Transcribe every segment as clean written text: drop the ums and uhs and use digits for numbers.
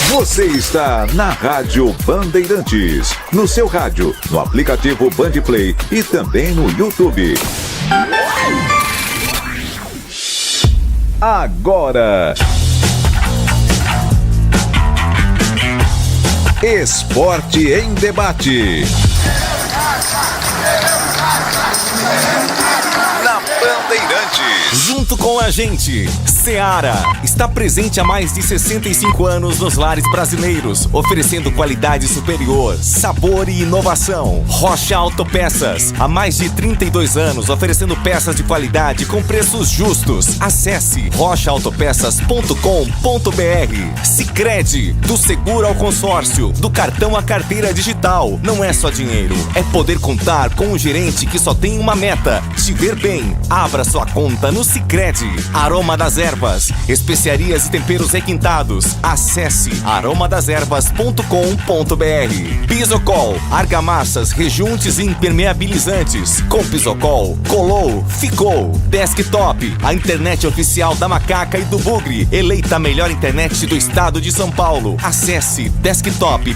Você está na Rádio Bandeirantes, no seu rádio, no aplicativo Bandplay e também no YouTube. Agora, Esporte em Debate. Na Bandeirantes. Junto com a gente, Seara está presente há mais de 65 anos nos lares brasileiros, oferecendo qualidade superior, sabor e inovação. Rocha Autopeças, há mais de 32 anos, oferecendo peças de qualidade com preços justos. Acesse rochaautopeças.com.br. Sicredi, do seguro ao consórcio, do cartão à carteira digital. Não é só dinheiro, é poder contar com um gerente que só tem uma meta: te ver bem. Abra sua conta no Sicredi. Aroma das Ervas, especiarias e temperos requintados. Acesse aromadazervas.com.br. Pisocol, argamassas, rejuntes e impermeabilizantes. Com Pisocol, colou, ficou. Desktop, a internet oficial da Macaca e do Bugre, eleita a melhor internet do estado de São Paulo. Acesse desktop.com.br.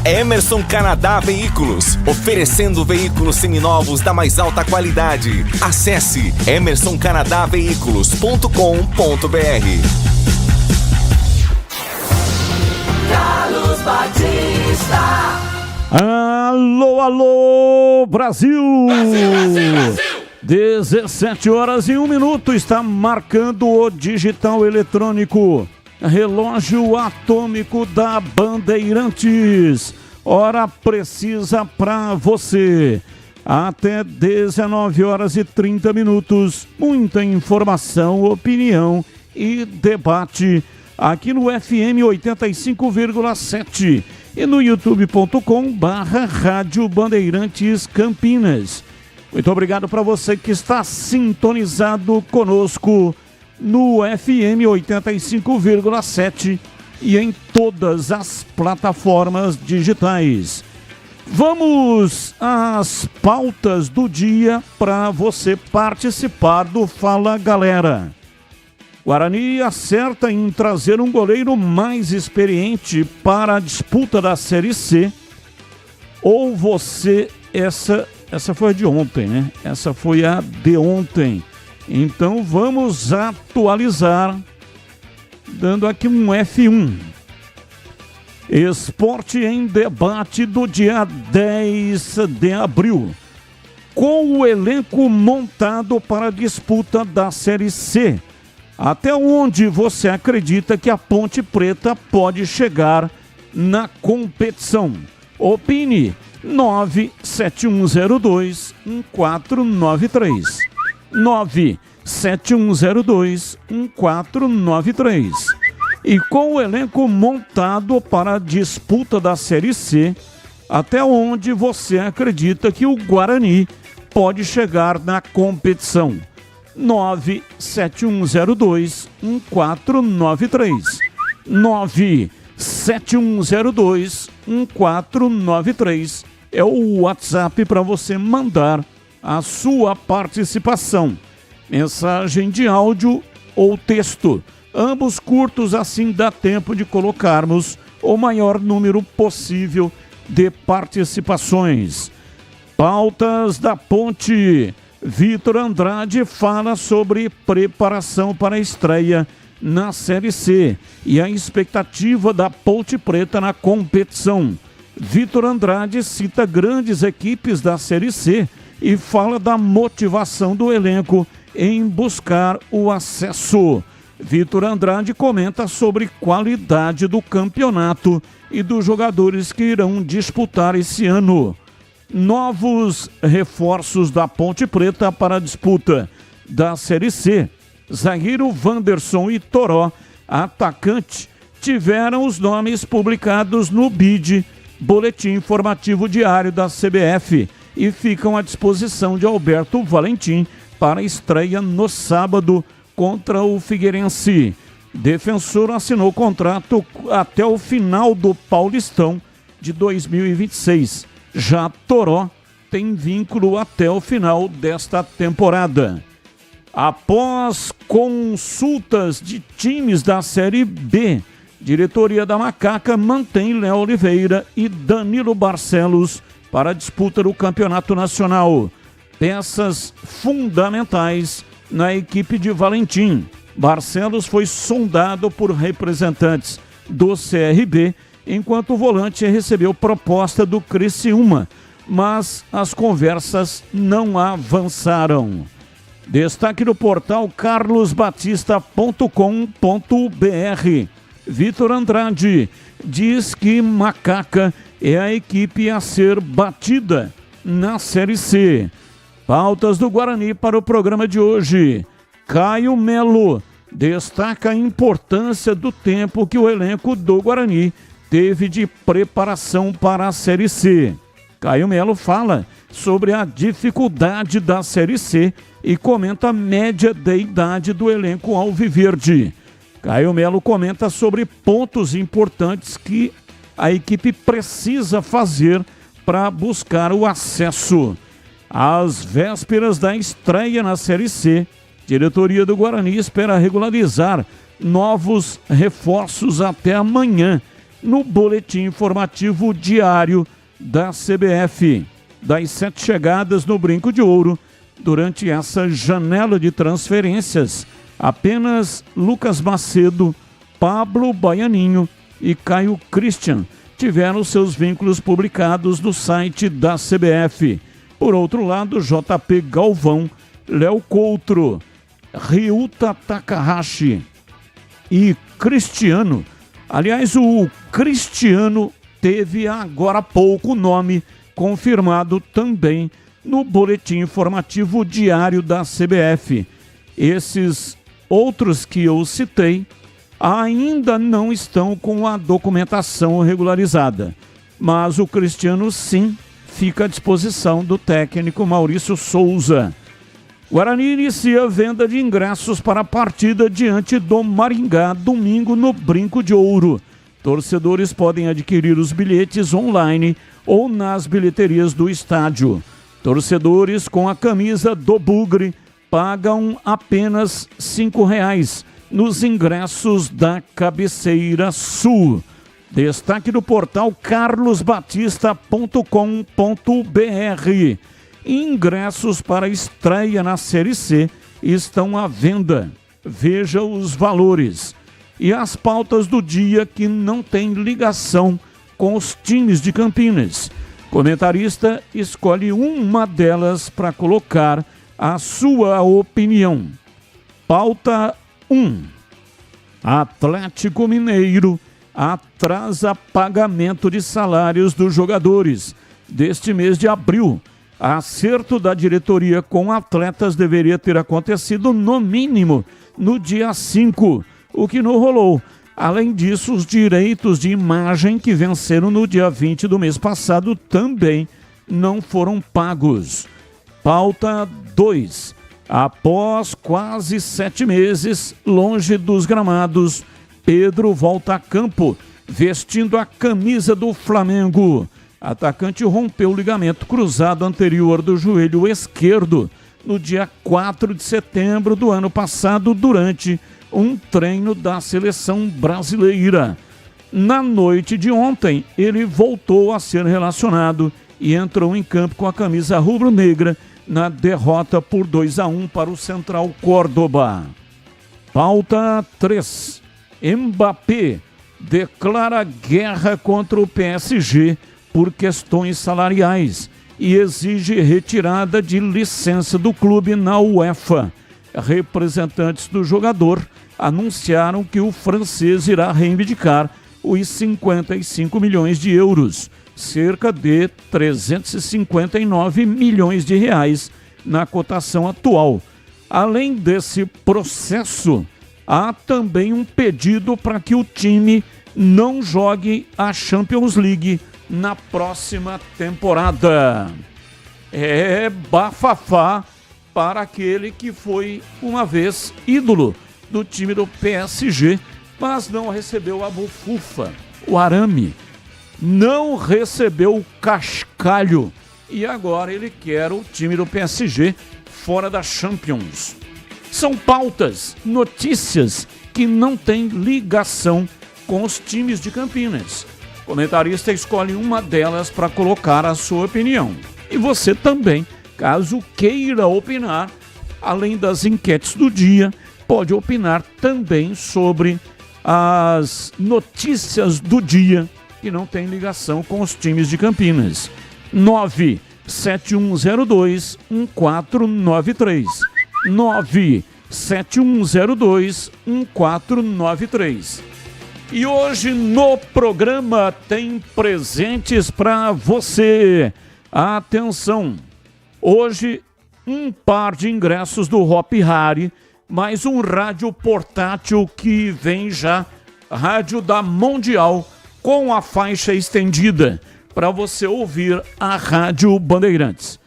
Emerson Canadá Veículos, oferecendo veículos seminovos da mais alta qualidade. Acesse emersoncanadaveículos.com.br. Carlos Batista. Alô, alô, Brasil! Brasil! 17 horas e 1 minuto, está marcando o digital eletrônico. Relógio atômico da Bandeirantes. Hora precisa para você. Até 19 horas e 30 minutos. Muita informação, opinião e debate aqui no FM 85,7 e no youtube.com/Rádio Bandeirantes Campinas. Muito obrigado para você que está sintonizado conosco no FM 85,7 e em todas as plataformas digitais. Vamos às pautas do dia para você participar do Fala Galera. Guarani acerta em trazer um goleiro mais experiente para a disputa da Série C. Ou você... Essa foi a de ontem, né? Essa foi a de ontem. Então vamos atualizar, dando aqui um F1. Esporte em Debate do dia 10 de abril. Com o elenco montado para a disputa da Série C, até onde você acredita que a Ponte Preta pode chegar na competição? Opine. 97102-1493. 97102-1493. E com o elenco montado para a disputa da Série C, até onde você acredita que o Guarani pode chegar na competição? 97102-1493. 97102-1493 é o WhatsApp para você mandar a sua participação. Mensagem de áudio ou texto. Ambos curtos, assim dá tempo de colocarmos o maior número possível de participações. Pautas da Ponte. Vitor Andrade fala sobre preparação para a estreia na Série C e a expectativa da Ponte Preta na competição. Vitor Andrade cita grandes equipes da Série C e fala da motivação do elenco em buscar o acesso. Vitor Andrade comenta sobre qualidade do campeonato e dos jogadores que irão disputar esse ano. Novos reforços da Ponte Preta para a disputa da Série C. Zagueiro Wanderson e Toró, atacante, tiveram os nomes publicados no BID, Boletim Informativo Diário da CBF, e ficam à disposição de Alberto Valentim para a estreia no sábado contra o Figueirense. Defensor assinou contrato até o final do Paulistão de 2026. Já Toró tem vínculo até o final desta temporada. Após consultas de times da Série B, Diretoria da Macaca mantém Léo Oliveira e Danilo Barcelos para a disputa do Campeonato Nacional. Peças fundamentais na equipe de Valentim. Barcelos foi sondado por representantes do CRB, enquanto o volante recebeu proposta do Criciúma, mas as conversas não avançaram. Destaque do portal carlosbatista.com.br. Vitor Andrade diz que Macaca é a equipe a ser batida na Série C. Pautas do Guarani para o programa de hoje. Caio Melo destaca a importância do tempo que o elenco do Guarani teve de preparação para a Série C. Caio Melo fala sobre a dificuldade da Série C e comenta a média de idade do elenco alviverde. Caio Melo comenta sobre pontos importantes que a equipe precisa fazer para buscar o acesso. Às vésperas da estreia na Série C, a diretoria do Guarani espera regularizar novos reforços até amanhã no boletim informativo diário da CBF. Das 7 chegadas no Brinco de Ouro, durante essa janela de transferências, apenas Lucas Macedo, Pablo Baianinho e Caio Christian tiveram seus vínculos publicados no site da CBF. Por outro lado, JP Galvão, Léo Coutro, Ryuta Takahashi e Cristiano. Aliás, o Cristiano teve agora há pouco o nome confirmado também no boletim informativo diário da CBF. Esses outros que eu citei ainda não estão com a documentação regularizada, mas o Cristiano sim fica à disposição do técnico Maurício Souza. Guarani inicia a venda de ingressos para a partida diante do Maringá, domingo no Brinco de Ouro. Torcedores podem adquirir os bilhetes online ou nas bilheterias do estádio. Torcedores com a camisa do Bugre pagam apenas R$ 5,00 nos ingressos da Cabeceira Sul. Destaque do portal carlosbatista.com.br. Ingressos para a estreia na Série C estão à venda. Veja os valores. E as pautas do dia que não tem ligação com os times de Campinas. Comentarista escolhe uma delas para colocar a sua opinião. Pauta 1. Atlético Mineiro atrasa pagamento de salários dos jogadores deste mês de abril. Acerto da diretoria com atletas deveria ter acontecido no mínimo no dia 5, o que não rolou. Além disso, os direitos de imagem que venceram no dia 20 do mês passado também não foram pagos. Pauta 2. Após quase 7 meses longe dos gramados, Pedro volta a campo, vestindo a camisa do Flamengo. Atacante rompeu o ligamento cruzado anterior do joelho esquerdo no dia 4 de setembro do ano passado, durante um treino da seleção brasileira. Na noite de ontem, ele voltou a ser relacionado e entrou em campo com a camisa rubro-negra na derrota por 2-1 para o Central Córdoba. Pauta 3. Mbappé declara guerra contra o PSG por questões salariais e exige retirada de licença do clube na UEFA. Representantes do jogador anunciaram que o francês irá reivindicar os 55 milhões de euros, cerca de 359 milhões de reais na cotação atual. Além desse processo, há também um pedido para que o time não jogue a Champions League na próxima temporada. É bafafá para aquele que foi uma vez ídolo do time do PSG, mas não recebeu a bufufa, o arame, não recebeu o cascalho, e agora ele quer o time do PSG fora da Champions. São pautas, notícias que não têm ligação com os times de Campinas. O comentarista escolhe uma delas para colocar a sua opinião. E você também, caso queira opinar, além das enquetes do dia, pode opinar também sobre as notícias do dia que não tem ligação com os times de Campinas. 97102-1493. 97102-1493. E hoje no programa tem presentes para você. Atenção! Hoje um par de ingressos do Hop Hari, mais um rádio portátil que vem já, rádio da Mundial, com a faixa estendida, para você ouvir a Rádio Bandeirantes.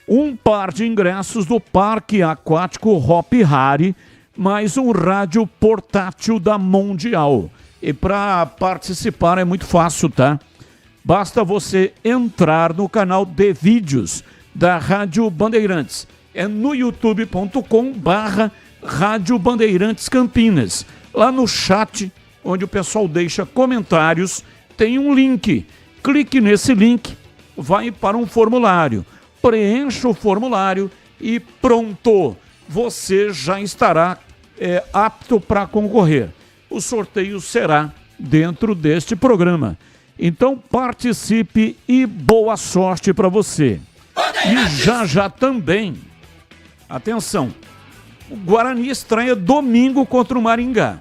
Um par de ingressos do Parque Aquático Hop Hari, mais um rádio portátil da Mundial. E para participar é muito fácil, tá? Basta você entrar no canal de vídeos da Rádio Bandeirantes. É no youtube.com/Rádio Bandeirantes Campinas. Lá no chat, onde o pessoal deixa comentários, tem um link. Clique nesse link, vai para um formulário. Preencha o formulário e pronto, você já estará apto para concorrer. O sorteio será dentro deste programa. Então participe e boa sorte para você. E já também, atenção, o Guarani estreia domingo contra o Maringá.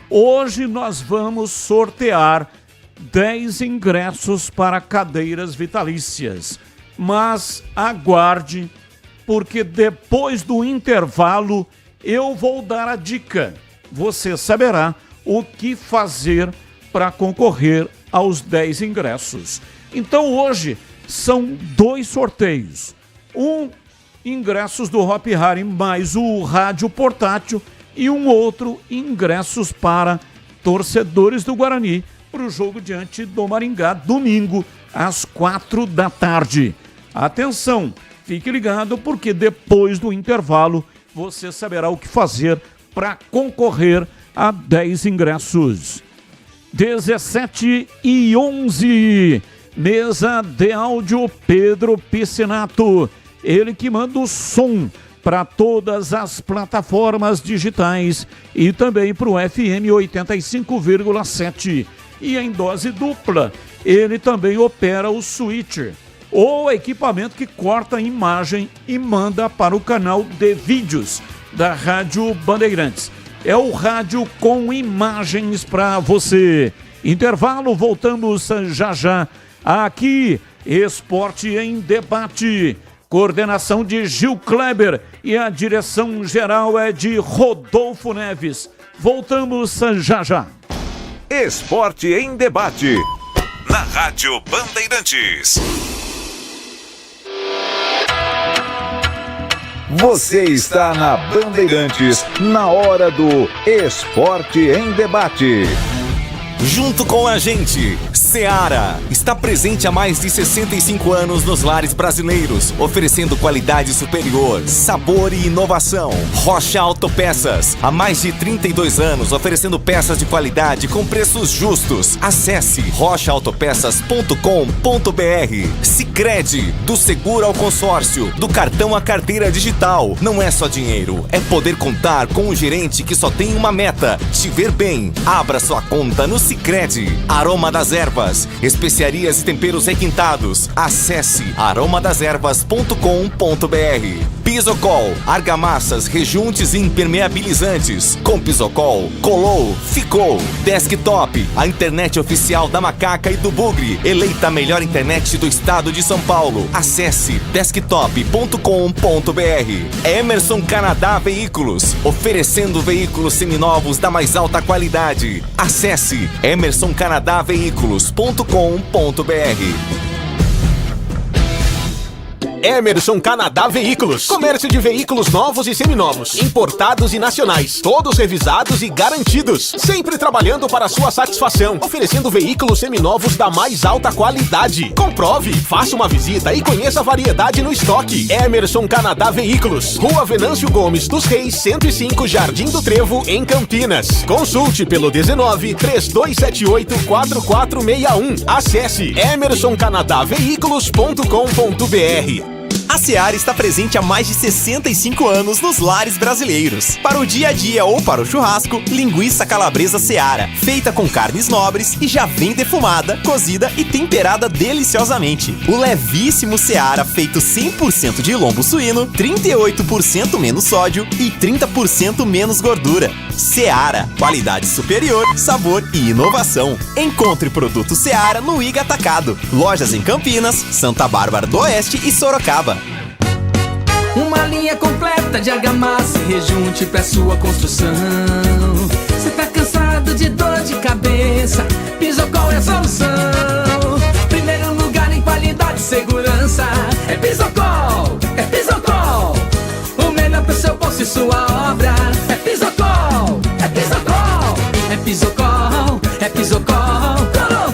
Hoje nós vamos sortear 10 ingressos para cadeiras vitalícias. Mas aguarde, porque depois do intervalo eu vou dar a dica. Você saberá o que fazer para concorrer aos 10 ingressos. Então hoje são 2 sorteios. Um, ingressos do Hop Hari mais o rádio portátil, e um outro, ingressos para torcedores do Guarani para o jogo diante do Maringá, domingo, às 4 da tarde. Atenção, fique ligado, porque depois do intervalo você saberá o que fazer para concorrer a 10 ingressos. 17h11, mesa de áudio Pedro Piscinato, ele que manda o som para todas as plataformas digitais e também para o FM 85,7. E em dose dupla, ele também opera o switcher, ou equipamento que corta a imagem e manda para o canal de vídeos da Rádio Bandeirantes. É o rádio com imagens para você. Intervalo, voltamos já. Aqui, Esporte em Debate. Coordenação de Gil Kleber e a direção geral é de Rodolfo Neves. Voltamos já. Esporte em Debate. Na Rádio Bandeirantes. Você está na Bandeirantes, na hora do Esporte em Debate. Junto com a gente, Seara está presente há mais de 65 anos nos lares brasileiros, oferecendo qualidade superior, sabor e inovação. Rocha Autopeças, há mais de 32 anos, oferecendo peças de qualidade com preços justos. Acesse rochaautopeças.com.br. Sicredi, do seguro ao consórcio, do cartão à carteira digital. Não é só dinheiro, é poder contar com um gerente que só tem uma meta: te ver bem. Abra sua conta no Sicredi. Aroma das Ervas, especiarias e temperos requintados. Acesse aromadeservas.com.br. Pisocol, argamassas, rejuntes e impermeabilizantes. Com Pisocol, colou, ficou. Desktop, a internet oficial da Macaca e do Bugre, eleita a melhor internet do estado de São Paulo. Acesse desktop.com.br. Emerson Canadá Veículos, oferecendo veículos seminovos da mais alta qualidade. Acesse emersoncanadaveículos.com.br. Emerson Canadá Veículos. Comércio de veículos novos e seminovos, importados e nacionais, todos revisados e garantidos. Sempre trabalhando para sua satisfação, oferecendo veículos seminovos da mais alta qualidade. Comprove, faça uma visita e conheça a variedade no estoque. Emerson Canadá Veículos, Rua Venâncio Gomes dos Reis, 105, Jardim do Trevo, em Campinas. Consulte pelo 19-3278-4461. Acesse emersoncanadaveículos.com.br. A Seara está presente há mais de 65 anos nos lares brasileiros. Para o dia a dia ou para o churrasco, linguiça calabresa Seara, feita com carnes nobres e já vem defumada, cozida e temperada deliciosamente. O levíssimo Seara, feito 100% de lombo suíno, 38% menos sódio e 30% menos gordura. Seara, qualidade superior, sabor e inovação. Encontre produto Seara no Iga Atacado. Lojas em Campinas, Santa Bárbara do Oeste e Sorocaba. Uma linha completa de argamassa e rejunte pra sua construção. Cê tá cansado de dor de cabeça? Pisocol é a solução. Primeiro lugar em qualidade e segurança. É Pisocol, é Pisocol. O melhor pro seu bolso e sua obra. É Pisocol, é Pisocol. É Pisocol, é Pisocol.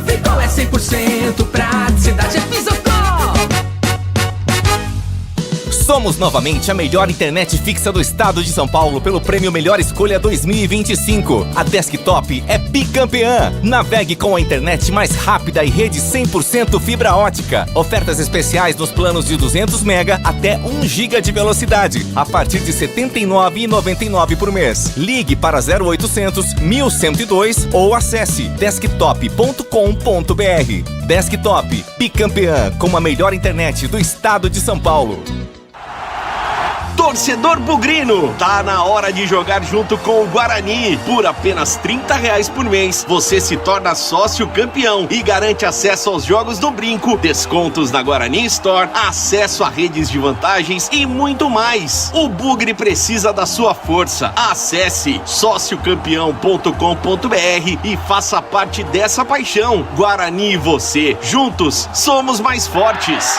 Ficou é 100% praticidade. É Pisocol. Somos novamente a melhor internet fixa do estado de São Paulo pelo prêmio Melhor Escolha 2025. A Desktop é bicampeã. Navegue com a internet mais rápida e rede 100% fibra ótica. Ofertas especiais nos planos de 200 MB até 1 GB de velocidade, a partir de R$ 79,99 por mês. Ligue para 0800 1102 ou acesse desktop.com.br. Desktop, bicampeã com a melhor internet do estado de São Paulo. Torcedor bugrino, tá na hora de jogar junto com o Guarani. Por apenas R$30 por mês, você se torna sócio campeão e garante acesso aos jogos do Brinco, descontos na Guarani Store, acesso a redes de vantagens e muito mais. O Bugre precisa da sua força. Acesse sociocampeão.com.br e faça parte dessa paixão. Guarani e você, juntos, somos mais fortes.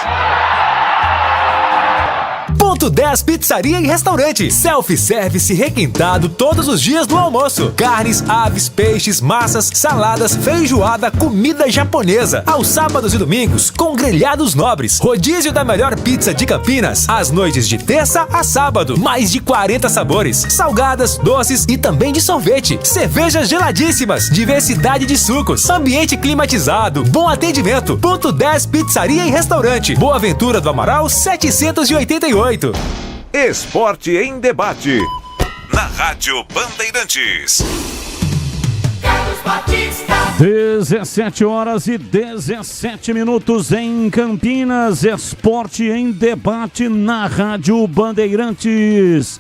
Ponto 10 Pizzaria e Restaurante. Self-service requintado todos os dias do almoço. Carnes, aves, peixes, massas, saladas, feijoada, comida japonesa. Aos sábados e domingos, com grelhados nobres. Rodízio da melhor pizza de Campinas. Às noites de terça a sábado. Mais de 40 sabores. Salgadas, doces e também de sorvete. Cervejas geladíssimas. Diversidade de sucos. Ambiente climatizado. Bom atendimento. Ponto 10 Pizzaria e Restaurante. Boa Ventura do Amaral 788. Esporte em Debate. Na Rádio Bandeirantes. Carlos Batista. 17h17 em Campinas. Esporte em Debate na Rádio Bandeirantes.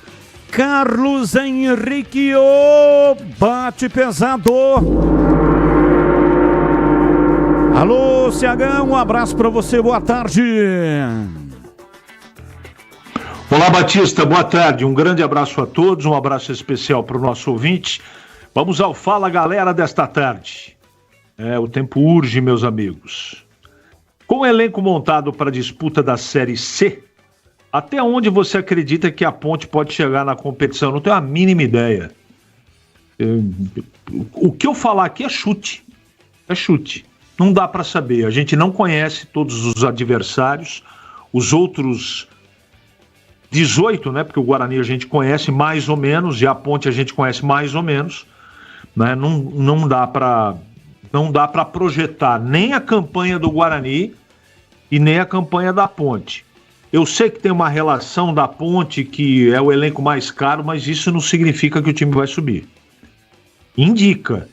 Carlos Henrique, o bate pesado. Alô, CH, um abraço para você, boa tarde. Olá, Batista, boa tarde, um grande abraço a todos, um abraço especial para o nosso ouvinte. Vamos ao Fala Galera desta tarde. O tempo urge, meus amigos. Com o elenco montado para a disputa da Série C, até onde você acredita que a Ponte pode chegar na competição? Eu não tenho a mínima ideia. O que eu falar aqui é chute. É chute. Não dá para saber. A gente não conhece todos os adversários, os outros 18, né? Porque o Guarani a gente conhece mais ou menos e a Ponte a gente conhece mais ou menos, né? Não dá para projetar nem a campanha do Guarani e nem a campanha da Ponte. Eu sei que tem uma relação da Ponte que é o elenco mais caro, mas isso não significa que o time vai subir. Indica,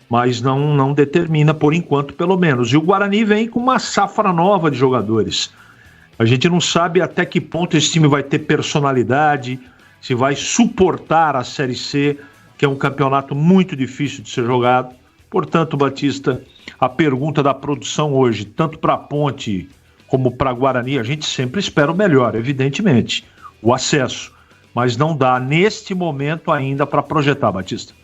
mas não determina por enquanto, pelo menos. E o Guarani vem com uma safra nova de jogadores. A gente não sabe até que ponto esse time vai ter personalidade, se vai suportar a Série C, que é um campeonato muito difícil de ser jogado. Portanto, Batista, a pergunta da produção hoje, tanto para a Ponte como para a Guarani, a gente sempre espera o melhor, evidentemente, o acesso. Mas não dá, neste momento, ainda para projetar, Batista.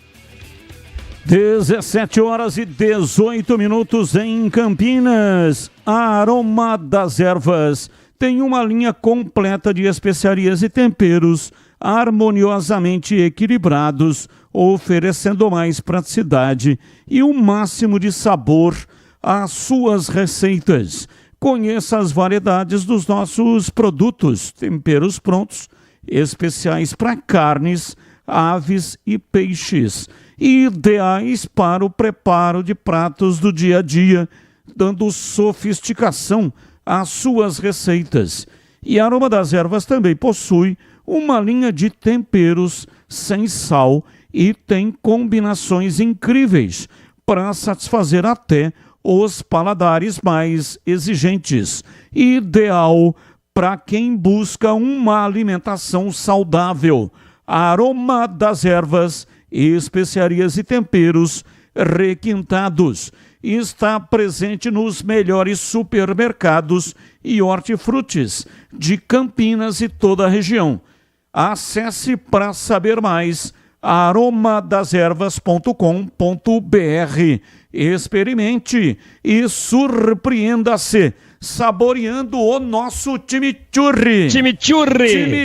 17h18 em Campinas. Aroma das Ervas tem uma linha completa de especiarias e temperos harmoniosamente equilibrados, oferecendo mais praticidade e o máximo de sabor às suas receitas. Conheça as variedades dos nossos produtos, temperos prontos, especiais para carnes, aves e peixes, ideais para o preparo de pratos do dia a dia, dando sofisticação às suas receitas. E a Aroma das Ervas também possui uma linha de temperos sem sal e tem combinações incríveis para satisfazer até os paladares mais exigentes. Ideal para quem busca uma alimentação saudável. Aroma das Ervas, especiarias e temperos requintados. Está presente nos melhores supermercados e hortifrutis de Campinas e toda a região. Acesse para saber mais aromadeservas.com.br. Experimente e surpreenda-se saboreando o nosso chimichurri. Chimichurri.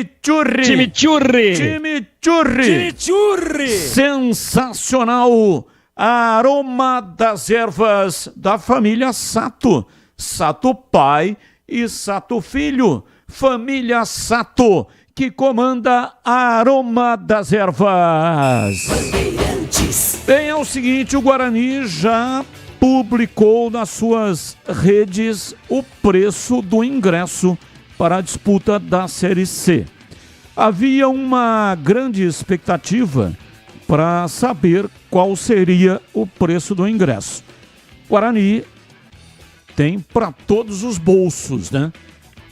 Sensacional! Aroma das Ervas da família Sato. Sato pai e Sato filho. Família Sato, que comanda a Aroma das Ervas. Bem, é o seguinte, o Guarani já publicou nas suas redes o preço do ingresso para a disputa da Série C. Havia uma grande expectativa para saber qual seria o preço do ingresso. Guarani tem para todos os bolsos, né?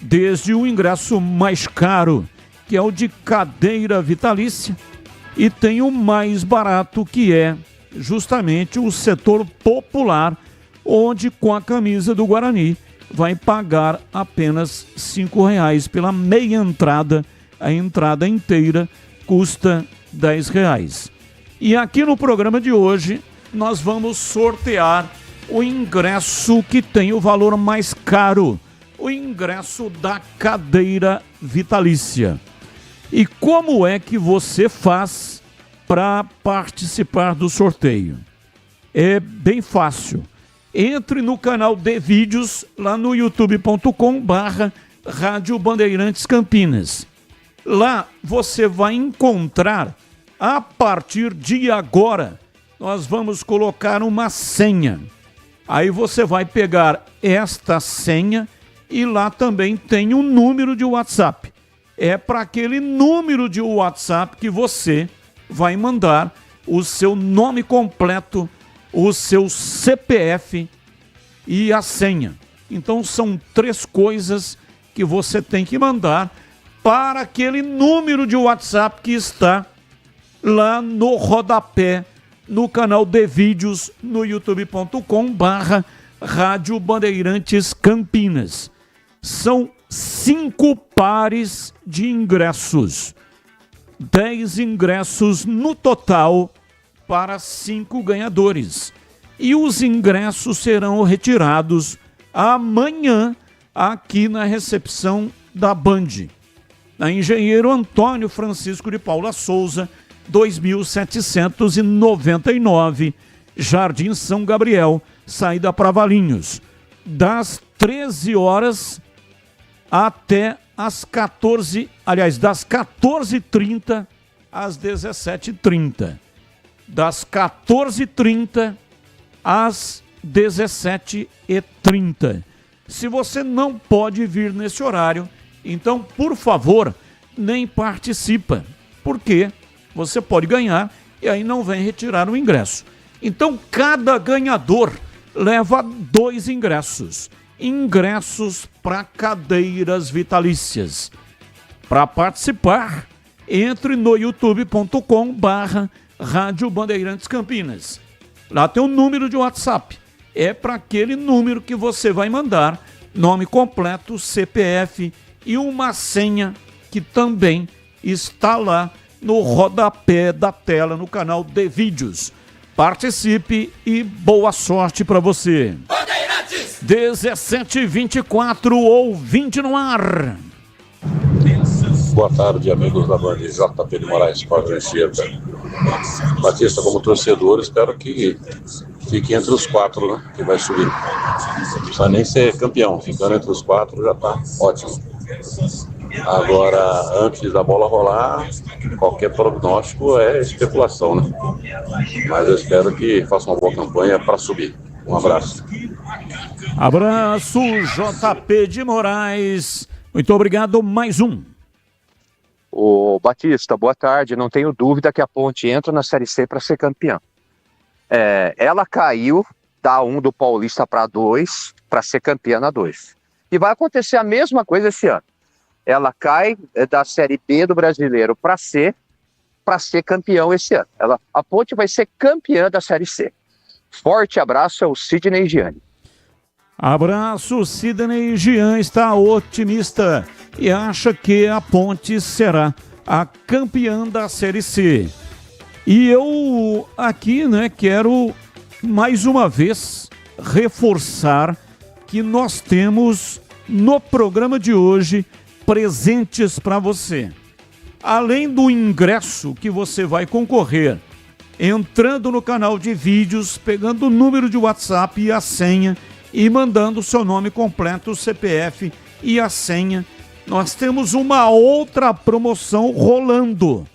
Desde o ingresso mais caro, que é o de cadeira vitalícia, e tem o mais barato, que é justamente o setor popular, onde com a camisa do Guarani vai pagar apenas R$ 5,00 pela meia entrada. A entrada inteira custa R$ 10,00. E aqui no programa de hoje nós vamos sortear o ingresso que tem o valor mais caro, o ingresso da cadeira vitalícia. E como é que você faz para participar do sorteio? É bem fácil. Entre no canal de vídeos lá no youtube.com/Rádio Bandeirantes Campinas. Lá você vai encontrar, a partir de agora, nós vamos colocar uma senha. Aí você vai pegar esta senha e lá também tem um número de WhatsApp. É para aquele número de WhatsApp que você vai mandar o seu nome completo, o seu CPF e a senha. Então são 3 coisas que você tem que mandar para aquele número de WhatsApp que está lá no rodapé, no canal de vídeos, no youtube.com/Rádio Bandeirantes Campinas. São 5 pares de ingressos. 10 ingressos no total para 5 ganhadores. E os ingressos serão retirados amanhã aqui na recepção da Band. Na Engenheiro Antônio Francisco de Paula Souza, 2799, Jardim São Gabriel, saída para Valinhos, das 13 horas até as 14, aliás, das 14h30 às 17h30. Das 14h30 às 17h30. Se você não pode vir nesse horário, então, por favor, nem participa, porque você pode ganhar e aí não vem retirar o ingresso. Então, cada ganhador leva 2 ingressos. Ingressos para cadeiras vitalícias. Para participar, entre no youtube.com/Rádio Bandeirantes Campinas. Lá tem um número de WhatsApp. É para aquele número que você vai mandar nome completo, CPF e uma senha que também está lá no rodapé da tela, no canal de vídeos. Participe e boa sorte para você. Bandeirantes! 17h24, ouvinte no ar. Boa tarde, amigos da Band, JP de Moraes, Porto Anchieta. Batista, como torcedor, espero que fique entre os 4, né, que vai subir. Não precisa nem ser campeão, ficando entre os 4 já tá ótimo. Agora, antes da bola rolar, qualquer prognóstico é especulação, né? Mas eu espero que faça uma boa campanha para subir. Um abraço. Abraço, JP de Moraes. Muito obrigado, mais um. Ô Batista, boa tarde. Não tenho dúvida que a Ponte entra na Série C para ser campeã. Ela caiu da 1 do Paulista para 2 para ser campeã na 2. E vai acontecer a mesma coisa esse ano. Ela cai da Série B do Brasileiro para C para ser campeão esse ano. A Ponte vai ser campeã da Série C. Forte abraço, é o Sidney Gianni. Abraço, Sidney Jean está otimista e acha que a Ponte será a campeã da Série C. E eu aqui, quero mais uma vez reforçar que nós temos no programa de hoje presentes para você. Além do ingresso que você vai concorrer, entrando no canal de vídeos, pegando o número de WhatsApp e a senha, e mandando o seu nome completo, o CPF e a senha. Nós temos uma outra promoção rolando.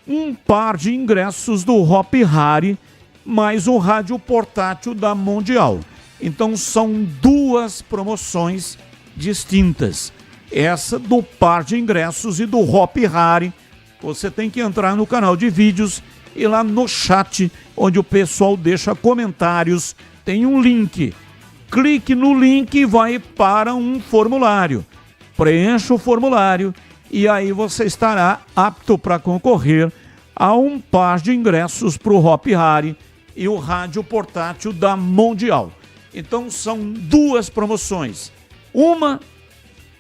Um par de ingressos do Hop Hari, mais um rádio portátil da Mundial. Então são duas promoções distintas. Essa do par de ingressos e do Hop Hari. Você tem que entrar no canal de vídeos e lá no chat, onde o pessoal deixa comentários, tem um link. Clique no link e vai para um formulário. Preencha o formulário e aí você estará apto para concorrer a um par de ingressos para o Hop Hari e o rádio portátil da Mundial. Então são duas promoções. Uma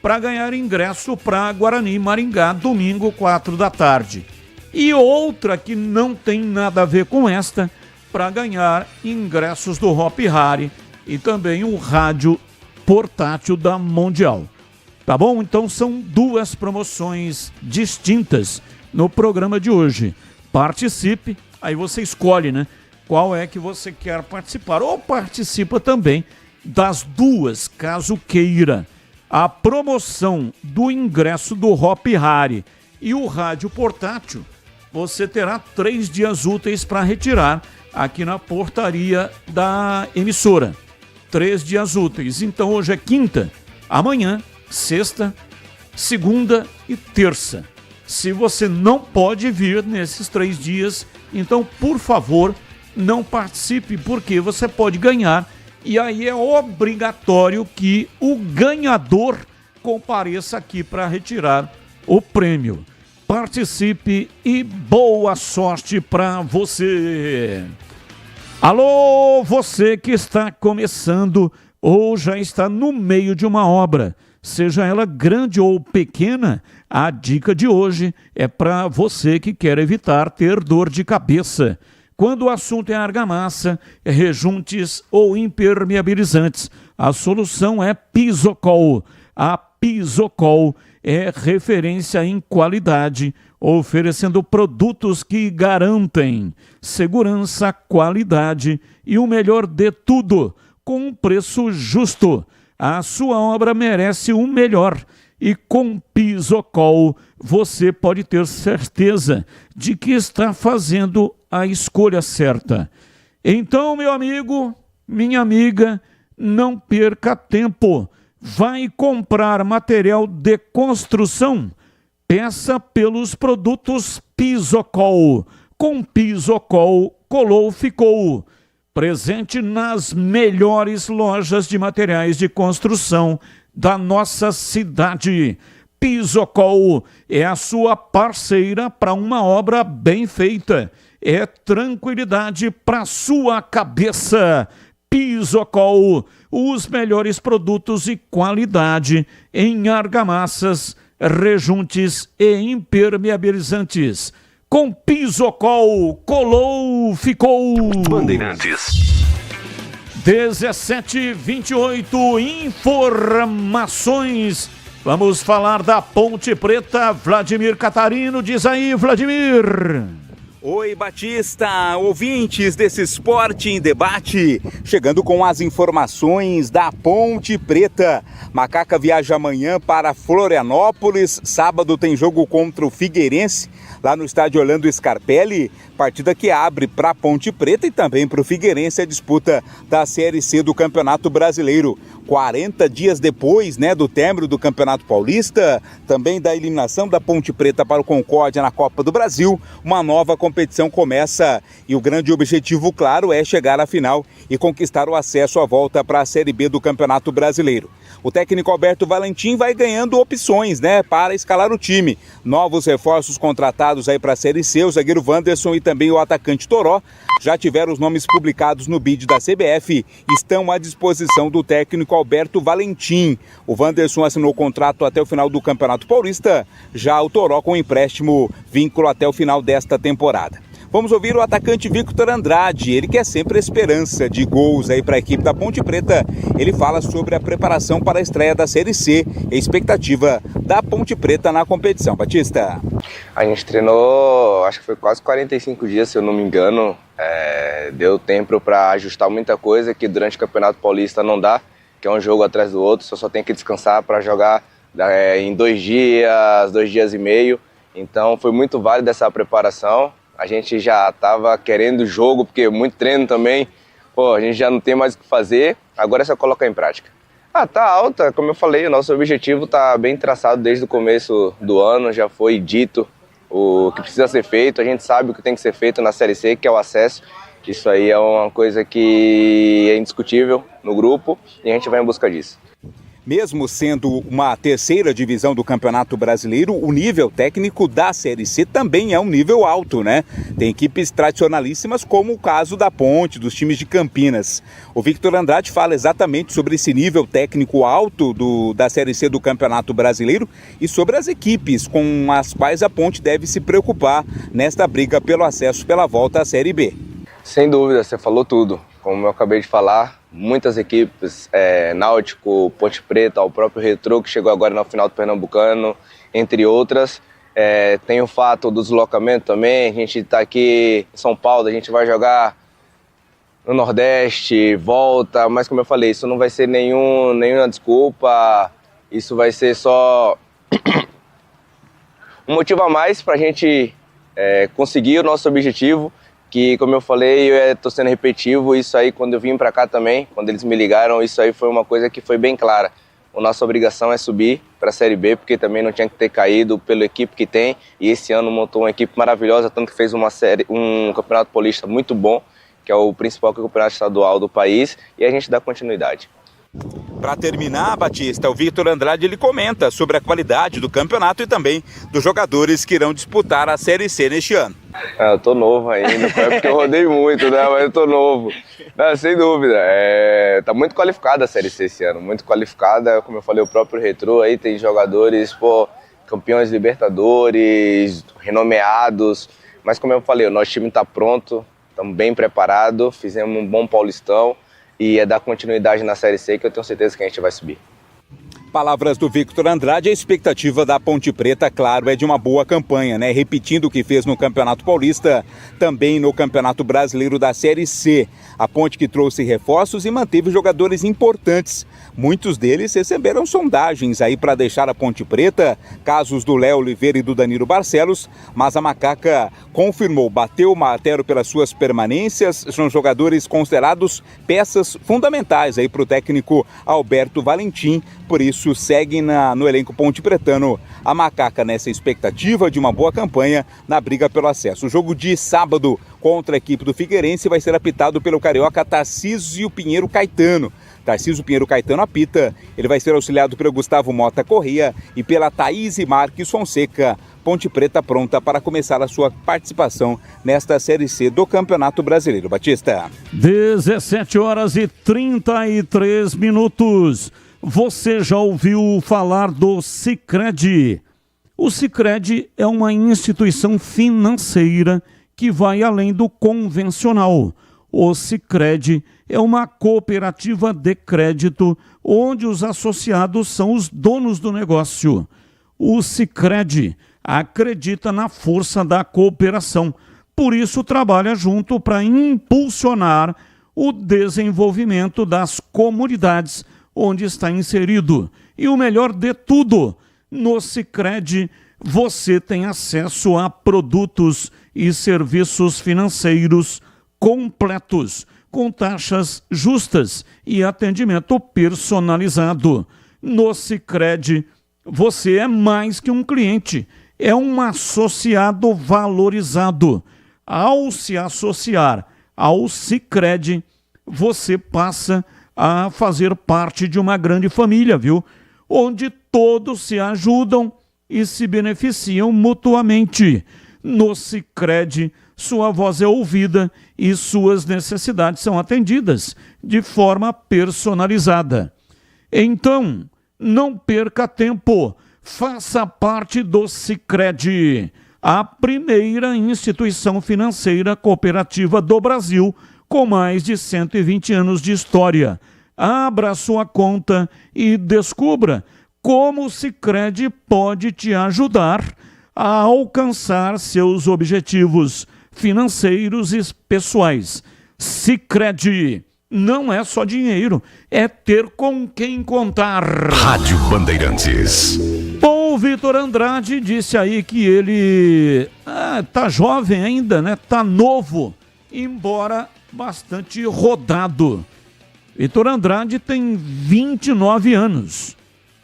para ganhar ingresso para Guarani Maringá, domingo, 4 da tarde. E outra que não tem nada a ver com esta, para ganhar ingressos do Hop Hari e também um rádio portátil da Mundial. Tá bom? Então são duas promoções distintas no programa de hoje. Participe, aí você escolhe, qual é que você quer participar. Ou participa também das duas, caso queira. A promoção do ingresso do Hop Hari e o rádio portátil, você terá 3 dias úteis para retirar aqui na portaria da emissora. 3 dias úteis. Então hoje é quinta, amanhã, sexta, segunda e terça. Se você não pode vir nesses 3 dias, então por favor não participe, porque você pode ganhar e aí é obrigatório que o ganhador compareça aqui para retirar o prêmio. Participe e boa sorte para você. Alô, você que está começando ou já está no meio de uma obra, seja ela grande ou pequena, a dica de hoje é para você que quer evitar ter dor de cabeça. Quando o assunto é argamassa, rejuntes ou impermeabilizantes, a solução é Pisocol. A Pisocol é referência em qualidade, oferecendo produtos que garantem segurança, qualidade e o melhor de tudo, com um preço justo. A sua obra merece o melhor e com Pisocol você pode ter certeza de que está fazendo a escolha certa. Então, meu amigo, minha amiga, não perca tempo. Vai comprar material de construção? Peça pelos produtos Pisocol. Com Pisocol, colou, ficou. Presente nas melhores lojas de materiais de construção da nossa cidade. Pisocol é a sua parceira para uma obra bem feita. É tranquilidade para sua cabeça. Pisocol, os melhores produtos e qualidade em argamassas, rejuntes e impermeabilizantes. Com Pisocol, colou, ficou. Bandeirantes. 17h28, informações. Vamos falar da Ponte Preta. Vladimir Catarino, diz aí, Vladimir. Oi, Batista, ouvintes desse Esporte em Debate, chegando com as informações da Ponte Preta. Macaca viaja amanhã para Florianópolis, sábado tem jogo contra o Figueirense, lá no estádio Orlando Scarpelli, partida que abre para a Ponte Preta e também para o Figueirense a disputa da Série C do Campeonato Brasileiro. 40 dias depois, do término do Campeonato Paulista, também da eliminação da Ponte Preta para o Concórdia na Copa do Brasil, uma nova competição começa e o grande objetivo, claro, é chegar à final e conquistar o acesso à volta para a Série B do Campeonato Brasileiro. O técnico Alberto Valentim vai ganhando opções, para escalar o time. Novos reforços contratados aí para a Série C, o zagueiro Wanderson e também o atacante Toró já tiveram os nomes publicados no bid da CBF e estão à disposição do técnico Alberto Valentim. O Wanderson assinou contrato até o final do Campeonato Paulista, já o Toró com empréstimo vínculo até o final desta temporada. Vamos ouvir o atacante Victor Andrade, ele que é sempre a esperança de gols aí para a equipe da Ponte Preta. Ele fala sobre a preparação para a estreia da Série C e a expectativa da Ponte Preta na competição. Batista. A gente treinou, acho que foi quase 45 dias, se eu não me engano. Deu tempo para ajustar muita coisa que durante o Campeonato Paulista não dá, que é um jogo atrás do outro, só tem que descansar para jogar em 2 dias, 2 dias e meio. Então foi muito válida essa preparação. A gente já estava querendo o jogo, porque muito treino também, a gente já não tem mais o que fazer, agora é só colocar em prática. Tá alta, como eu falei, o nosso objetivo está bem traçado desde o começo do ano, já foi dito o que precisa ser feito, a gente sabe o que tem que ser feito na Série C, que é o acesso. Isso aí é uma coisa que é indiscutível no grupo e a gente vai em busca disso. Mesmo sendo uma terceira divisão do Campeonato Brasileiro, o nível técnico da Série C também é um nível alto, Tem equipes tradicionalíssimas, como o caso da Ponte, dos times de Campinas. O Victor Andrade fala exatamente sobre esse nível técnico alto da Série C do Campeonato Brasileiro e sobre as equipes com as quais a Ponte deve se preocupar nesta briga pelo acesso pela volta à Série B. Sem dúvida, você falou tudo. Como eu acabei de falar, muitas equipes, Náutico, Ponte Preta, o próprio Retrô, que chegou agora no final do Pernambucano, entre outras. Tem o fato do deslocamento também, a gente está aqui em São Paulo, a gente vai jogar no Nordeste, volta, mas como eu falei, isso não vai ser nenhuma desculpa, isso vai ser só um motivo a mais para a gente conseguir o nosso objetivo, que, como eu falei, eu estou sendo repetitivo, isso aí quando eu vim para cá também, quando eles me ligaram, isso aí foi uma coisa que foi bem clara. A nossa obrigação é subir para a Série B, porque também não tinha que ter caído pela equipe que tem, e esse ano montou uma equipe maravilhosa, tanto que fez um campeonato paulista muito bom, que é o principal campeonato estadual do país, e a gente dá continuidade. Para terminar, Batista, o Victor Andrade ele comenta sobre a qualidade do campeonato e também dos jogadores que irão disputar a Série C neste ano. Eu tô novo ainda, é porque eu rodei muito, mas eu tô novo. Sem dúvida, tá muito qualificada a Série C esse ano, muito qualificada, como eu falei, o próprio Retrô aí tem jogadores, campeões Libertadores, renomeados, mas como eu falei, o nosso time tá pronto, estamos bem preparados, fizemos um bom Paulistão, e é dar continuidade na Série C que eu tenho certeza que a gente vai subir. Palavras do Victor Andrade, a expectativa da Ponte Preta, claro, é de uma boa campanha, Repetindo o que fez no Campeonato Paulista, também no Campeonato Brasileiro da Série C. A Ponte que trouxe reforços e manteve jogadores importantes. Muitos deles receberam sondagens aí para deixar a Ponte Preta, casos do Léo Oliveira e do Danilo Barcelos, mas a Macaca confirmou, bateu o martelo pelas suas permanências, são jogadores considerados peças fundamentais aí para o técnico Alberto Valentim, por isso segue no elenco ponte pretano a Macaca nessa expectativa de uma boa campanha na briga pelo acesso. O jogo de sábado contra a equipe do Figueirense vai ser apitado pelo carioca Tarcísio Pinheiro Caetano. Tarcísio Pinheiro Caetano apita, ele vai ser auxiliado pelo Gustavo Mota Corrêa e pela Thaís Marques Fonseca. Ponte Preta pronta para começar a sua participação nesta Série C do Campeonato Brasileiro. Batista. 17h33. Você já ouviu falar do Sicredi? O Sicredi é uma instituição financeira que vai além do convencional. O Sicredi é uma cooperativa de crédito onde os associados são os donos do negócio. O Sicredi acredita na força da cooperação, por isso trabalha junto para impulsionar o desenvolvimento das comunidades onde está inserido. E o melhor de tudo, no Sicredi você tem acesso a produtos e serviços financeiros completos, com taxas justas e atendimento personalizado. No Sicredi, você é mais que um cliente, é um associado valorizado. Ao se associar ao Sicredi, você passa a fazer parte de uma grande família, viu? Onde todos se ajudam e se beneficiam mutuamente. No Sicredi, sua voz é ouvida e suas necessidades são atendidas de forma personalizada. Então, não perca tempo, faça parte do Sicredi, a primeira instituição financeira cooperativa do Brasil com mais de 120 anos de história. Abra sua conta e descubra como o Sicredi pode te ajudar a alcançar seus objetivos financeiros e pessoais. Sicredi não é só dinheiro, é ter com quem contar. Rádio Bandeirantes. Bom, o Vitor Andrade disse aí que ele tá jovem ainda, né? Tá novo, embora bastante rodado. Vitor Andrade tem 29 anos.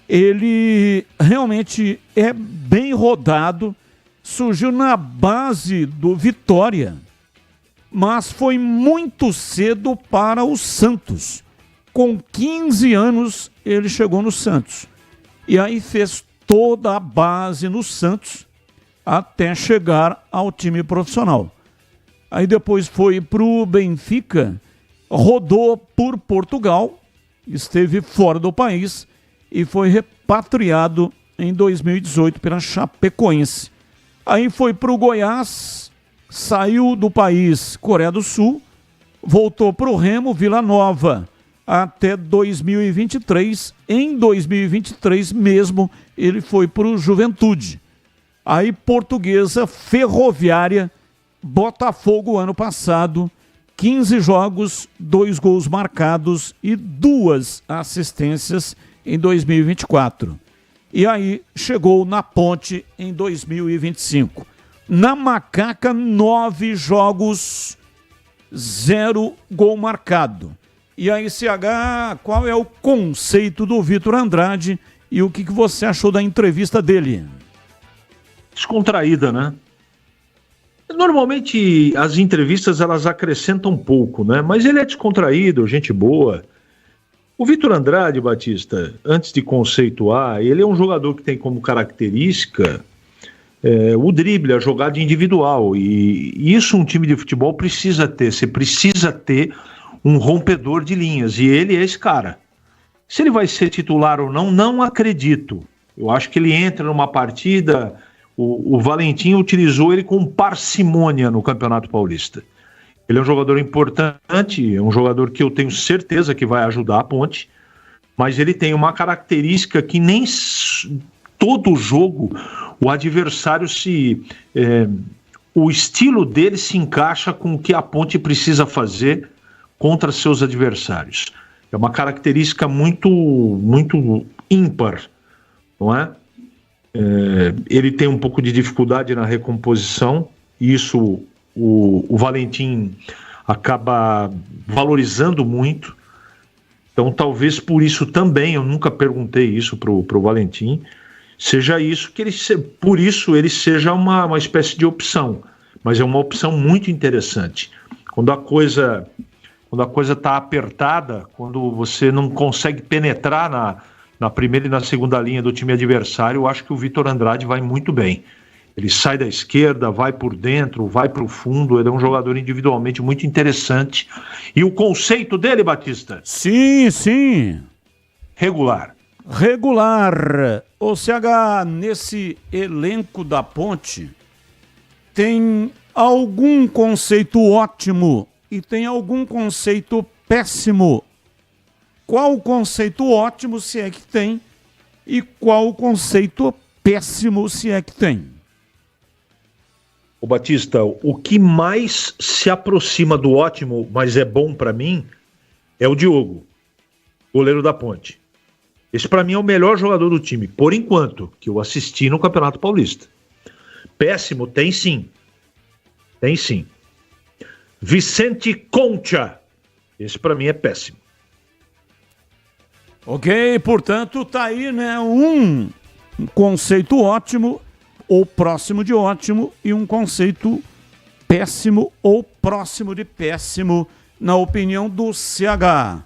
Ele realmente é bem rodado, surgiu na base do Vitória, mas foi muito cedo para o Santos. Com 15 anos ele chegou no Santos. E aí fez toda a base no Santos até chegar ao time profissional. Aí depois foi para o Benfica, rodou por Portugal, esteve fora do país e foi repatriado em 2018 pela Chapecoense. Aí foi para o Goiás, saiu do país, Coreia do Sul, voltou para o Remo, Vila Nova, até 2023. Em 2023 mesmo, ele foi para o Juventude. Aí Portuguesa, Ferroviária, Botafogo ano passado, 15 jogos, 2 gols marcados e 2 assistências em 2024. E aí chegou na Ponte em 2025. Na Macaca, 9 jogos, 0 gol marcado. E aí, CH, qual é o conceito do Vitor Andrade e o que você achou da entrevista dele? Descontraída, né? Normalmente as entrevistas elas acrescentam pouco, né? Mas ele é descontraído, gente boa. O Vitor Andrade, Batista, antes de conceituar, ele é um jogador que tem como característica o drible, a jogada individual. E isso um time de futebol precisa ter. Você precisa ter um rompedor de linhas. E ele é esse cara. Se ele vai ser titular ou não, não acredito. Eu acho que ele entra numa partida... O Valentim utilizou ele com parcimônia no Campeonato Paulista. Ele é um jogador importante, é um jogador que eu tenho certeza que vai ajudar a Ponte, mas ele tem uma característica que nem todo jogo o adversário o estilo dele se encaixa com o que a Ponte precisa fazer contra seus adversários. É uma característica muito, muito ímpar, não é? Ele tem um pouco de dificuldade na recomposição, e isso o Valentim acaba valorizando muito. Então talvez por isso também, eu nunca perguntei isso pro Valentim, seja isso que por isso ele seja uma espécie de opção, mas é uma opção muito interessante. Quando a coisa está apertada, quando você não consegue penetrar na primeira e na segunda linha do time adversário, eu acho que o Vitor Andrade vai muito bem. Ele sai da esquerda, vai por dentro, vai para o fundo, ele é um jogador individualmente muito interessante. E o conceito dele, Batista? Sim. Regular. O CH, nesse elenco da Ponte, tem algum conceito ótimo e tem algum conceito péssimo. Qual o conceito ótimo, se é que tem, e qual o conceito péssimo, se é que tem? Ô Batista, o que mais se aproxima do ótimo, mas é bom para mim, é o Diogo, goleiro da Ponte. Esse para mim é o melhor jogador do time, por enquanto, que eu assisti no Campeonato Paulista. Péssimo, tem sim. Tem sim. Vicente Concha. Esse para mim é péssimo. Ok, portanto, tá aí, né, um conceito ótimo ou próximo de ótimo e um conceito péssimo ou próximo de péssimo, na opinião do CH.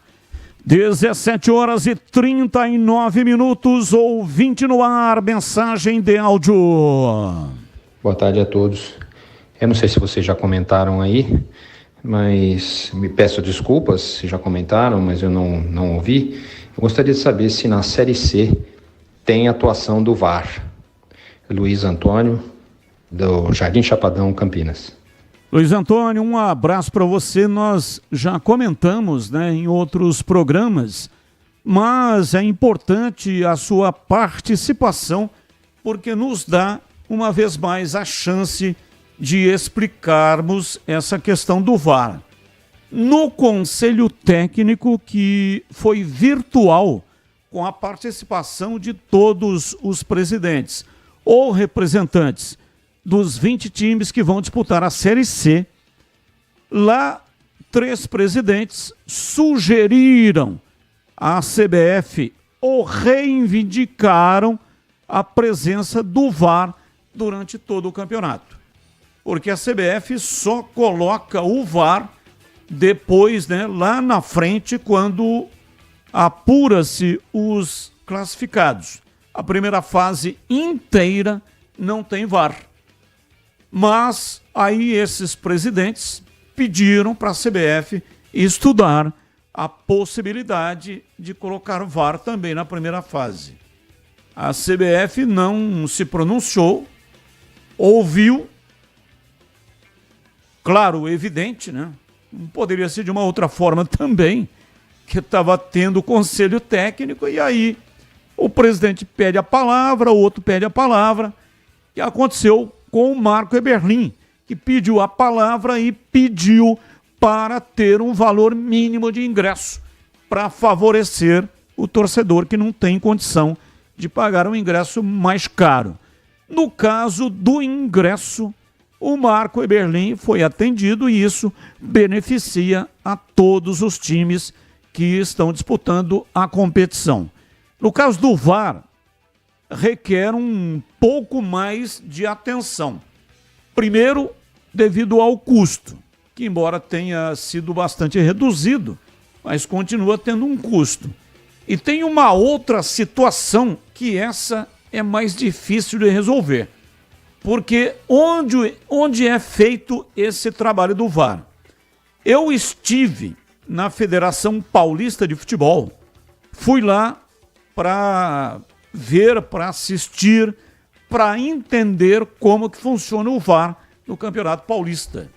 17h39, ouvinte no ar, mensagem de áudio. Boa tarde a todos. Eu não sei se vocês já comentaram aí, mas me peço desculpas se já comentaram, mas eu não ouvi. Eu gostaria de saber se na Série C tem atuação do VAR. Luiz Antônio, do Jardim Chapadão, Campinas. Luiz Antônio, um abraço para você. Nós já comentamos, né, em outros programas, mas é importante a sua participação, porque nos dá, uma vez mais, a chance de explicarmos essa questão do VAR. No Conselho Técnico, que foi virtual, com a participação de todos os presidentes ou representantes dos 20 times que vão disputar a Série C, lá 3 presidentes sugeriram à CBF ou reivindicaram a presença do VAR durante todo o campeonato. Porque a CBF só coloca o VAR depois, né, lá na frente, quando apura-se os classificados. A primeira fase inteira não tem VAR. Mas aí esses presidentes pediram para a CBF estudar a possibilidade de colocar VAR também na primeira fase. A CBF não se pronunciou, ouviu, claro, evidente, né? Não poderia ser de uma outra forma também, que estava tendo conselho técnico, e aí o presidente pede a palavra, o outro pede a palavra, e aconteceu com o Marco Eberlin, que pediu a palavra e pediu para ter um valor mínimo de ingresso, para favorecer o torcedor que não tem condição de pagar um ingresso mais caro. No caso do ingresso, o Marco Eberlin foi atendido e isso beneficia a todos os times que estão disputando a competição. No caso do VAR, requer um pouco mais de atenção. Primeiro, devido ao custo, que embora tenha sido bastante reduzido, mas continua tendo um custo. E tem uma outra situação que essa é mais difícil de resolver. Porque onde é feito esse trabalho do VAR? Eu estive na Federação Paulista de Futebol, fui lá para ver, para assistir, para entender como que funciona o VAR no Campeonato Paulista.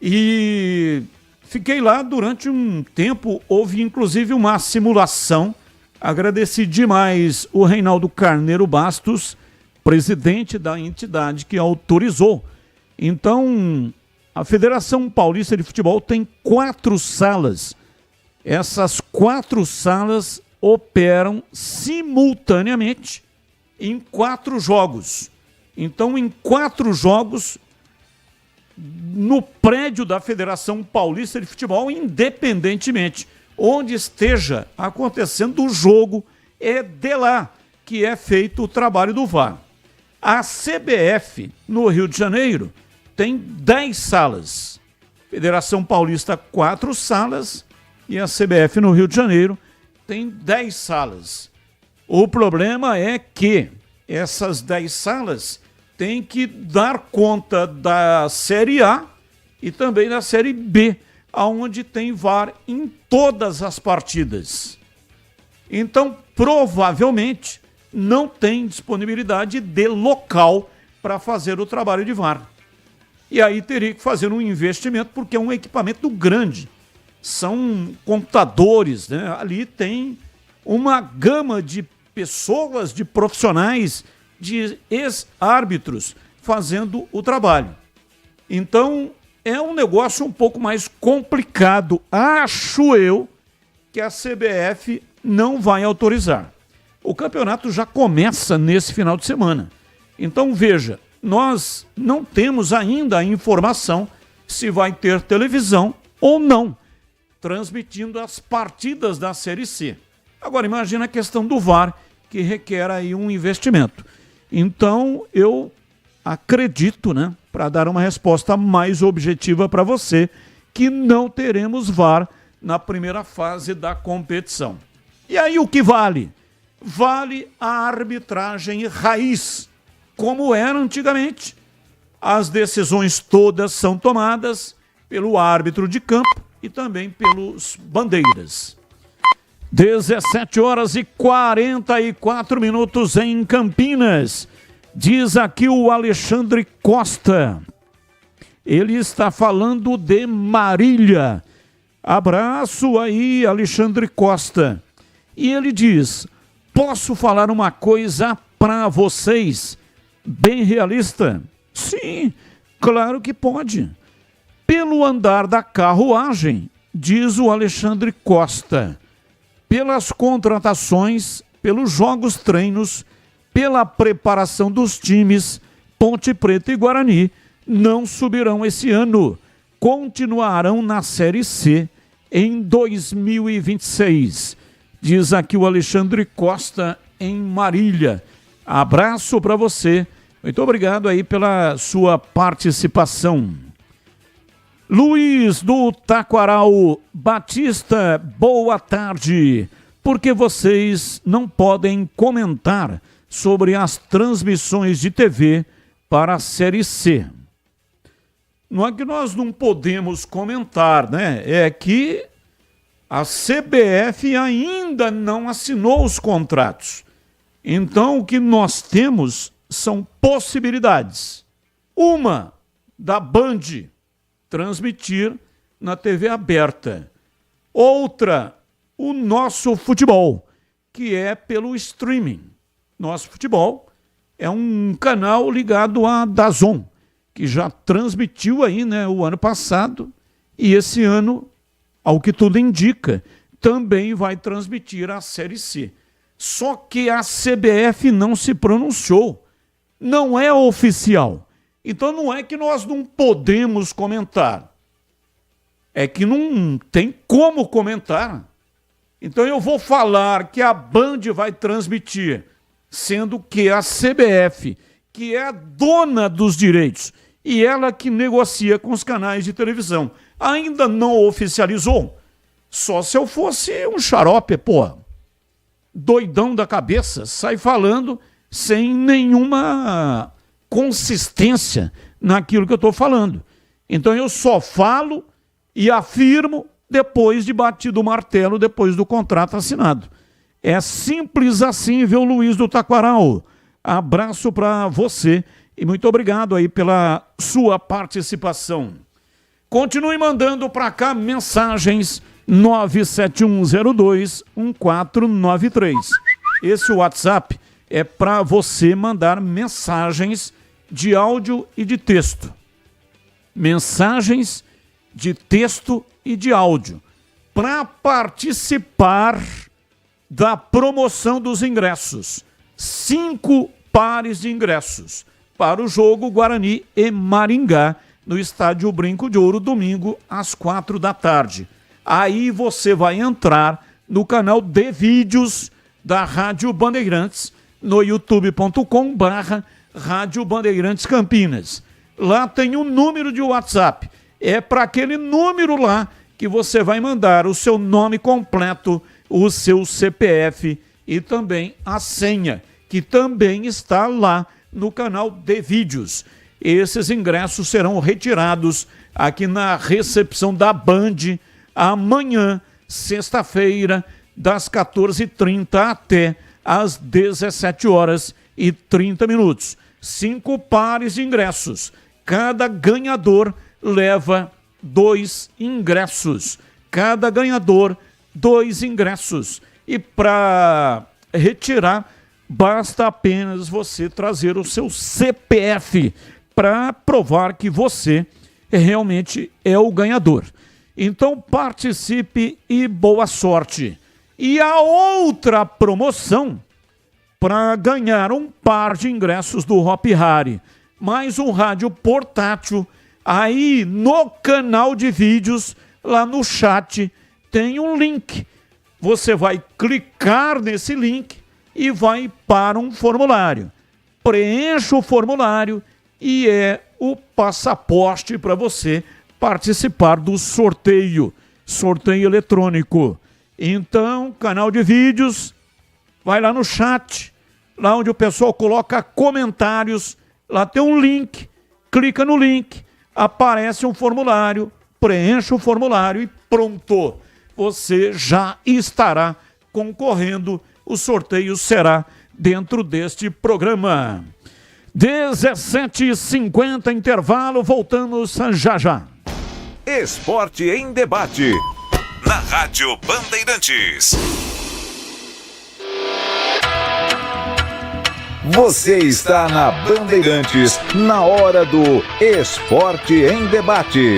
E fiquei lá durante um tempo, houve inclusive uma simulação. Agradeci demais o Reinaldo Carneiro Bastos, presidente da entidade que autorizou. Então, a Federação Paulista de Futebol tem 4 salas. Essas 4 salas operam simultaneamente em 4 jogos. Então, em 4 jogos, no prédio da Federação Paulista de Futebol, independentemente onde esteja acontecendo o jogo, é de lá que é feito o trabalho do VAR. A CBF, no Rio de Janeiro, tem 10 salas. Federação Paulista, 4 salas, e a CBF no Rio de Janeiro tem 10 salas. O problema é que essas 10 salas têm que dar conta da Série A e também da Série B, onde tem VAR em todas as partidas. Então, provavelmente, não tem disponibilidade de local para fazer o trabalho de VAR. E aí teria que fazer um investimento, porque é um equipamento grande. São computadores, né? Ali tem uma gama de pessoas, de profissionais, de ex-árbitros fazendo o trabalho. Então, é um negócio um pouco mais complicado, acho eu, que a CBF não vai autorizar. O campeonato já começa nesse final de semana. Então, veja, nós não temos ainda a informação se vai ter televisão ou não, transmitindo as partidas da Série C. Agora, imagina a questão do VAR, que requer aí um investimento. Então, eu acredito, né, para dar uma resposta mais objetiva para você, que não teremos VAR na primeira fase da competição. E aí o que vale? Vale a arbitragem raiz, como era antigamente. As decisões todas são tomadas pelo árbitro de campo e também pelos bandeiras. 17h44 em Campinas. Diz aqui o Alexandre Costa. Ele está falando de Marília. Abraço aí, Alexandre Costa. E ele diz: posso falar uma coisa para vocês, bem realista? Sim, claro que pode. Pelo andar da carruagem, diz o Alexandre Costa, pelas contratações, pelos jogos treinos, pela preparação dos times, Ponte Preta e Guarani não subirão esse ano. Continuarão na Série C em 2026. Diz aqui o Alexandre Costa em Marília. Abraço para você. Muito obrigado aí pela sua participação. Luiz do Taquaral Batista, boa tarde. Por que vocês não podem comentar sobre as transmissões de TV para a Série C? Não é que nós não podemos comentar, né? É que a CBF ainda não assinou os contratos. Então, o que nós temos são possibilidades. Uma, da Band transmitir na TV aberta. Outra, o Nosso Futebol, que é pelo streaming. Nosso Futebol é um canal ligado à DAZN, que já transmitiu aí, né, o ano passado, e esse ano, ao que tudo indica, também vai transmitir a Série C. Só que a CBF não se pronunciou, não é oficial. Então não é que nós não podemos comentar, é que não tem como comentar. Então eu vou falar que a Band vai transmitir, sendo que a CBF, que é a dona dos direitos, e ela que negocia com os canais de televisão, ainda não oficializou. Só se eu fosse um xarope, pô, doidão da cabeça, sai falando sem nenhuma consistência naquilo que eu estou falando. Então eu só falo e afirmo depois de batido o martelo, depois do contrato assinado. É simples assim, viu, Luiz do Taquaral? Abraço para você e muito obrigado aí pela sua participação. Continue mandando para cá mensagens 971021493. Esse WhatsApp é para você mandar mensagens de áudio e de texto. Mensagens de texto e de áudio para participar da promoção dos ingressos. 5 pares de ingressos para o jogo Guarani e Maringá no Estádio Brinco de Ouro, domingo às 16h. Aí você vai entrar no canal de vídeos da Rádio Bandeirantes no youtube.com/Rádio Bandeirantes Campinas. Lá tem um número de WhatsApp. É para aquele número lá que você vai mandar o seu nome completo, o seu CPF e também a senha, que também está lá no canal de vídeos. Esses ingressos serão retirados aqui na recepção da Band amanhã, sexta-feira, das 14h30 até às 17h30. 5 pares de ingressos. cada ganhador leva 2 ingressos. Cada ganhador, 2 ingressos. E para retirar, basta apenas você trazer o seu CPF para provar que você realmente é o ganhador. Então participe e boa sorte. E a outra promoção para ganhar um par de ingressos do Hop Hari, mais um rádio portátil, aí no canal de vídeos, lá no chat, tem um link. Você vai clicar nesse link e vai para um formulário. Preencha o formulário e é o passaporte para você participar do sorteio eletrônico. Então, canal de vídeos, vai lá no chat, lá onde o pessoal coloca comentários, lá tem um link, clica no link, aparece um formulário, preencha o formulário e pronto, você já estará concorrendo. O sorteio será dentro deste programa. 17h50, intervalo, voltamos já já. Esporte em debate, na Rádio Bandeirantes. Você está na Bandeirantes, na hora do Esporte em Debate.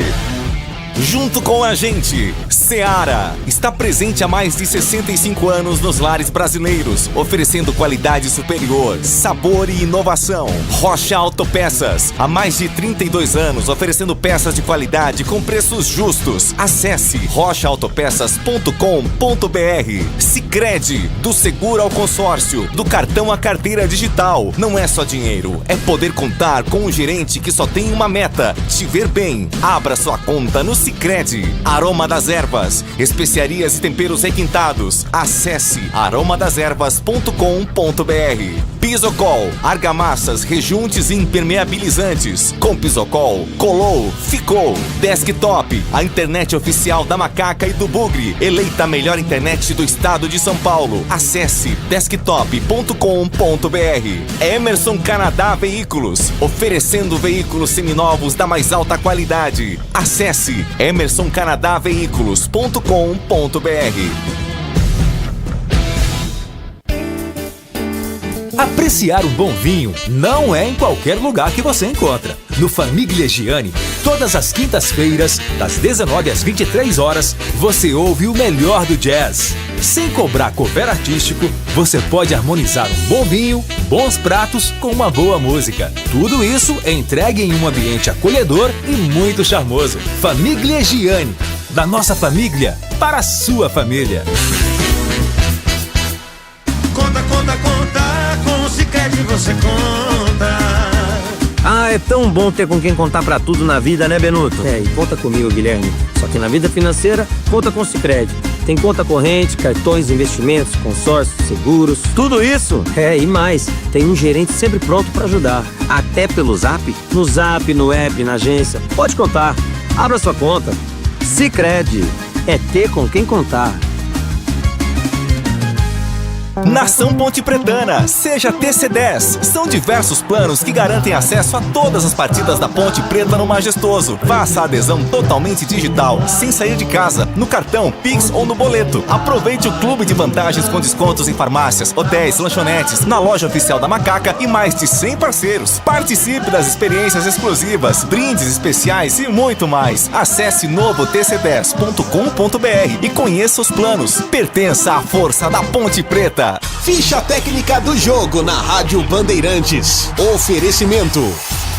Junto com a gente, Seara está presente há mais de 65 anos nos lares brasileiros, oferecendo qualidade superior, sabor e inovação. Rocha Autopeças, há mais de 32 anos, oferecendo peças de qualidade com preços justos. Acesse rochaautopeças.com.br. Sicredi, do seguro ao consórcio, do cartão à carteira digital. Não é só dinheiro, é poder contar com um gerente que só tem uma meta: te ver bem. Abra sua conta no Sicredi. Aroma das Ervas, especiarias e temperos requintados. Acesse aromadeservas.com.br. Pisocol, argamassas, rejuntes e impermeabilizantes. Com Pisocol, colou, ficou. Desktop, a internet oficial da Macaca e do Bugre, eleita a melhor internet do estado de São Paulo. Acesse desktop.com.br. Emerson Canadá Veículos, oferecendo veículos seminovos da mais alta qualidade. Acesse emersoncanadaveículos.com.br. Apreciar um bom vinho não é em qualquer lugar que você encontra. No Famiglia Gianni, todas as quintas-feiras, das 19 às 23 horas, você ouve o melhor do jazz. Sem cobrar cover artístico, você pode harmonizar um bom vinho, bons pratos com uma boa música. Tudo isso é entregue em um ambiente acolhedor e muito charmoso. Famiglia Gianni, da nossa família para a sua família. Conta, conta, conta, com o Sicredi você conta. Ah, é tão bom ter com quem contar pra tudo na vida, né, Benuto? E conta comigo, Guilherme. Só que na vida financeira, conta com o Sicredi. Tem conta corrente, cartões, investimentos, consórcios, seguros, tudo isso. E mais, tem um gerente sempre pronto pra ajudar. Até pelo Zap, no app, na agência. Pode contar. Abra sua conta. Sicredi, é ter com quem contar. Nação Ponte Pretana, seja TC10. São diversos planos que garantem acesso a todas as partidas da Ponte Preta no Majestoso. Faça a adesão totalmente digital, sem sair de casa, no cartão, Pix ou no boleto. Aproveite o clube de vantagens com descontos em farmácias, hotéis, lanchonetes, na loja oficial da Macaca e mais de 100 parceiros. Participe das experiências exclusivas, brindes especiais e muito mais. Acesse novo tc10.com.br e conheça os planos. Pertença à força da Ponte Preta. Ficha técnica do jogo na Rádio Bandeirantes. Oferecimento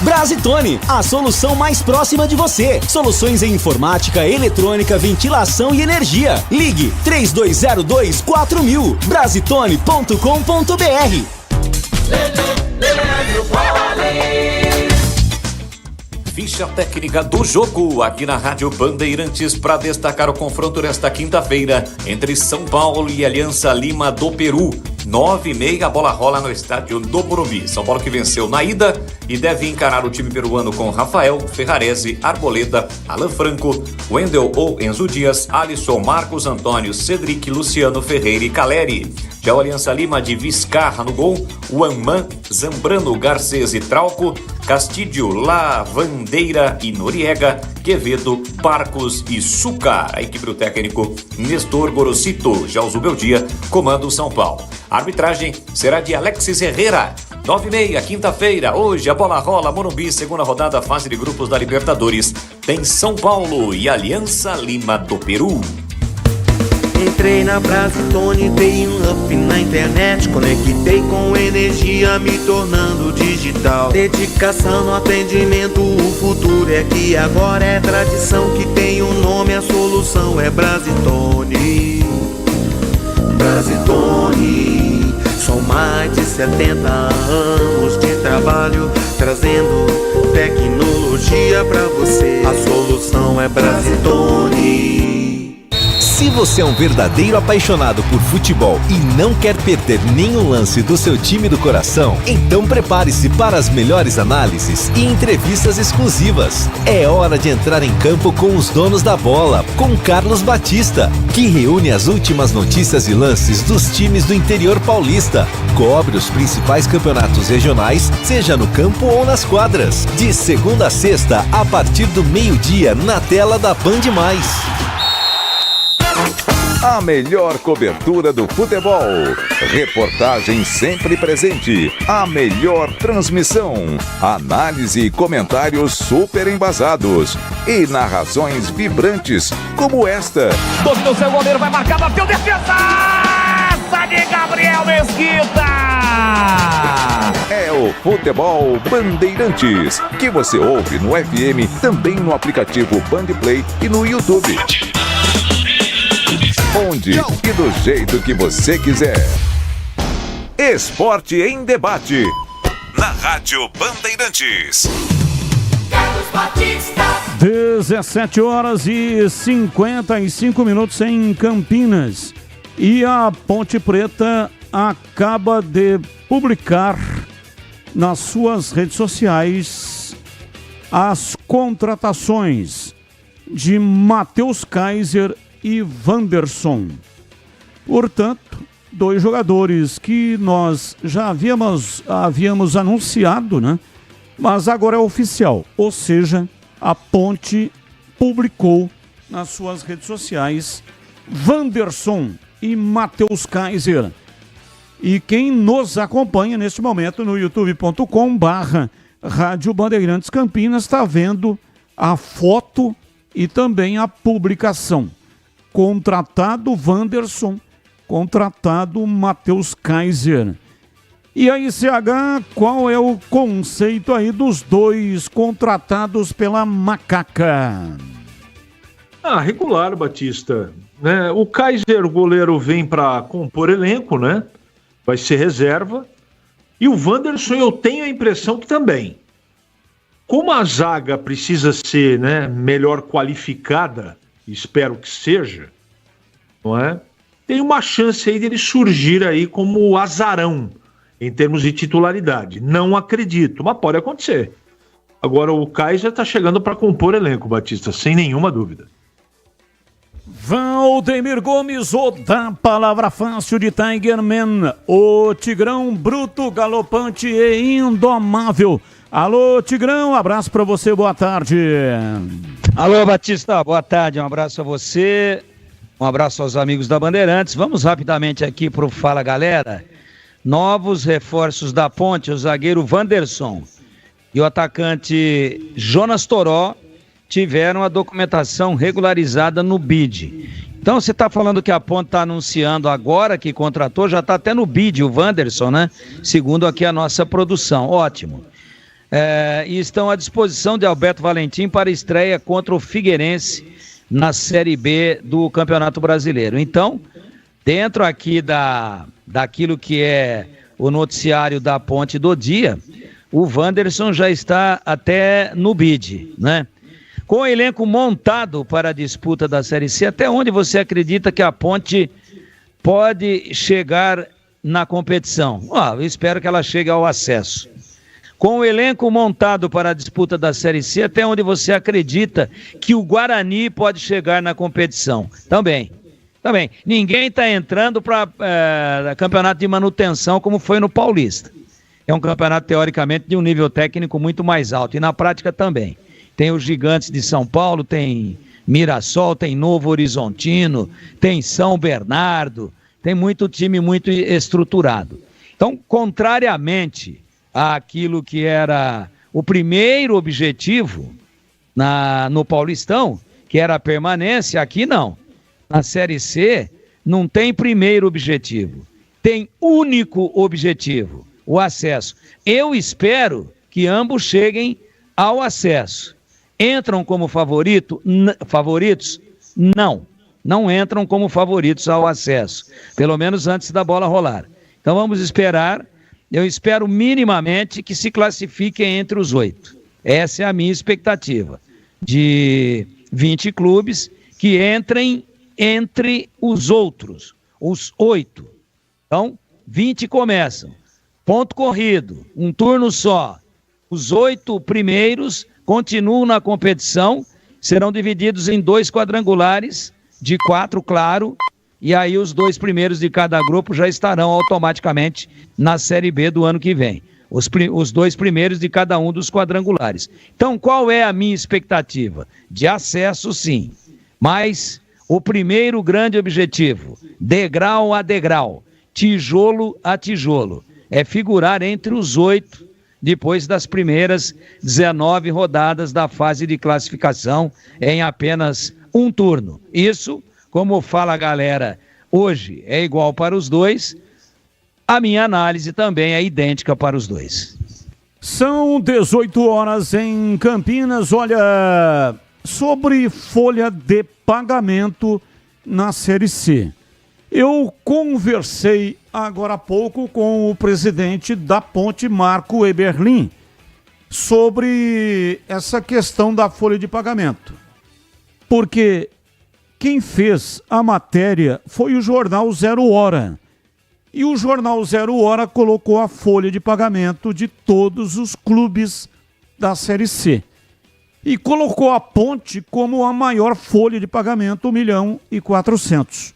Brasitone, a solução mais próxima de você. Soluções em informática, eletrônica, ventilação e energia. Ligue 3202-4000. Brasitone.com.br. Ficha técnica do jogo aqui na Rádio Bandeirantes para destacar o confronto desta quinta-feira entre São Paulo e Aliança Lima do Peru. 9h30, a bola rola no estádio do Morumbi. São Paulo que venceu na ida e deve encarar o time peruano com Rafael, Ferrarese, Arboleda, Alan Franco, Wendel ou Enzo Dias, Alisson, Marcos Antônio, Cedric, Luciano Ferreira e Caleri. Já o Aliança Lima de Vizcarra no gol, o Amman, Zambrano, Garcês e Trauco, Castilho, Lavandeira e Noriega, Quevedo, Barcos e Sucar. A equipe do técnico Nestor Gorosito. Já o Zubeldia comanda o São Paulo. A arbitragem será de Alexis Herrera. 9h30, quinta-feira. Hoje a bola rola, Morumbi, segunda rodada, fase de grupos da Libertadores. Tem São Paulo e Aliança Lima do Peru. Entrei na Brasitone, dei um up na internet, conectei com energia, me tornando digital. Dedicação no atendimento, o futuro é que agora é tradição, que tem um nome, a solução é Brasitone. Brasitone, são mais de 70 anos de trabalho, trazendo tecnologia pra você. A solução é Brasitone. Se você é um verdadeiro apaixonado por futebol e não quer perder nenhum lance do seu time do coração, então prepare-se para as melhores análises e entrevistas exclusivas. É hora de entrar em campo com os donos da bola, com Carlos Batista, que reúne as últimas notícias e lances dos times do interior paulista. Cobre os principais campeonatos regionais, seja no campo ou nas quadras. De segunda a sexta, a partir do meio-dia, na tela da Band+. A melhor cobertura do futebol. Reportagem sempre presente. A melhor transmissão. Análise e comentários super embasados. E narrações vibrantes, como esta. Dominou seu goleiro, vai marcar, bateu, defesa! De Gabriel Mesquita! É o Futebol Bandeirantes, que você ouve no FM, também no aplicativo Bandplay e no YouTube. Onde e do jeito que você quiser. Esporte em debate. Na Rádio Bandeirantes. 17h55 em Campinas. E a Ponte Preta acaba de publicar nas suas redes sociais as contratações de Matheus Kaiser e Wanderson. Portanto, dois jogadores que nós já havíamos anunciado, né? Mas agora é oficial, ou seja, a Ponte publicou nas suas redes sociais Wanderson e Matheus Kaiser. E quem nos acompanha neste momento no youtube.com/Rádio Bandeirantes Campinas está vendo a foto e também a publicação. Contratado Wanderson, contratado Matheus Kaiser. E aí, CH, qual é o conceito aí dos dois contratados pela Macaca? Regular, Batista. Né? O Kaiser, o goleiro, vem para compor elenco, né? Vai ser reserva. E o Wanderson, eu tenho a impressão que também. Como a zaga precisa ser, né, melhor qualificada, espero que seja, não é? Tem uma chance aí dele surgir aí como azarão em termos de titularidade. Não acredito, mas pode acontecer. Agora o Kaiser está chegando para compor elenco, Batista, sem nenhuma dúvida. Valdemir Gomes, o da palavra fácil de Tigerman, o Tigrão bruto, galopante e indomável. Alô, Tigrão, abraço pra você, boa tarde. Alô, Batista, boa tarde, um abraço a você, um abraço aos amigos da Bandeirantes. Vamos rapidamente aqui pro Fala Galera. Novos reforços da Ponte, o zagueiro Wanderson e o atacante Jonas Toró tiveram a documentação regularizada no BID. Então você está falando que a Ponte está anunciando agora que contratou, já está até no BID o Wanderson, né? Segundo aqui a nossa produção, ótimo. E estão à disposição de Alberto Valentim para estreia contra o Figueirense na Série B do Campeonato Brasileiro. Então, dentro aqui daquilo que é o noticiário da Ponte do dia, o Wanderson já está até no BID, né? Com o elenco montado para a disputa da Série C, até onde você acredita que a Ponte pode chegar na competição? Eu espero que ela chegue ao acesso. Com o elenco montado para a disputa da Série C, até onde você acredita que o Guarani pode chegar na competição? Também. Também. Ninguém está entrando para campeonato de manutenção como foi no Paulista. É um campeonato, teoricamente, de um nível técnico muito mais alto. E na prática também. Tem os Gigantes de São Paulo, tem Mirassol, tem Novo Horizontino, tem São Bernardo, tem muito time muito estruturado. Então, contrariamente àquilo que era o primeiro objetivo no Paulistão, que era a permanência, aqui não. Na Série C, não tem primeiro objetivo. Tem único objetivo, o acesso. Eu espero que ambos cheguem ao acesso. Entram como favoritos? Não. Não entram como favoritos ao acesso. Pelo menos antes da bola rolar. Então vamos esperar. Eu espero minimamente que se classifiquem entre os 8. Essa é a minha expectativa. De 20 clubes que entrem entre os outros, os 8. Então, 20 começam. Ponto corrido, um turno só. Os 8 primeiros continuam na competição, serão divididos em 2 quadrangulares, de 4, claro, e aí os 2 primeiros de cada grupo já estarão automaticamente na Série B do ano que vem. Os 2 primeiros de cada um dos quadrangulares. Então, qual é a minha expectativa? De acesso, sim. Mas o primeiro grande objetivo, degrau a degrau, tijolo a tijolo, é figurar entre os 8 depois das primeiras 19 rodadas da fase de classificação em apenas um turno. Isso, como fala a galera, hoje é igual para os 2. A minha análise também é idêntica para os 2. São 18 horas em Campinas. Olha, sobre folha de pagamento na Série C. Eu conversei agora há pouco com o presidente da Ponte, Marco Eberlin, sobre essa questão da folha de pagamento. Porque quem fez a matéria foi o jornal Zero Hora. E o jornal Zero Hora colocou a folha de pagamento de todos os clubes da Série C. E colocou a Ponte como a maior folha de pagamento, 1.400.000.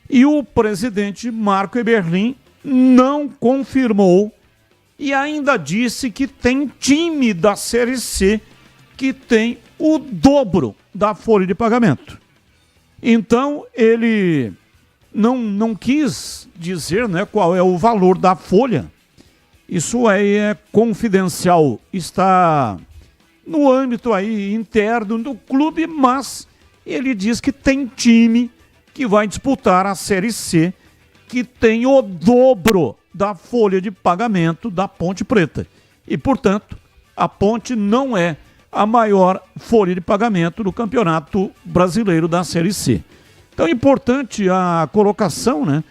E o presidente Marco Eberlin não confirmou e ainda disse que tem time da Série C que tem o dobro da folha de pagamento. Então, ele não quis dizer, né, qual é o valor da folha. Isso aí é confidencial, está no âmbito aí interno do clube, mas ele diz que tem time que vai disputar a Série C, que tem o dobro da folha de pagamento da Ponte Preta. E, portanto, a Ponte não é a maior folha de pagamento do Campeonato Brasileiro da Série C. Então é importante a colocação, né?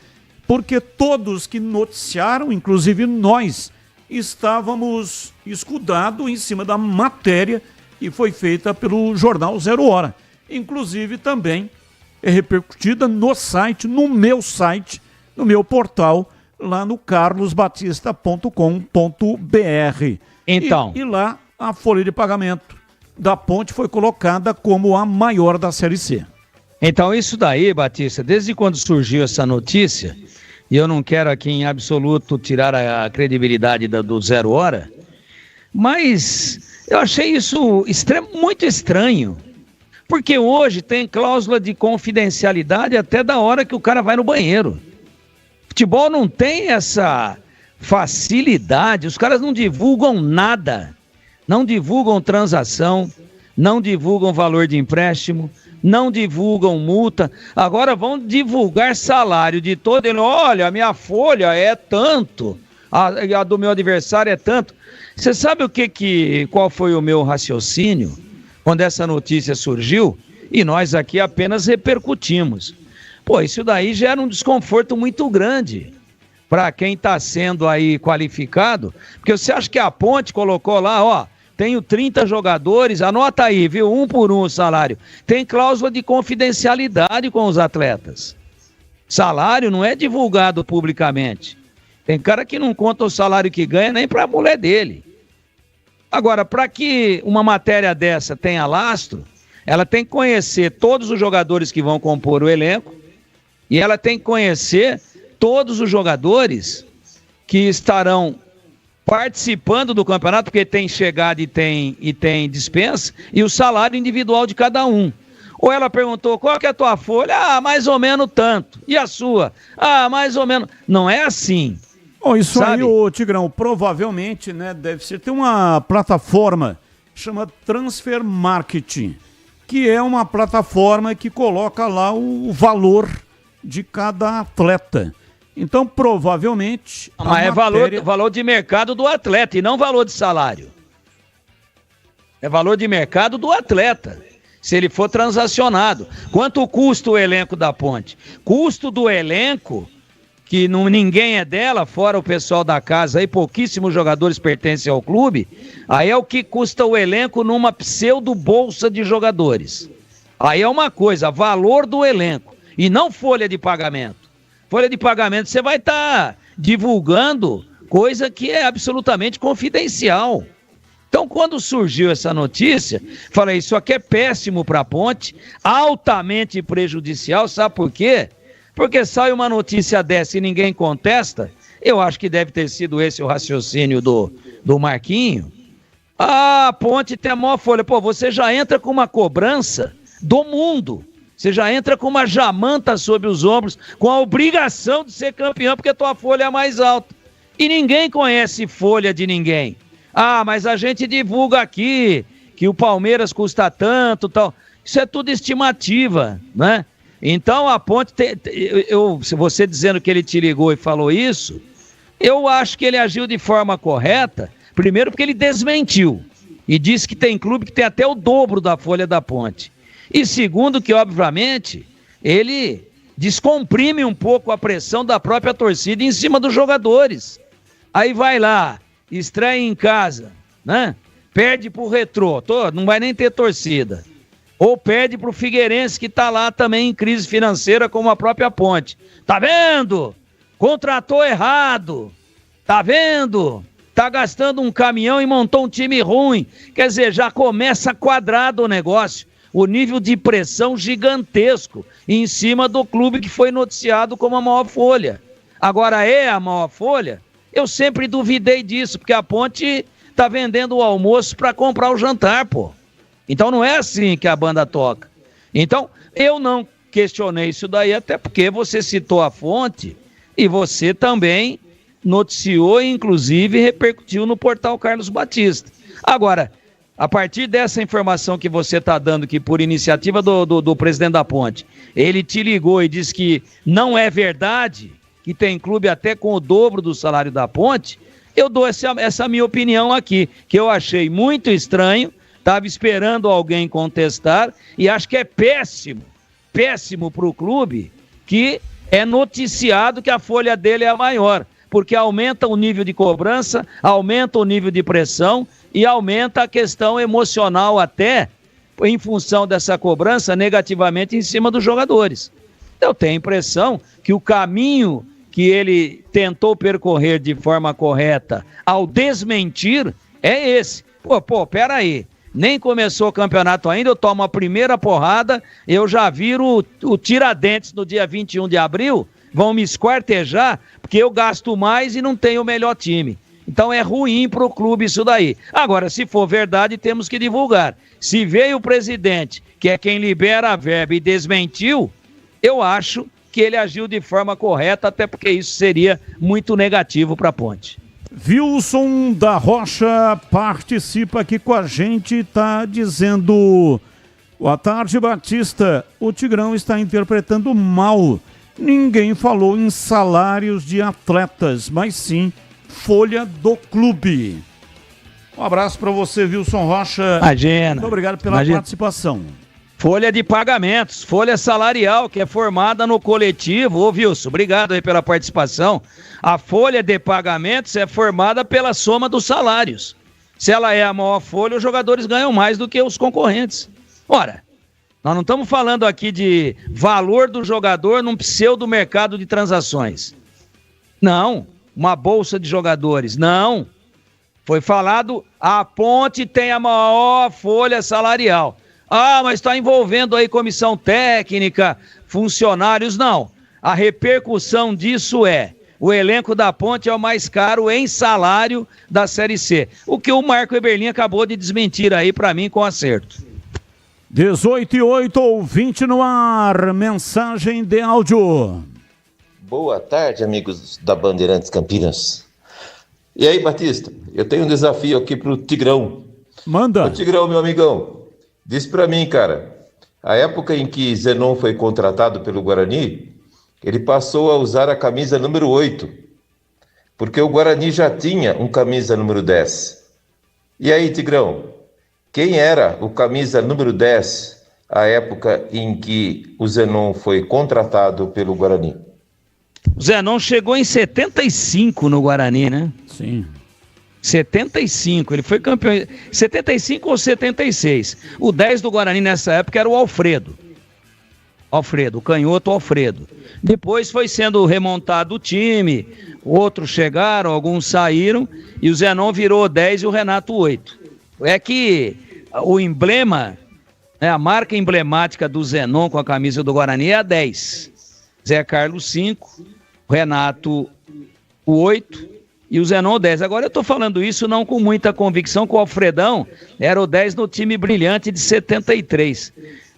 Porque todos que noticiaram, inclusive nós, estávamos escudados em cima da matéria que foi feita pelo jornal Zero Hora. Inclusive também é repercutida no site, no meu portal, lá no carlosbatista.com.br. Então. E lá a folha de pagamento da Ponte foi colocada como a maior da Série C. Então isso daí, Batista, desde quando surgiu essa notícia, e eu não quero aqui em absoluto tirar a credibilidade do Zero Hora, mas eu achei isso muito estranho. Porque hoje tem cláusula de confidencialidade até da hora que o cara vai no banheiro. Futebol não tem essa facilidade, os caras não divulgam nada. Não divulgam transação, não divulgam valor de empréstimo, não divulgam multa. Agora vão divulgar salário de todo ele. Olha, a minha folha é tanto, a do meu adversário é tanto. Você sabe qual foi o meu raciocínio quando essa notícia surgiu? E nós aqui apenas repercutimos. Pô, isso daí gera um desconforto muito grande para quem está sendo aí qualificado, porque você acha que a Ponte colocou lá, ó, tenho 30 jogadores, anota aí, viu, 1 por 1 o salário. Tem cláusula de confidencialidade com os atletas. Salário não é divulgado publicamente. Tem cara que não conta o salário que ganha nem para a mulher dele. Agora, para que uma matéria dessa tenha lastro, ela tem que conhecer todos os jogadores que vão compor o elenco, E ela tem que conhecer todos os jogadores que estarão participando do campeonato, porque tem chegada e tem dispensa, e o salário individual de cada um. Ou ela perguntou, qual que é a tua folha? Ah, mais ou menos tanto. E a sua? Ah, mais ou menos. Não é assim. Isso sabe? aí, ô Tigrão, provavelmente, né, deve ser, tem uma plataforma que chama Transfer Marketing, que é uma plataforma que coloca lá o valor de cada atleta. Então, provavelmente... Mas é valor de mercado do atleta e não valor de salário. É valor de mercado do atleta, se ele for transacionado. Quanto custa o elenco da Ponte? Custo do elenco, que ninguém é dela, fora o pessoal da casa, aí pouquíssimos jogadores pertencem ao clube, aí é o que custa o elenco numa pseudo-bolsa de jogadores. Aí é uma coisa, valor do elenco, e não folha de pagamento. Folha de pagamento você vai estar divulgando coisa que é absolutamente confidencial. Então, quando surgiu essa notícia, falei, isso aqui é péssimo para a Ponte, altamente prejudicial, sabe por quê? Porque sai uma notícia dessa e ninguém contesta, eu acho que deve ter sido esse o raciocínio do Marquinho. Ah, a Ponte tem a maior folha. Pô, você já entra com uma cobrança do mundo. Você já entra com uma jamanta sobre os ombros, com a obrigação de ser campeão, porque a tua folha é mais alta. E ninguém conhece folha de ninguém. Ah, mas a gente divulga aqui que o Palmeiras custa tanto, tal. Isso é tudo estimativa, né? Então a Ponte, se você dizendo que ele te ligou e falou isso, eu acho que ele agiu de forma correta, primeiro porque ele desmentiu e disse que tem clube que tem até o dobro da folha da Ponte. E segundo que, obviamente, ele descomprime um pouco a pressão da própria torcida em cima dos jogadores. Aí vai lá, estreia em casa, né? Perde pro Retrô, não vai nem ter torcida. Ou perde pro Figueirense, que tá lá também em crise financeira, como a própria Ponte. Tá vendo? Contratou errado. Tá vendo? Tá gastando um caminhão e montou um time ruim. Quer dizer, já começa quadrado o negócio. O nível de pressão gigantesco em cima do clube que foi noticiado como a maior folha. Agora é a maior folha? Eu sempre duvidei disso, porque a Ponte tá vendendo o almoço para comprar o jantar, pô. Então não é assim que a banda toca. Então eu não questionei isso daí, até porque você citou a fonte e você também noticiou e inclusive repercutiu no portal Carlos Batista. Agora, a partir dessa informação que você está dando, que por iniciativa do presidente da Ponte, ele te ligou e disse que não é verdade, que tem clube até com o dobro do salário da Ponte, eu dou essa minha opinião aqui, que eu achei muito estranho, estava esperando alguém contestar, e acho que é péssimo para o clube, que é noticiado que a folha dele é a maior, porque aumenta o nível de cobrança, aumenta o nível de pressão, e aumenta a questão emocional até, em função dessa cobrança, negativamente em cima dos jogadores. Eu tenho a impressão que o caminho que ele tentou percorrer de forma correta ao desmentir é esse. Pô, peraí, nem começou o campeonato ainda, eu tomo a primeira porrada, eu já viro o Tiradentes no dia 21 de abril, vão me esquartejar, porque eu gasto mais e não tenho o melhor time. Então é ruim para o clube isso daí. Agora, se for verdade, temos que divulgar. Se veio o presidente, que é quem libera a verba, e desmentiu, eu acho que ele agiu de forma correta, até porque isso seria muito negativo para a Ponte. Wilson da Rocha participa aqui com a gente, está dizendo: boa tarde, Batista, o Tigrão está interpretando mal. Ninguém falou em salários de atletas, mas sim folha do clube. Um abraço para você, Wilson Rocha. Imagina. Muito obrigado pela participação. Folha de pagamentos, folha salarial, que é formada no coletivo. Ô, Wilson, obrigado aí pela participação. A folha de pagamentos é formada pela soma dos salários. Se ela é a maior folha, os jogadores ganham mais do que os concorrentes. Ora, nós não estamos falando aqui de valor do jogador num pseudo mercado de transações. Não. Uma bolsa de jogadores. Não. Foi falado, a Ponte tem a maior folha salarial. Ah, mas está envolvendo aí comissão técnica, funcionários. Não. A repercussão disso o elenco da Ponte é o mais caro em salário da Série C. O que o Marco Eberlin acabou de desmentir aí para mim com acerto. 18:08, ouvinte no ar, mensagem de áudio. Boa tarde, amigos da Bandeirantes Campinas. E aí, Batista, eu tenho um desafio aqui pro Tigrão. Manda. Ô, Tigrão, meu amigão, diz pra mim, cara, a época em que Zenon foi contratado pelo Guarani, ele passou a usar a camisa número 8, porque o Guarani já tinha um camisa número 10. E aí, Tigrão, quem era o camisa número 10 à época em que o Zenon foi contratado pelo Guarani? O Zenon chegou em 75 no Guarani, né? Sim. 75, ele foi campeão. 75 ou 76. O 10 do Guarani nessa época era o Alfredo. O canhoto Alfredo. Depois foi sendo remontado o time, outros chegaram, alguns saíram, e o Zenon virou 10 e o Renato 8. É que o emblema, né, a marca emblemática do Zenon com a camisa do Guarani é a 10. Zé Carlos 5, Renato o 8 e o Zenon o 10. Agora eu estou falando isso não com muita convicção, que o Alfredão era o 10 no time brilhante de 73.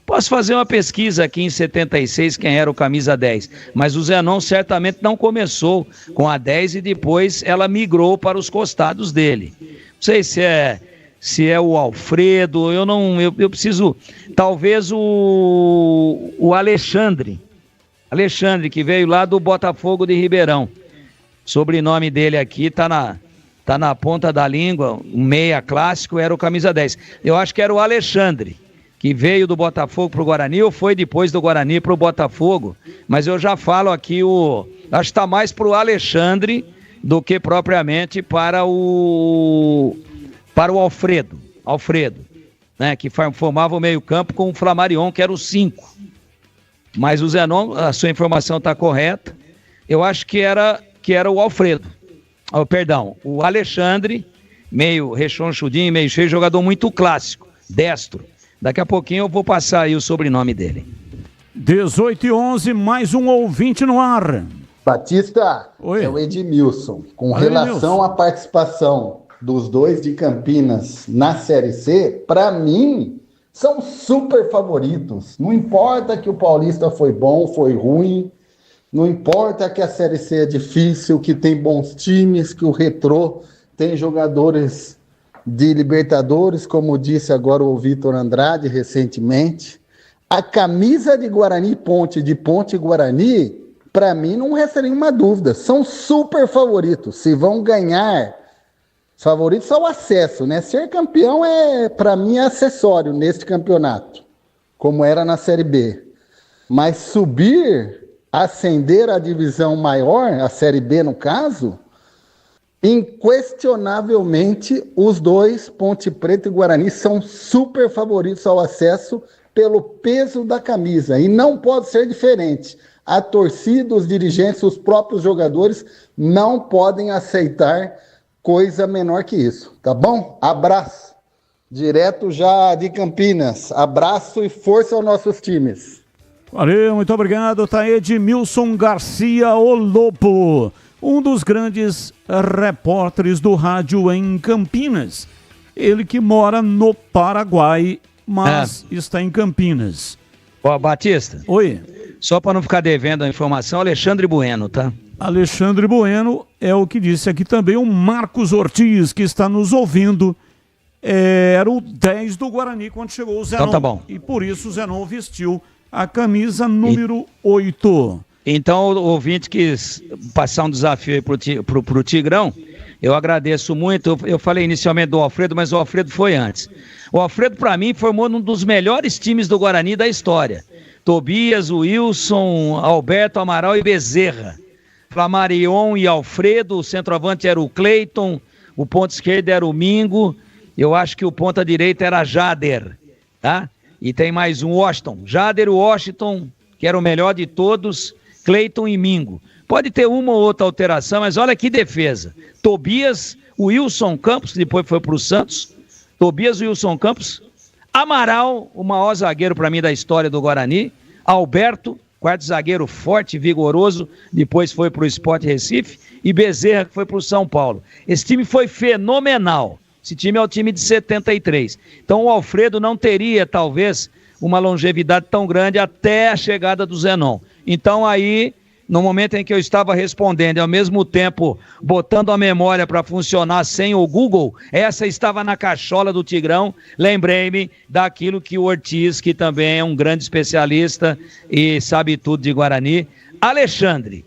Posso fazer uma pesquisa aqui em 76, quem era o camisa 10, mas o Zenon certamente não começou com a 10 e depois ela migrou para os costados dele. Não sei se é o Alfredo, eu preciso, talvez o Alexandre, que veio lá do Botafogo de Ribeirão. O sobrenome dele aqui tá na ponta da língua, o meia clássico era o camisa 10. Eu acho que era o Alexandre, que veio do Botafogo pro Guarani, ou foi depois do Guarani pro Botafogo, mas eu já falo aqui, acho que tá mais pro Alexandre do que propriamente para o Alfredo, né, que formava o meio campo com o Flamarion, que era o 5. Mas o Zenon, a sua informação está correta, eu acho que era o Alfredo, o Alexandre, meio rechonchudinho, meio cheio, jogador muito clássico, destro. Daqui a pouquinho eu vou passar aí o sobrenome dele. 18:11, mais um ouvinte no ar. Batista, é o Edmilson. Com relação à participação dos dois de Campinas na Série C, para mim, são super favoritos. Não importa que o Paulista foi bom, foi ruim, não importa que a Série C é difícil, que tem bons times, que o Retrô tem jogadores de Libertadores, como disse agora o Vitor Andrade recentemente. A camisa de Guarani Ponte, de Ponte Guarani, para mim não resta nenhuma dúvida, são super favoritos. Se vão ganhar, os favoritos são o acesso, né? Ser campeão para mim, é acessório neste campeonato, como era na Série B. Mas subir, ascender a divisão maior, a Série B no caso, inquestionavelmente, os dois, Ponte Preta e Guarani, são super favoritos ao acesso pelo peso da camisa. E não pode ser diferente. A torcida, os dirigentes, os próprios jogadores não podem aceitar coisa menor que isso. Tá bom? Abraço. Direto já de Campinas. Abraço e força aos nossos times. Valeu, muito obrigado. Tá Edmilson Garcia, o Lobo. Um dos grandes repórteres do rádio em Campinas. Ele que mora no Paraguai, mas está em Campinas. Ó, Batista. Oi. Só para não ficar devendo a informação, Alexandre Bueno, tá? Alexandre Bueno é o que disse aqui também o Marcos Ortiz, que está nos ouvindo. Era o 10 do Guarani quando chegou o Zenon. Então tá bom. E por isso o Zenon vestiu a camisa número 8. Então, o ouvinte quis passar um desafio aí pro Tigrão. Eu agradeço muito. Eu falei inicialmente do Alfredo, mas o Alfredo foi antes. O Alfredo, para mim, formou um dos melhores times do Guarani da história. Tobias, Wilson, Alberto, Amaral e Bezerra. Flamarion e Alfredo, o centroavante era o Cleiton, o ponto esquerdo era o Mingo, eu acho que o ponta direita era Jader, tá? E tem mais um Washington, Jader, Washington, que era o melhor de todos, Cleiton e Mingo. Pode ter uma ou outra alteração, mas olha que defesa. Tobias, Wilson Campos, que depois foi para o Santos. Tobias, Wilson Campos. Amaral, o maior zagueiro para mim da história do Guarani. Alberto, quarto zagueiro forte, vigoroso, depois foi para o Sport Recife, e Bezerra, que foi para o São Paulo. Esse time foi fenomenal. Esse time é o time de 73. Então o Alfredo não teria, talvez, uma longevidade tão grande até a chegada do Zenon. Então aí, no momento em que eu estava respondendo e ao mesmo tempo botando a memória para funcionar sem o Google, essa estava na cachola do Tigrão, lembrei-me daquilo que o Ortiz, que também é um grande especialista e sabe tudo de Guarani, Alexandre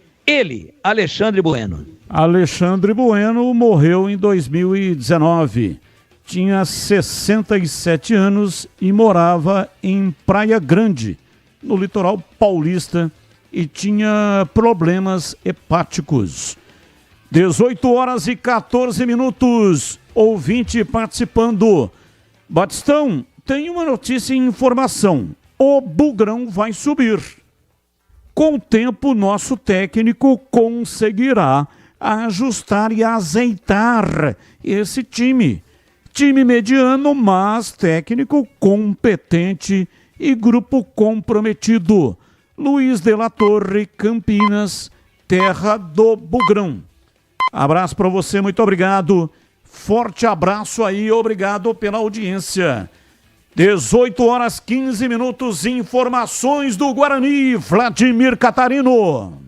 Bueno. Alexandre Bueno morreu em 2019. Tinha 67 anos e morava em Praia Grande, no litoral paulista, e tinha problemas hepáticos. 18h14. Ouvinte participando. Batistão, tem uma notícia e informação. O Bugrão vai subir. Com o tempo, nosso técnico conseguirá ajustar e azeitar esse time. Time mediano, mas técnico competente e grupo comprometido. Luiz de la Torre, Campinas, terra do Bugrão. Abraço para você, muito obrigado. Forte abraço aí, obrigado pela audiência. 18h15, informações do Guarani, Vladimir Catarino.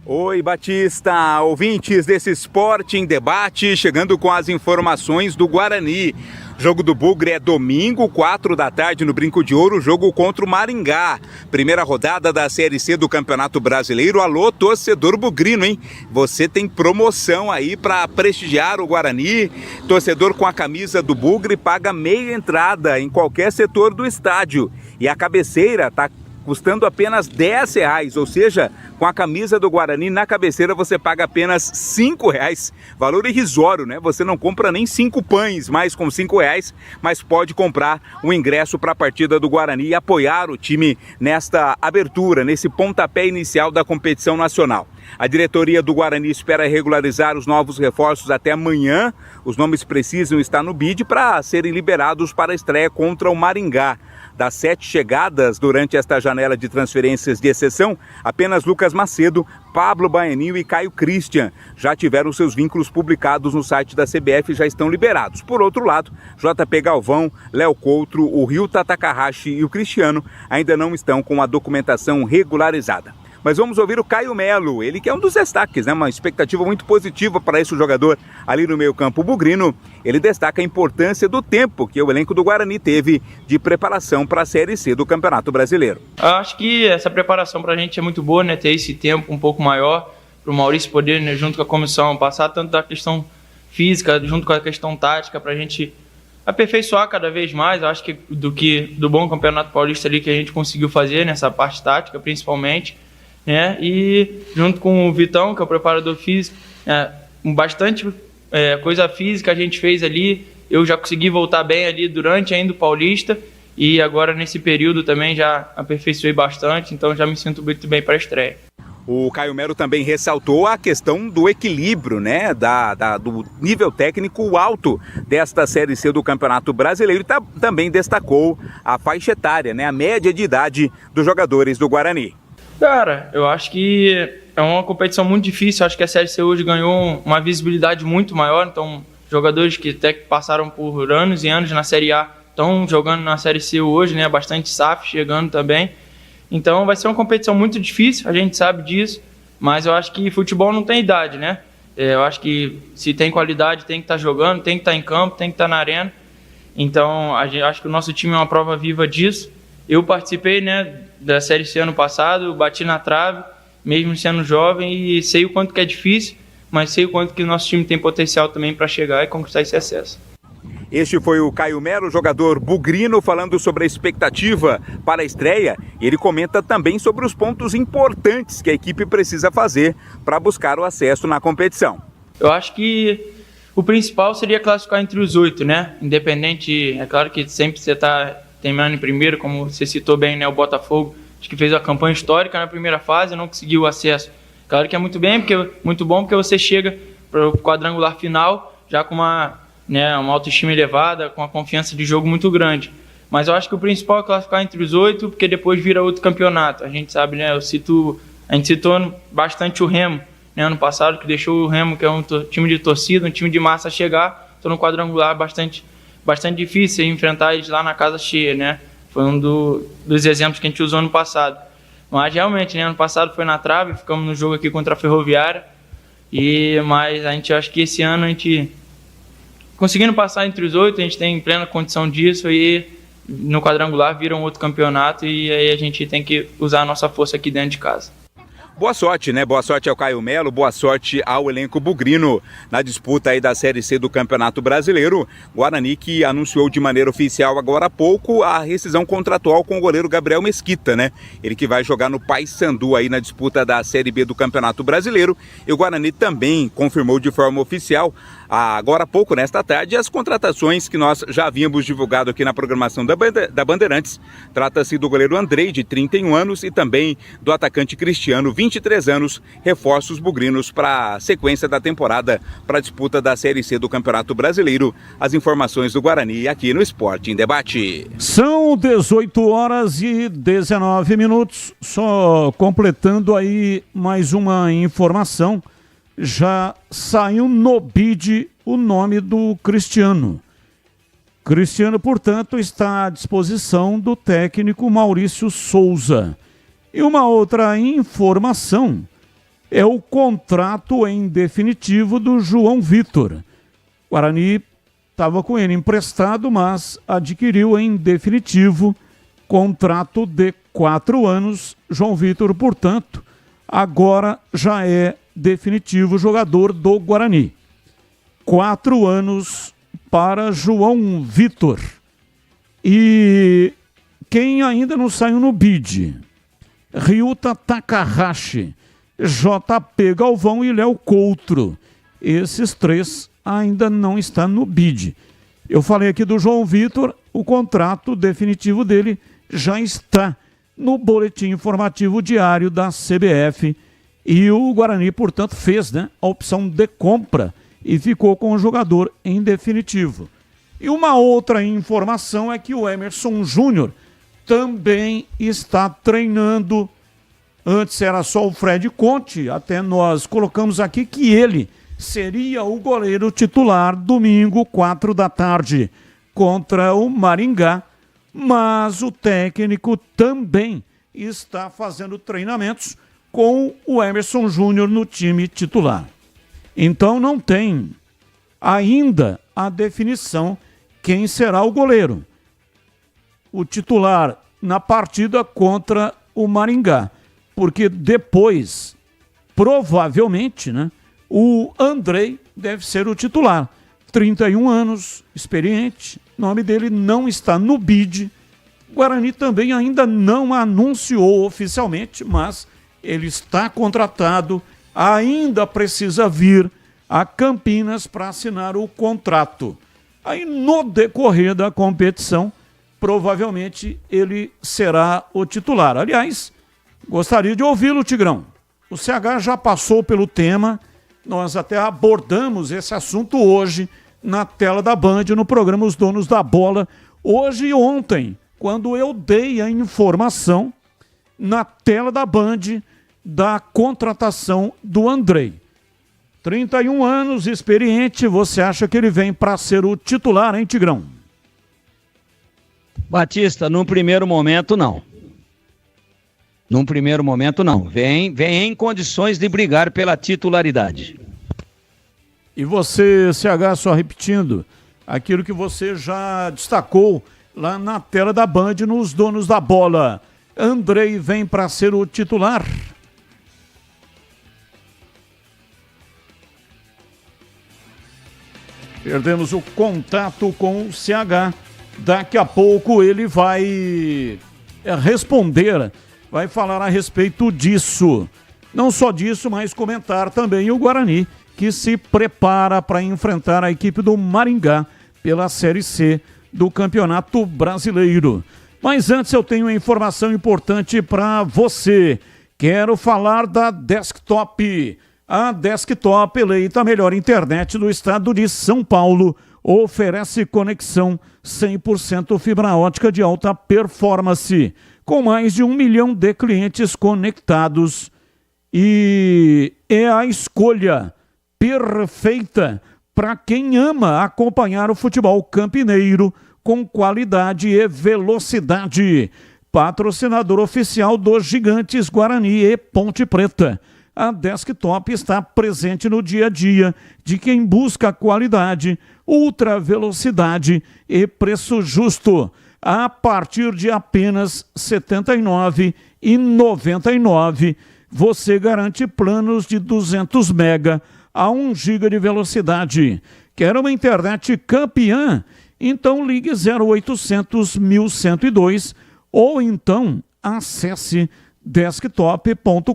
Oi, Batista, ouvintes desse Esporte em Debate, chegando com as informações do Guarani. Jogo do Bugre é domingo, 4h no Brinco de Ouro, jogo contra o Maringá. Primeira rodada da Série C do Campeonato Brasileiro. Alô, torcedor bugrino, hein? Você tem promoção aí para prestigiar o Guarani. Torcedor com a camisa do Bugre paga meia entrada em qualquer setor do estádio. E a cabeceira tá custando apenas R$10, ou seja, com a camisa do Guarani na cabeceira você paga apenas R$5, valor irrisório, né? Você não compra nem 5 pães mais com R$5, mas pode comprar um ingresso para a partida do Guarani e apoiar o time nesta abertura, nesse pontapé inicial da competição nacional. A diretoria do Guarani espera regularizar os novos reforços até amanhã. Os nomes precisam estar no bid para serem liberados para a estreia contra o Maringá. Das 7 chegadas durante esta janela de transferências de exceção, apenas Lucas Macedo, Pablo Baianinho e Caio Christian já tiveram seus vínculos publicados no site da CBF e já estão liberados. Por outro lado, JP Galvão, Léo Coutro, o Ryuta Takahashi e o Cristiano ainda não estão com a documentação regularizada. Mas vamos ouvir o Caio Melo, ele que é um dos destaques, né? Uma expectativa muito positiva para esse jogador ali no meio-campo bugrino. Ele destaca a importância do tempo que o elenco do Guarani teve de preparação para a Série C do Campeonato Brasileiro. Acho que essa preparação para a gente é muito boa, né? Ter esse tempo um pouco maior para o Maurício poder, né, junto com a comissão, passar tanto da questão física, junto com a questão tática, para a gente aperfeiçoar cada vez mais. Eu acho que do bom Campeonato Paulista ali que a gente conseguiu fazer nessa parte tática, principalmente. Né? E junto com o Vitão, que é o preparador físico, bastante coisa física a gente fez ali. Eu já consegui voltar bem ali durante ainda o Paulista e agora nesse período também já aperfeiçoei bastante, então já me sinto muito bem para a estreia. O Caio Melo também ressaltou a questão do equilíbrio, né, do nível técnico alto desta Série C do Campeonato Brasileiro e também destacou a faixa etária, né, a média de idade dos jogadores do Guarani. Cara, eu acho que é uma competição muito difícil. Acho que a Série C hoje ganhou uma visibilidade muito maior. Então, jogadores que até passaram por anos e anos na Série A estão jogando na Série C hoje, né? Bastante SAF chegando também. Então, vai ser uma competição muito difícil, a gente sabe disso. Mas eu acho que futebol não tem idade, né? Eu acho que se tem qualidade, tem que estar jogando, tem que estar em campo, tem que estar na arena. Então, acho que o nosso time é uma prova viva disso. Eu participei, né, da Série C ano passado, bati na trave, mesmo sendo jovem, e sei o quanto que é difícil, mas sei o quanto que o nosso time tem potencial também para chegar e conquistar esse acesso. Este foi o Caio Melo, jogador bugrino, falando sobre a expectativa para a estreia. Ele comenta também sobre os pontos importantes que a equipe precisa fazer para buscar o acesso na competição. Eu acho que o principal seria classificar entre os 8, né? Independente, é claro que sempre você está terminando em primeiro, como você citou bem, né, o Botafogo, acho que fez uma campanha histórica na primeira fase e não conseguiu o acesso. Claro que é muito bom porque você chega para o quadrangular final já com uma autoestima elevada, com uma confiança de jogo muito grande. Mas eu acho que o principal é classificar entre os 8, porque depois vira outro campeonato. A gente sabe, né? A gente citou bastante o Remo, né, ano passado, que deixou o Remo, que é um time de torcida, um time de massa, chegar. Então no quadrangular bastante difícil enfrentar eles lá na casa cheia, né? Foi um dos exemplos que a gente usou ano passado. Mas realmente, né, ano passado foi na trave, ficamos no jogo aqui contra a Ferroviária. Mas a gente acha que esse ano a gente, conseguindo passar entre os 8, a gente tem plena condição disso e no quadrangular vira um outro campeonato e aí a gente tem que usar a nossa força aqui dentro de casa. Boa sorte, né? Boa sorte ao Caio Melo, boa sorte ao elenco bugrino na disputa aí da Série C do Campeonato Brasileiro. Guarani que anunciou de maneira oficial agora há pouco a rescisão contratual com o goleiro Gabriel Mesquita, né? Ele que vai jogar no Paysandu aí na disputa da Série B do Campeonato Brasileiro. E o Guarani também confirmou de forma oficial agora há pouco, nesta tarde, as contratações que nós já havíamos divulgado aqui na programação da Bandeirantes. Trata-se do goleiro Andrei, de 31 anos, e também do atacante Cristiano, 23 anos, reforços bugrinos para a sequência da temporada para a disputa da Série C do Campeonato Brasileiro. As informações do Guarani aqui no Esporte em Debate. São 18h19, só completando aí mais uma informação. Já saiu no BID o nome do Cristiano. Cristiano, portanto, está à disposição do técnico Maurício Souza. E uma outra informação é o contrato em definitivo do João Vitor. O Guarani estava com ele emprestado, mas adquiriu em definitivo contrato de 4 anos. João Vitor, portanto, agora já é definitivo jogador do Guarani. 4 anos para João Vitor. E quem ainda não saiu no BID? Ryuta Takahashi, JP Galvão e Léo Coutro. Esses 3 ainda não estão no BID. Eu falei aqui do João Vitor, o contrato definitivo dele já está no boletim informativo diário da CBF. E o Guarani, portanto, fez, né, a opção de compra e ficou com o jogador em definitivo. E uma outra informação é que o Emerson Júnior também está treinando. Antes era só o Fred Conte, até nós colocamos aqui que ele seria o goleiro titular domingo, 4 da tarde, contra o Maringá. Mas o técnico também está fazendo treinamentos com o Emerson Júnior no time titular. Então não tem ainda a definição quem será o goleiro. O titular na partida contra o Maringá. Porque depois, provavelmente, né, o Andrei deve ser o titular. 31 anos, experiente, nome dele não está no BID. Guarani também ainda não anunciou oficialmente, mas ele está contratado, ainda precisa vir a Campinas para assinar o contrato. Aí, no decorrer da competição, provavelmente ele será o titular. Aliás, gostaria de ouvi-lo, Tigrão. O CH já passou pelo tema, nós até abordamos esse assunto hoje na tela da Band, no programa Os Donos da Bola, hoje e ontem, quando eu dei a informação na tela da Band da contratação do Andrei. 31 anos, experiente, você acha que ele vem para ser o titular, hein, Tigrão? Batista, num primeiro momento, não. Num primeiro momento, não. Vem em condições de brigar pela titularidade. E você, CH, só repetindo aquilo que você já destacou lá na tela da Band, nos Donos da Bola. Andrei vem para ser o titular. Perdemos o contato com o CH. Daqui a pouco ele vai responder, vai falar a respeito disso. Não só disso, mas comentar também o Guarani, que se prepara para enfrentar a equipe do Maringá pela Série C do Campeonato Brasileiro. Mas antes eu tenho uma informação importante para você. Quero falar da Desktop. A Desktop, eleita a melhor internet do estado de São Paulo, oferece conexão 100% fibra ótica de alta performance, com mais de 1 milhão de clientes conectados, e é a escolha perfeita para quem ama acompanhar o futebol campineiro com qualidade e velocidade. Patrocinador oficial dos Gigantes Guarani e Ponte Preta. A Desktop está presente no dia a dia de quem busca qualidade, ultra velocidade e preço justo. A partir de apenas R$ 79,99, você garante planos de 200 mega a 1 GB de velocidade. Quer uma internet campeã? Então ligue 0800 1102 ou então acesse desktop.com.br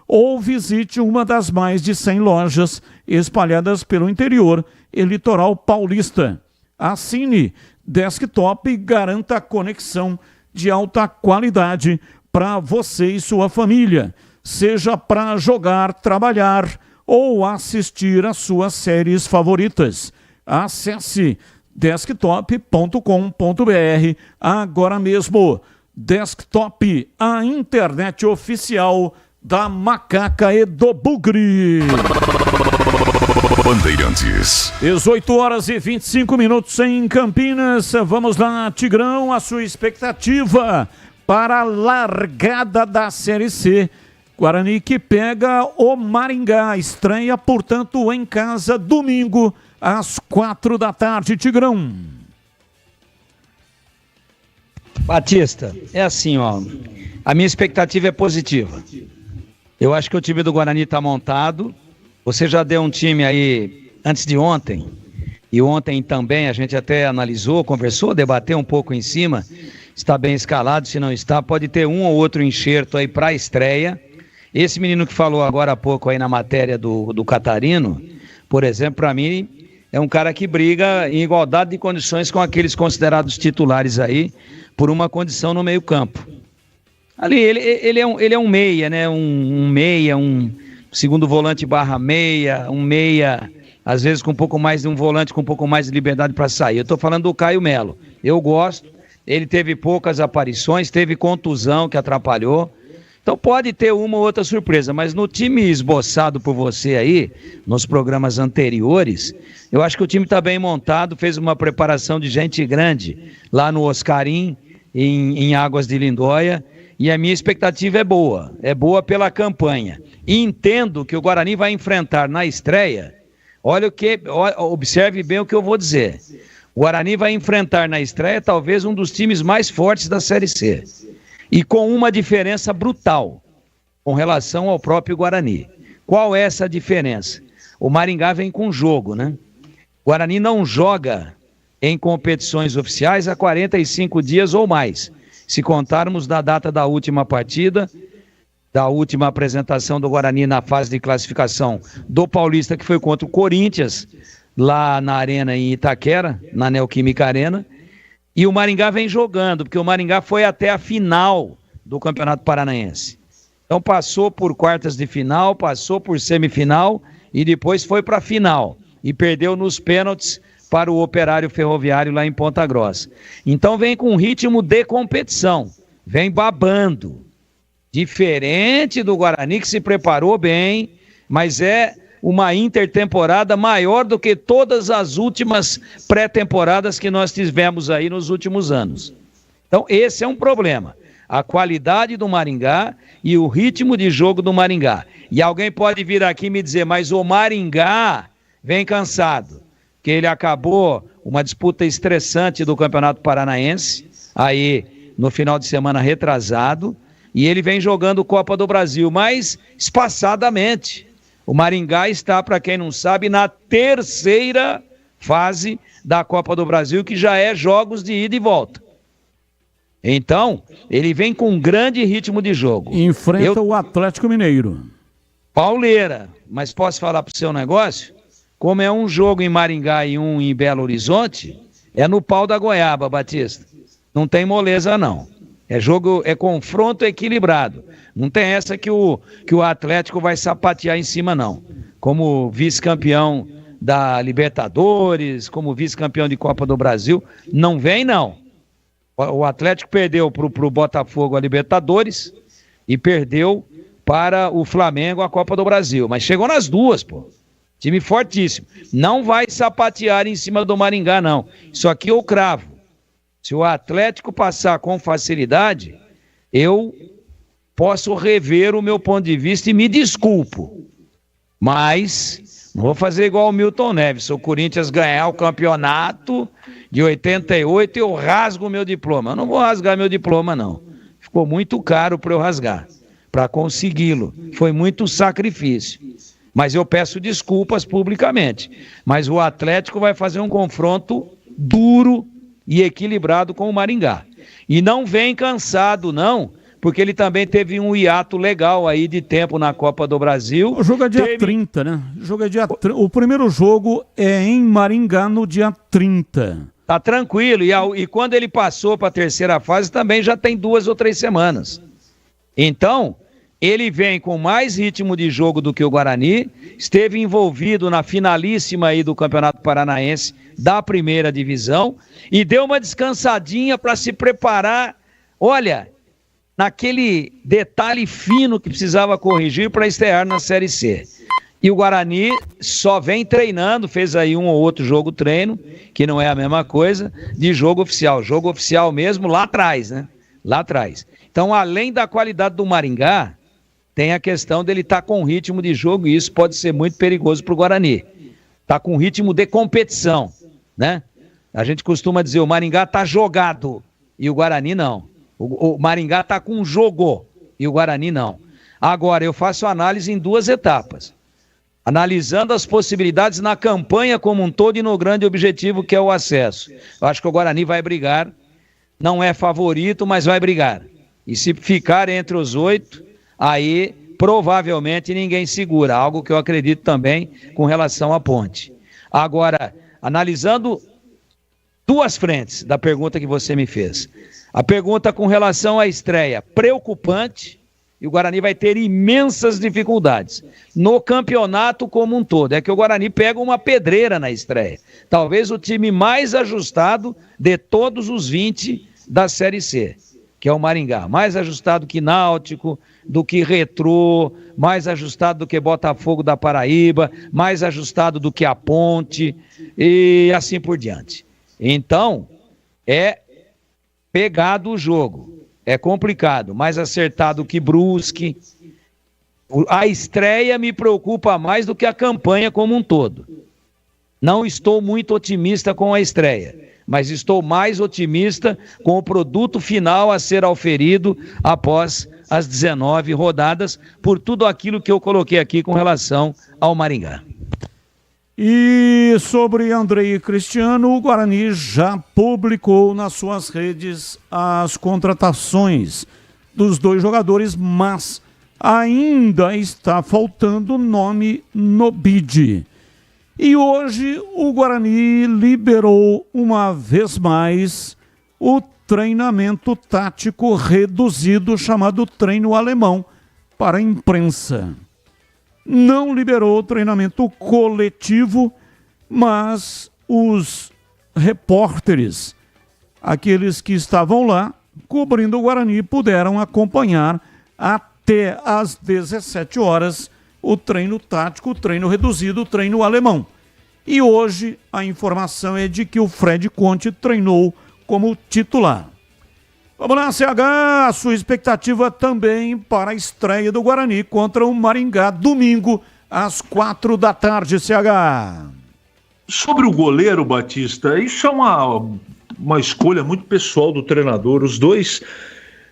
ou visite uma das mais de 100 lojas espalhadas pelo interior e litoral paulista. Assine Desktop e garanta a conexão de alta qualidade para você e sua família, seja para jogar, trabalhar ou assistir às suas séries favoritas. Acesse desktop.com.br agora mesmo. Desktop, a internet oficial da Macaca e do Bugre. Bandeirantes. 18h25 em Campinas. Vamos lá, Tigrão, a sua expectativa para a largada da Série C. Guarani que pega o Maringá, estreia, portanto, em casa, domingo, às 4h, Tigrão. Batista, é assim, ó, a minha expectativa é positiva. Eu acho que o time do Guarani está montado. Você já deu um time aí antes de ontem, e ontem também a gente até analisou, conversou, debateu um pouco em cima. Está bem escalado, se não está, pode ter um ou outro enxerto aí para a estreia. Esse menino que falou agora há pouco aí na matéria do Catarino, por exemplo, para mim é um cara que briga em igualdade de condições com aqueles considerados titulares aí, por uma condição no meio campo. Ali ele é um meia, né? Um meia, um segundo volante / meia, um meia, às vezes com um pouco mais de um volante com um pouco mais de liberdade para sair. Eu estou falando do Caio Melo. Eu gosto, ele teve poucas aparições, teve contusão que atrapalhou. Então pode ter uma ou outra surpresa, mas no time esboçado por você aí, nos programas anteriores, eu acho que o time está bem montado, fez uma preparação de gente grande lá no Oscarim, em Águas de Lindóia, e a minha expectativa é boa pela campanha. E entendo que o Guarani vai enfrentar na estreia, observe bem o que eu vou dizer, o Guarani vai enfrentar na estreia talvez um dos times mais fortes da Série C. E com uma diferença brutal com relação ao próprio Guarani. Qual é essa diferença? O Maringá vem com jogo, né? O Guarani não joga em competições oficiais há 45 dias ou mais. Se contarmos da data da última partida, da última apresentação do Guarani na fase de classificação do Paulista, que foi contra o Corinthians, lá na Arena em Itaquera, na Neoquímica Arena. E o Maringá vem jogando, porque o Maringá foi até a final do Campeonato Paranaense. Então passou por quartas de final, passou por semifinal e depois foi para a final. E perdeu nos pênaltis para o Operário Ferroviário lá em Ponta Grossa. Então vem com um ritmo de competição, vem babando. Diferente do Guarani, que se preparou bem, mas é uma intertemporada maior do que todas as últimas pré-temporadas que nós tivemos aí nos últimos anos. Então esse é um problema, a qualidade do Maringá e o ritmo de jogo do Maringá. E alguém pode vir aqui me dizer, mas o Maringá vem cansado, que ele acabou uma disputa estressante do Campeonato Paranaense, aí no final de semana retrasado, e ele vem jogando Copa do Brasil, mas espaçadamente. O Maringá está, para quem não sabe, na terceira fase da Copa do Brasil, que já é jogos de ida e volta. Então, ele vem com um grande ritmo de jogo. Enfrenta o Atlético Mineiro. Pauleira, mas posso falar para o seu negócio? Como é um jogo em Maringá e um em Belo Horizonte, é no pau da goiaba, Batista. Não tem moleza, não. É jogo, é confronto equilibrado. Não tem essa que o Atlético vai sapatear em cima, não. Como vice-campeão da Libertadores, como vice-campeão de Copa do Brasil. Não vem, não. O Atlético perdeu pro Botafogo a Libertadores e perdeu para o Flamengo a Copa do Brasil. Mas chegou nas duas, pô. Time fortíssimo. Não vai sapatear em cima do Maringá, não. Isso aqui eu cravo. Se o Atlético passar com facilidade, eu posso rever o meu ponto de vista e me desculpo. Mas não vou fazer igual o Milton Neves. Se o Corinthians ganhar o campeonato de 88, eu rasgo o meu diploma. Eu não vou rasgar meu diploma, não. Ficou muito caro para eu rasgar, para consegui-lo. Foi muito sacrifício. Mas eu peço desculpas publicamente. Mas o Atlético vai fazer um confronto duro e equilibrado com o Maringá. E não vem cansado, não, porque ele também teve um hiato legal aí de tempo na Copa do Brasil. O jogo é dia 30, né? O primeiro jogo é em Maringá no dia 30. Tá tranquilo. E quando ele passou para a terceira fase, também já tem 2 ou 3 semanas. Então, ele vem com mais ritmo de jogo do que o Guarani, esteve envolvido na finalíssima aí do Campeonato Paranaense da primeira divisão e deu uma descansadinha para se preparar, olha, naquele detalhe fino que precisava corrigir para estrear na Série C. E o Guarani só vem treinando, fez aí um ou outro jogo treino, que não é a mesma coisa, de jogo oficial mesmo lá atrás, né? Lá atrás. Então, além da qualidade do Maringá, tem a questão dele estar com ritmo de jogo, e isso pode ser muito perigoso para o Guarani. Está com ritmo de competição, né? A gente costuma dizer, o Maringá está jogado, e o Guarani não. O Maringá está com jogo, e o Guarani não. Agora, eu faço análise em 2 etapas. Analisando as possibilidades na campanha como um todo e no grande objetivo que é o acesso. Eu acho que o Guarani vai brigar, não é favorito, mas vai brigar. E se ficar entre os 8... aí provavelmente ninguém segura, algo que eu acredito também com relação à Ponte. Agora, analisando 2 frentes da pergunta que você me fez. A pergunta com relação à estreia, preocupante, e o Guarani vai ter imensas dificuldades no campeonato como um todo. É que o Guarani pega uma pedreira na estreia. Talvez o time mais ajustado de todos os 20 da Série C, que é o Maringá. Mais ajustado que Náutico, do que Retrô, mais ajustado do que Botafogo da Paraíba, mais ajustado do que a Ponte, e assim por diante. Então, é pegado o jogo, é complicado, mais acertado que Brusque. A estreia me preocupa mais do que a campanha como um todo. Não estou muito otimista com a estreia, mas estou mais otimista com o produto final a ser auferido após as 19 rodadas, por tudo aquilo que eu coloquei aqui com relação ao Maringá. E sobre Andrei Cristiano, o Guarani já publicou nas suas redes as contratações dos 2 jogadores, mas ainda está faltando nome no bid. E hoje o Guarani liberou uma vez mais o treinamento tático reduzido chamado treino alemão para a imprensa. Não liberou o treinamento coletivo, mas os repórteres, aqueles que estavam lá cobrindo o Guarani, puderam acompanhar até às 17 horas o treino tático, o treino reduzido, o treino alemão. E hoje a informação é de que o Fred Conte treinou como titular. Vamos lá, CH, a sua expectativa também para a estreia do Guarani contra o Maringá, domingo, às 4 da tarde, CH. Sobre o goleiro, Batista, isso é uma escolha muito pessoal do treinador. Os 2,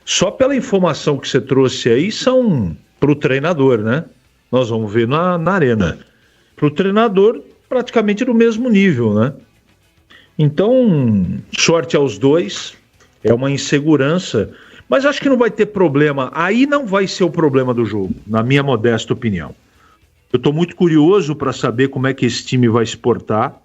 só pela informação que você trouxe aí, são para o treinador, né? Nós vamos ver na arena. Para o treinador, praticamente do mesmo nível, né? Então, sorte aos 2, é uma insegurança, mas acho que não vai ter problema. Aí não vai ser o problema do jogo, na minha modesta opinião. Eu estou muito curioso para saber como é que esse time vai se portar.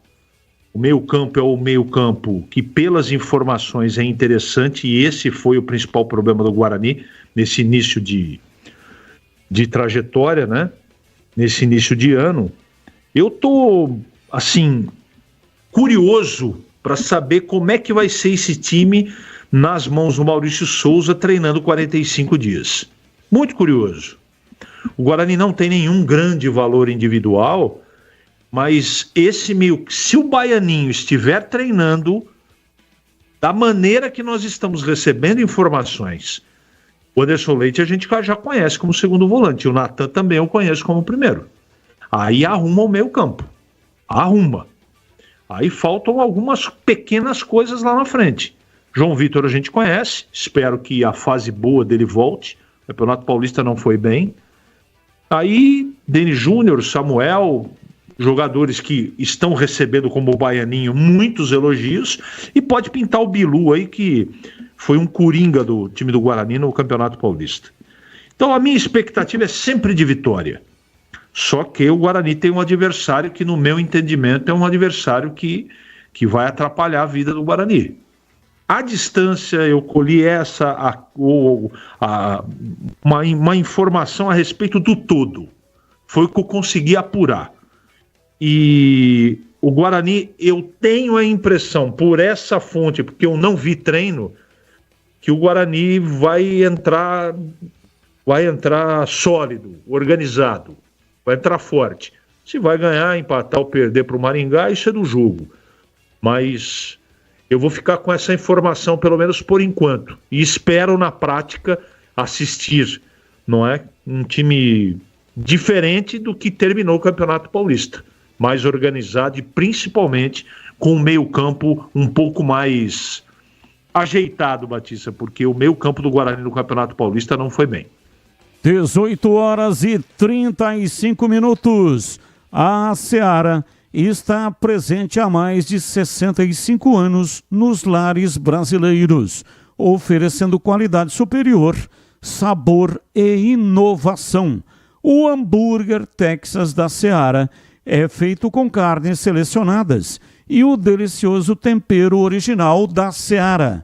O meio-campo é o meio-campo que, pelas informações, é interessante, e esse foi o principal problema do Guarani nesse início de trajetória, né? Nesse início de ano. Eu tô assim, curioso para saber como é que vai ser esse time nas mãos do Maurício Souza treinando 45 dias. Muito curioso. O Guarani não tem nenhum grande valor individual, mas se o Baianinho estiver treinando da maneira que nós estamos recebendo informações, o Anderson Leite a gente já conhece como segundo volante, o Natan também eu conheço como primeiro. Aí arruma o meio campo. Arruma. Aí faltam algumas pequenas coisas lá na frente. João Vitor a gente conhece, espero que a fase boa dele volte. O Campeonato Paulista não foi bem. Aí, Denis Júnior, Samuel, jogadores que estão recebendo como Baianinho muitos elogios, e pode pintar o Bilu aí, que foi um coringa do time do Guarani no Campeonato Paulista. Então a minha expectativa é sempre de vitória. Só que o Guarani tem um adversário que, no meu entendimento, é um adversário que vai atrapalhar a vida do Guarani. À distância, eu colhi uma informação a respeito do todo. Foi o que eu consegui apurar. E o Guarani, eu tenho a impressão, por essa fonte, porque eu não vi treino, que o Guarani vai entrar sólido, organizado, vai entrar forte. Se vai ganhar, empatar ou perder para o Maringá, isso é do jogo. Mas eu vou ficar com essa informação, pelo menos por enquanto. E espero, na prática, assistir, não é? Um time diferente do que terminou o Campeonato Paulista. Mais organizado e, principalmente, com o meio-campo um pouco mais ajeitado, Batista, porque o meio-campo do Guarani no Campeonato Paulista não foi bem. 18h35. A Seara está presente há mais de 65 anos nos lares brasileiros, oferecendo qualidade superior, sabor e inovação. O hambúrguer Texas da Seara é feito com carnes selecionadas e o delicioso tempero original da Seara.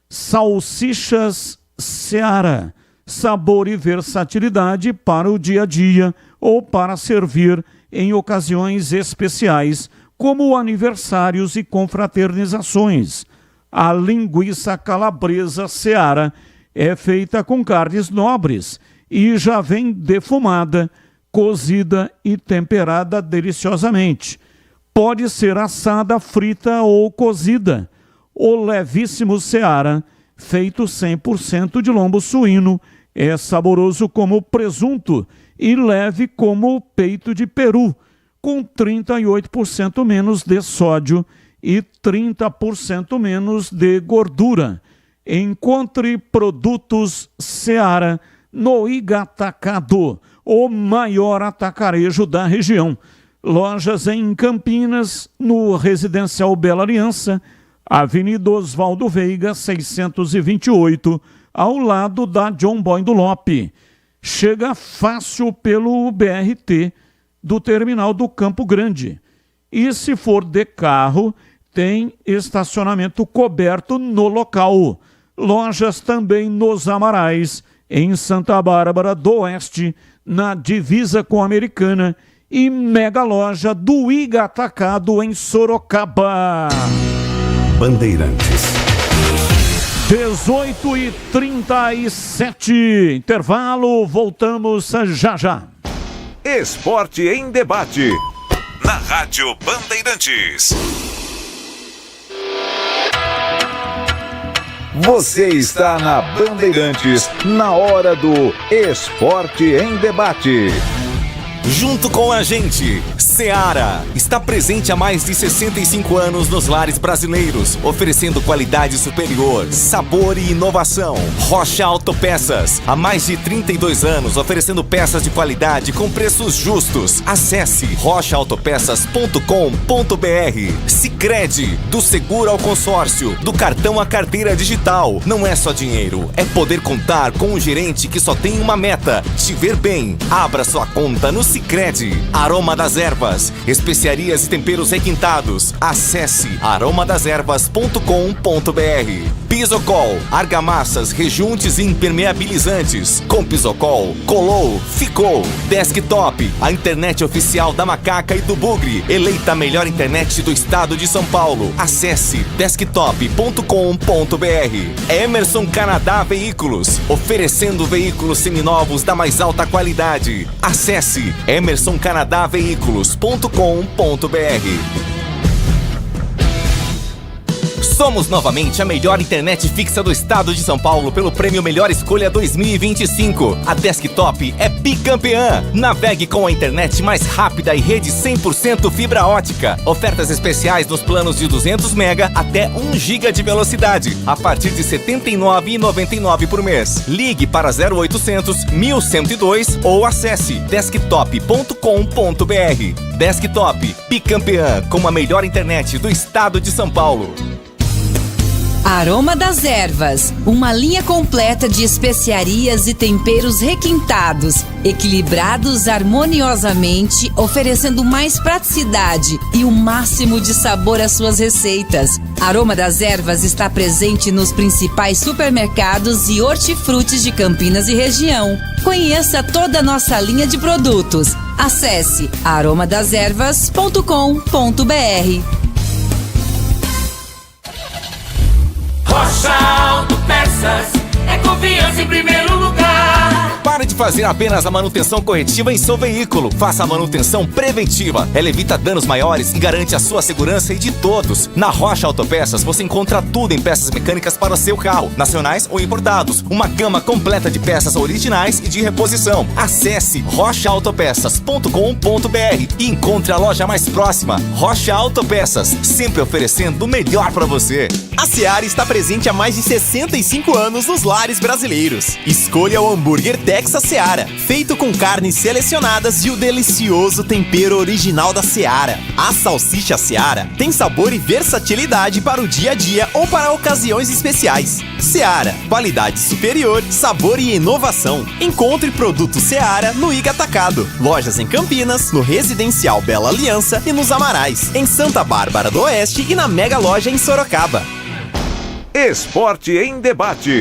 Salsichas Seara, sabor e versatilidade para o dia a dia ou para servir em ocasiões especiais, como aniversários e confraternizações. A linguiça calabresa Seara é feita com carnes nobres e já vem defumada, cozida e temperada deliciosamente. Pode ser assada, frita ou cozida. O levíssimo Seara, feito 100% de lombo suíno, é saboroso como presunto e leve como peito de peru, com 38% menos de sódio e 30% menos de gordura. Encontre produtos Seara no Igatacado, o maior atacarejo da região. Lojas em Campinas, no Residencial Bela Aliança, Avenida Oswaldo Veiga, 628, ao lado da John Boy do Lope. Chega fácil pelo BRT do terminal do Campo Grande. E se for de carro, tem estacionamento coberto no local. Lojas também nos Amarais, em Santa Bárbara do Oeste, na divisa com a Americana, e mega loja do Igatacado em Sorocaba. Bandeirantes. 18h37, intervalo, voltamos já já. Esporte em debate, na Rádio Bandeirantes. Você está na Bandeirantes, na hora do Esporte em Debate. Junto com a gente, Seara está presente há mais de 65 anos nos lares brasileiros, oferecendo qualidade superior, sabor e inovação. Rocha Autopeças, há mais de 32 anos, oferecendo peças de qualidade com preços justos. Acesse rochaautopeças.com.br. Sicredi, do seguro ao consórcio, do cartão à carteira digital. Não é só dinheiro, é poder contar com um gerente que só tem uma meta: te ver bem. Abra sua conta no Sicredi. Aroma das Ervas, Ervas, especiarias e temperos requintados. Acesse aromadeservas.com.br. Pisocol, argamassas, rejuntes e impermeabilizantes. Com Pisocol, colou, ficou. Desktop, a internet oficial da Macaca e do Bugre, eleita a melhor internet do estado de São Paulo. Acesse desktop.com.br. Emerson Canadá Veículos, oferecendo veículos seminovos da mais alta qualidade. Acesse emersoncanadaveículos.com.br. Somos novamente a melhor internet fixa do estado de São Paulo pelo Prêmio Melhor Escolha 2025. A Desktop é bicampeã. Navegue com a internet mais rápida e rede 100% fibra ótica. Ofertas especiais nos planos de 200 MB até 1 GB de velocidade, a partir de R$ 79,99 por mês. Ligue para 0800 1102 ou acesse desktop.com.br. Desktop, bicampeã com a melhor internet do estado de São Paulo. Aroma das Ervas, uma linha completa de especiarias e temperos requintados, equilibrados harmoniosamente, oferecendo mais praticidade e o máximo de sabor às suas receitas. Aroma das Ervas está presente nos principais supermercados e hortifrutis de Campinas e região. Conheça toda a nossa linha de produtos. Acesse aromadeservas.com.br. Rocha Autopeças, é confiança em primeiro lugar. Pare de fazer apenas a manutenção corretiva em seu veículo. Faça a manutenção preventiva. Ela evita danos maiores e garante a sua segurança e de todos. Na Rocha Autopeças você encontra tudo em peças mecânicas para o seu carro, nacionais ou importados. Uma gama completa de peças originais e de reposição. Acesse rochaautopeças.com.br e encontre a loja mais próxima. Rocha Autopeças, sempre oferecendo o melhor para você. A Seara está presente há mais de 65 anos nos lares brasileiros. Escolha o hambúrguer Texas Seara, feito com carnes selecionadas e o delicioso tempero original da Seara. A salsicha Seara tem sabor e versatilidade para o dia a dia ou para ocasiões especiais. Seara, qualidade superior, sabor e inovação. Encontre produto Seara no Iga Atacado. Lojas em Campinas, no Residencial Bela Aliança e nos Amarais, em Santa Bárbara do Oeste e na Mega Loja em Sorocaba. Esporte em Debate,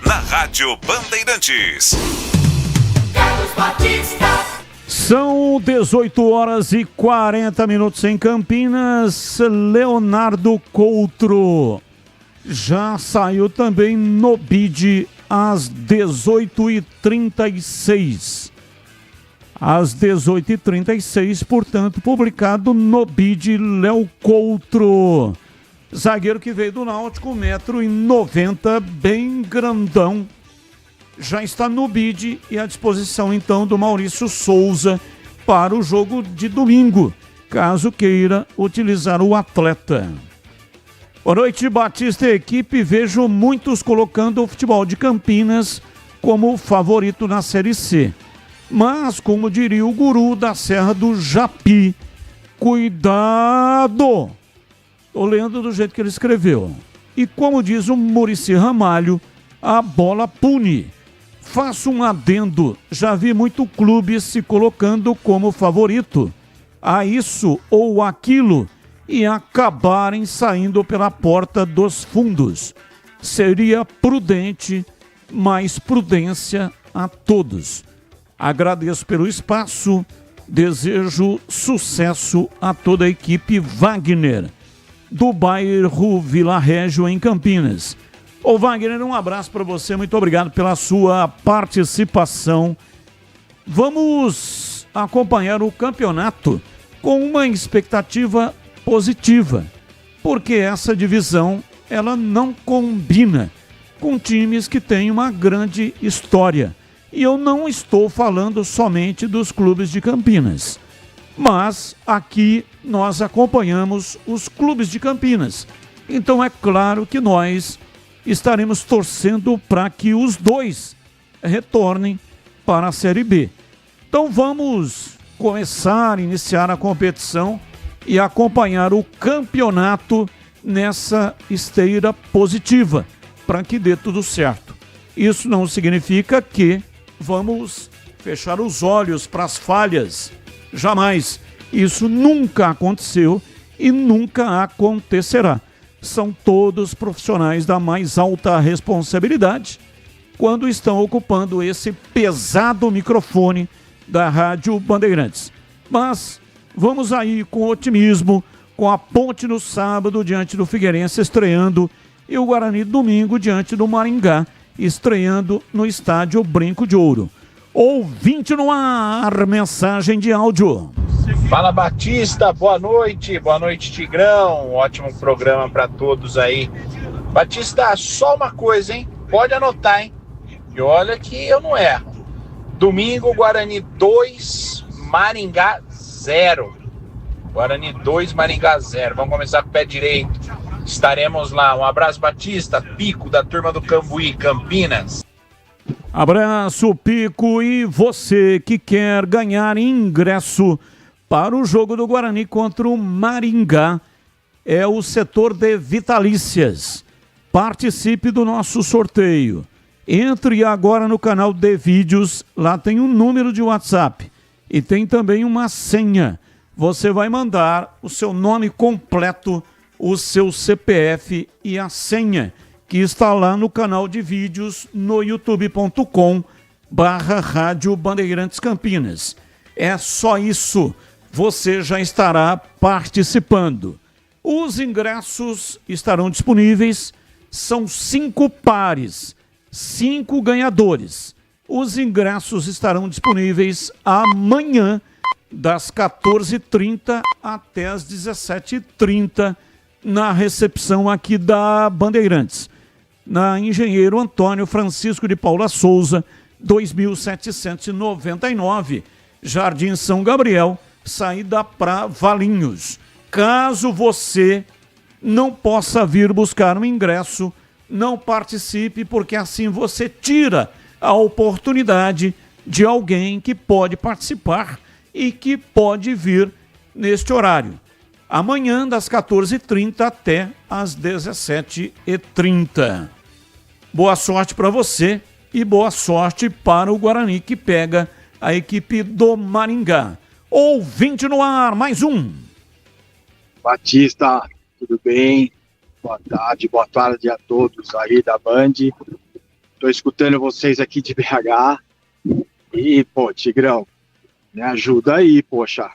na Rádio Bandeirantes. Carlos Batista. São 18h40 em Campinas. Leonardo Coutro já saiu também no BID às 18h36. Às 18h36, portanto, publicado no BID Léo Coutro. Zagueiro que veio do Náutico, 1,90 m, bem grandão. Já está no BID e à disposição, então, do Maurício Souza para o jogo de domingo, caso queira utilizar o atleta. Boa noite, Batista e equipe. Vejo muitos colocando o futebol de Campinas como favorito na Série C. Mas, como diria o guru da Serra do Japi, cuidado! Estou lendo do jeito que ele escreveu. E como diz o Muricy Ramalho, a bola pune. Faço um adendo, já vi muito clube se colocando como favorito a isso ou aquilo e acabarem saindo pela porta dos fundos. Seria prudente, mais prudência a todos. Agradeço pelo espaço, desejo sucesso a toda a equipe Wagner, do bairro Vila Régio, em Campinas. Ô Wagner, um abraço para você, muito obrigado pela sua participação. Vamos acompanhar o campeonato com uma expectativa positiva, porque essa divisão ela não combina com times que têm uma grande história. E eu não estou falando somente dos clubes de Campinas, mas aqui nós acompanhamos os clubes de Campinas. Então é claro que nós estaremos torcendo para que os dois retornem para a Série B. Então vamos iniciar a competição e acompanhar o campeonato nessa esteira positiva, para que dê tudo certo. Isso não significa que vamos fechar os olhos para as falhas. Jamais. Isso nunca aconteceu e nunca acontecerá. São todos profissionais da mais alta responsabilidade quando estão ocupando esse pesado microfone da Rádio Bandeirantes. Mas vamos aí com otimismo, com a Ponte no sábado diante do Figueirense estreando e o Guarani domingo diante do Maringá estreando no estádio Brinco de Ouro. Ouvinte no ar, mensagem de áudio. Fala Batista, boa noite Tigrão, ótimo programa para todos aí. Batista, só uma coisa, hein? Pode anotar, hein? E olha que eu não erro. Domingo, Guarani 2, Maringá 0. Guarani 2, Maringá 0. Vamos começar com o pé direito. Estaremos lá. Um abraço, Batista, Pico, da turma do Cambuí, Campinas. Abraço, Pico, e você que quer ganhar ingresso para o jogo do Guarani contra o Maringá, é o setor de vitalícias. Participe do nosso sorteio. Entre agora no canal de vídeos, lá tem um número de WhatsApp e tem também uma senha. Você vai mandar o seu nome completo, o seu CPF e a senha, que está lá no canal de vídeos no youtube.com/Rádio Bandeirantes Campinas. É só isso, você já estará participando. Os ingressos estarão disponíveis, são 5 pares, 5 ganhadores. Os ingressos estarão disponíveis amanhã, das 14h30 até as 17h30, na recepção aqui da Bandeirantes, na Engenheiro Antônio Francisco de Paula Souza, 2799, Jardim São Gabriel, saída para Valinhos. Caso você não possa vir buscar um ingresso, não participe, porque assim você tira a oportunidade de alguém que pode participar e que pode vir neste horário. Amanhã, das 14h30 até as 17h30. Boa sorte para você e boa sorte para o Guarani, que pega a equipe do Maringá. Ouvinte no ar, mais um. Batista, tudo bem? Boa tarde a todos aí da Band. Tô escutando vocês aqui de BH. E, pô, Tigrão, me ajuda aí, poxa.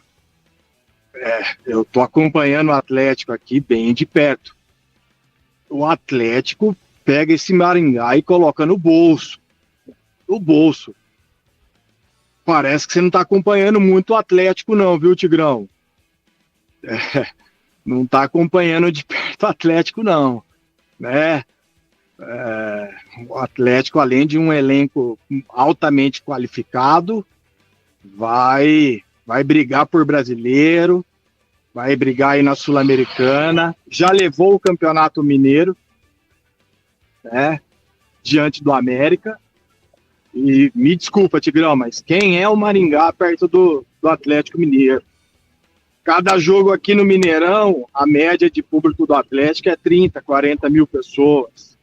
Eu tô acompanhando o Atlético aqui bem de perto. O Atlético pega esse Maringá e coloca no bolso. No bolso. Parece que você não tá acompanhando muito o Atlético não, viu, Tigrão? Não tá acompanhando de perto o Atlético não, né? O Atlético, além de um elenco altamente qualificado, vai brigar por brasileiro, vai brigar aí na Sul-Americana, já levou o Campeonato Mineiro, né, diante do América. E me desculpa, Tigrão, mas quem é o Maringá perto do Atlético Mineiro? Cada jogo aqui no Mineirão, a média de público do Atlético é 30, 40 mil pessoas.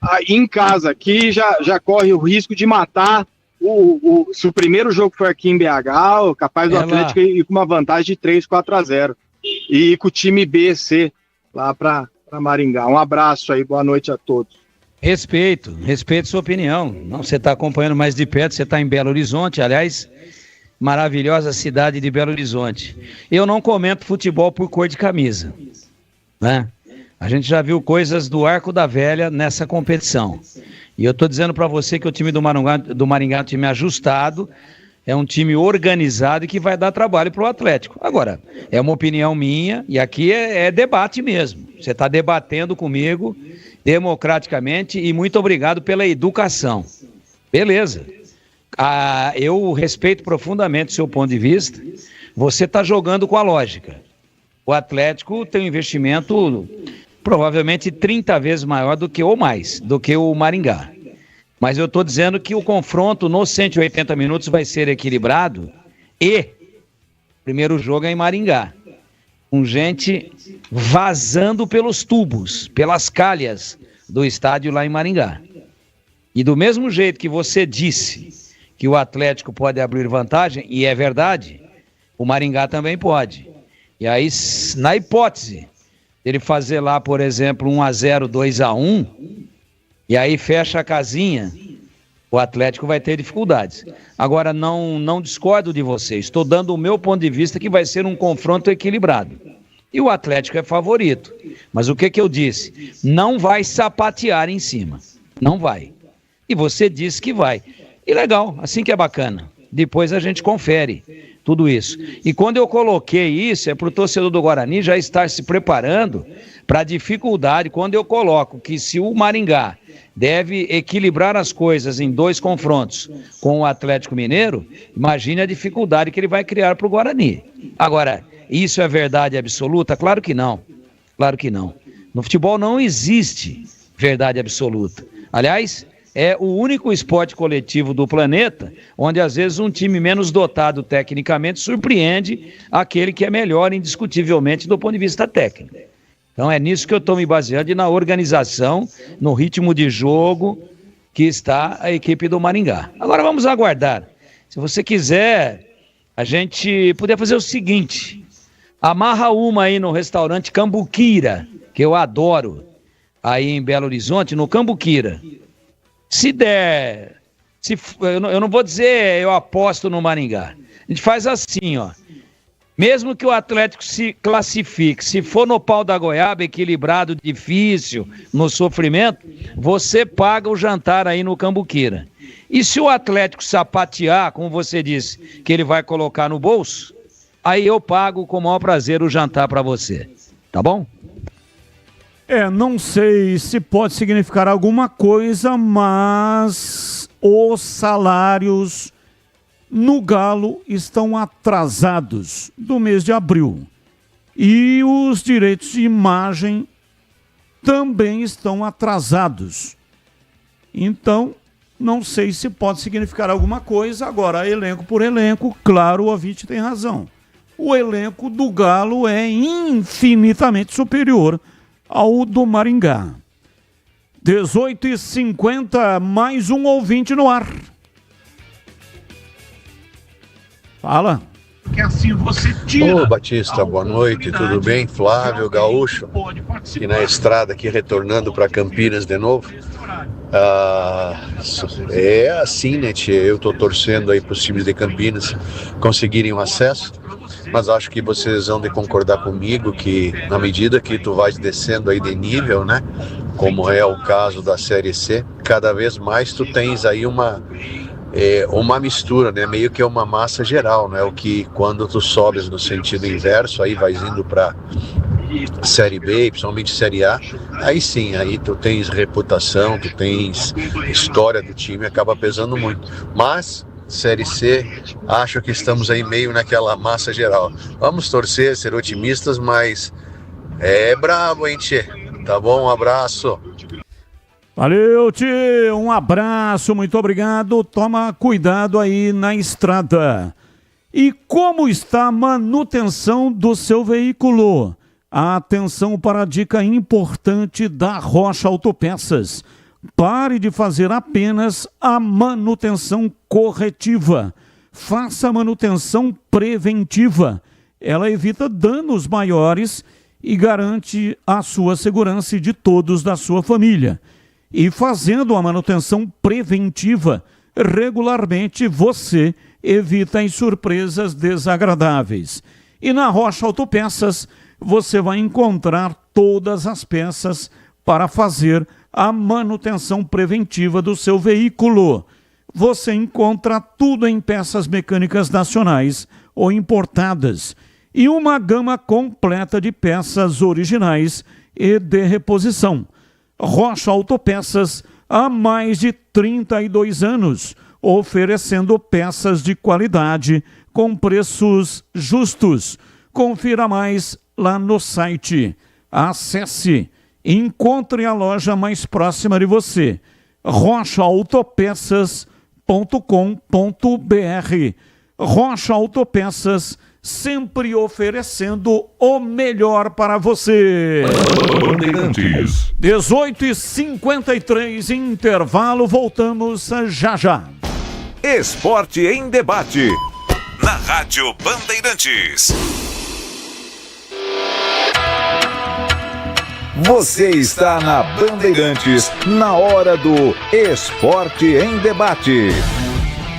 Aí em casa aqui já corre o risco de matar. Se o primeiro jogo for aqui em BH, capaz do Atlético ir com uma vantagem de 3, 4-0. E ir com o time B, C, lá para Maringá. Um abraço aí, boa noite a todos. Respeito sua opinião. Não, você está acompanhando mais de perto, você está em Belo Horizonte, aliás, maravilhosa cidade de Belo Horizonte. Eu não comento futebol por cor de camisa, né? A gente já viu coisas do Arco da Velha nessa competição. E eu estou dizendo para você que o time do Maringá é um time ajustado, é um time organizado e que vai dar trabalho para o Atlético. Agora, é uma opinião minha e aqui é debate mesmo. Você está debatendo comigo democraticamente e muito obrigado pela educação. Beleza. Eu respeito profundamente o seu ponto de vista. Você está jogando com a lógica. O Atlético tem um investimento provavelmente 30 vezes maior do que o Maringá. Mas eu estou dizendo que o confronto nos 180 minutos vai ser equilibrado e o primeiro jogo é em Maringá, com gente vazando pelos tubos, pelas calhas do estádio lá em Maringá. E do mesmo jeito que você disse que o Atlético pode abrir vantagem, e é verdade, o Maringá também pode. E aí, na hipótese dele fazer lá, por exemplo, 1-0, 2-1, e aí fecha a casinha, o Atlético vai ter dificuldades. Agora, não discordo de você, estou dando o meu ponto de vista que vai ser um confronto equilibrado. E o Atlético é favorito. Mas o que eu disse? Não vai sapatear em cima. Não vai. E você disse que vai. E legal, assim que é bacana. Depois a gente confere tudo isso. E quando eu coloquei isso, é para o torcedor do Guarani já estar se preparando para a dificuldade. Quando eu coloco que se o Maringá deve equilibrar as coisas em 2 confrontos com o Atlético Mineiro, imagine a dificuldade que ele vai criar para o Guarani. Agora, isso é verdade absoluta? Claro que não. Claro que não. No futebol não existe verdade absoluta. Aliás, é o único esporte coletivo do planeta onde às vezes um time menos dotado tecnicamente surpreende aquele que é melhor indiscutivelmente do ponto de vista técnico. Então é nisso que eu estou me baseando e na organização, no ritmo de jogo que está a equipe do Maringá. Agora vamos aguardar. Se você quiser, a gente poderia fazer o seguinte: amarra uma aí no restaurante Cambuquira, que eu adoro, aí em Belo Horizonte, no Cambuquira. Se der, eu não vou dizer eu aposto no Maringá. A gente faz assim, ó. Mesmo que o Atlético se classifique, se for no pau da goiaba, equilibrado, difícil, no sofrimento, você paga o jantar aí no Cambuquira. E se o Atlético sapatear, como você disse, que ele vai colocar no bolso, aí eu pago com o maior prazer o jantar para você. Tá bom? Não sei se pode significar alguma coisa, mas os salários no Galo estão atrasados do mês de abril. E os direitos de imagem também estão atrasados. Então, não sei se pode significar alguma coisa. Agora, elenco por elenco, claro, o ouvinte tem razão. O elenco do Galo é infinitamente superior ao do Maringá. 18h50, mais um ouvinte no ar. Fala. Que assim você tira. Ô Batista, boa noite, tudo bem? Flávio Gaúcho, aqui na estrada, aqui retornando para Campinas de novo. É assim, né, tia? Eu tô torcendo aí para os times de Campinas conseguirem um acesso, mas acho que vocês vão de concordar comigo que na medida que tu vais descendo aí de nível, né, como é o caso da Série C, cada vez mais tu tens aí uma mistura, né? Meio que é uma massa geral, né? O que quando tu sobes no sentido inverso, aí vais indo para Série B, principalmente Série A, aí sim, aí tu tens reputação, tu tens história do time, acaba pesando muito. Mas Série C, acho que estamos aí meio naquela massa geral. Vamos torcer, ser otimistas, mas é brabo, hein, tchê? Tá bom? Um abraço. Valeu, tio, um abraço, muito obrigado, toma cuidado aí na estrada. E como está a manutenção do seu veículo? Atenção para a dica importante da Rocha Autopeças. Pare de fazer apenas a manutenção corretiva. Faça a manutenção preventiva. Ela evita danos maiores e garante a sua segurança e de todos da sua família. E fazendo a manutenção preventiva, regularmente você evita as surpresas desagradáveis. E na Rocha Autopeças, você vai encontrar todas as peças para fazer a manutenção preventiva do seu veículo. Você encontra tudo em peças mecânicas nacionais ou importadas e uma gama completa de peças originais e de reposição. Rocha Autopeças há mais de 32 anos, oferecendo peças de qualidade com preços justos. Confira mais lá no site. Acesse, encontre a loja mais próxima de você. rochaautopeças.com.br. Rocha Autopeças, sempre oferecendo o melhor para você. 18h53, intervalo, voltamos já já. Esporte em debate. na Rádio Bandeirantes. Você está na Bandeirantes, na hora do Esporte em Debate.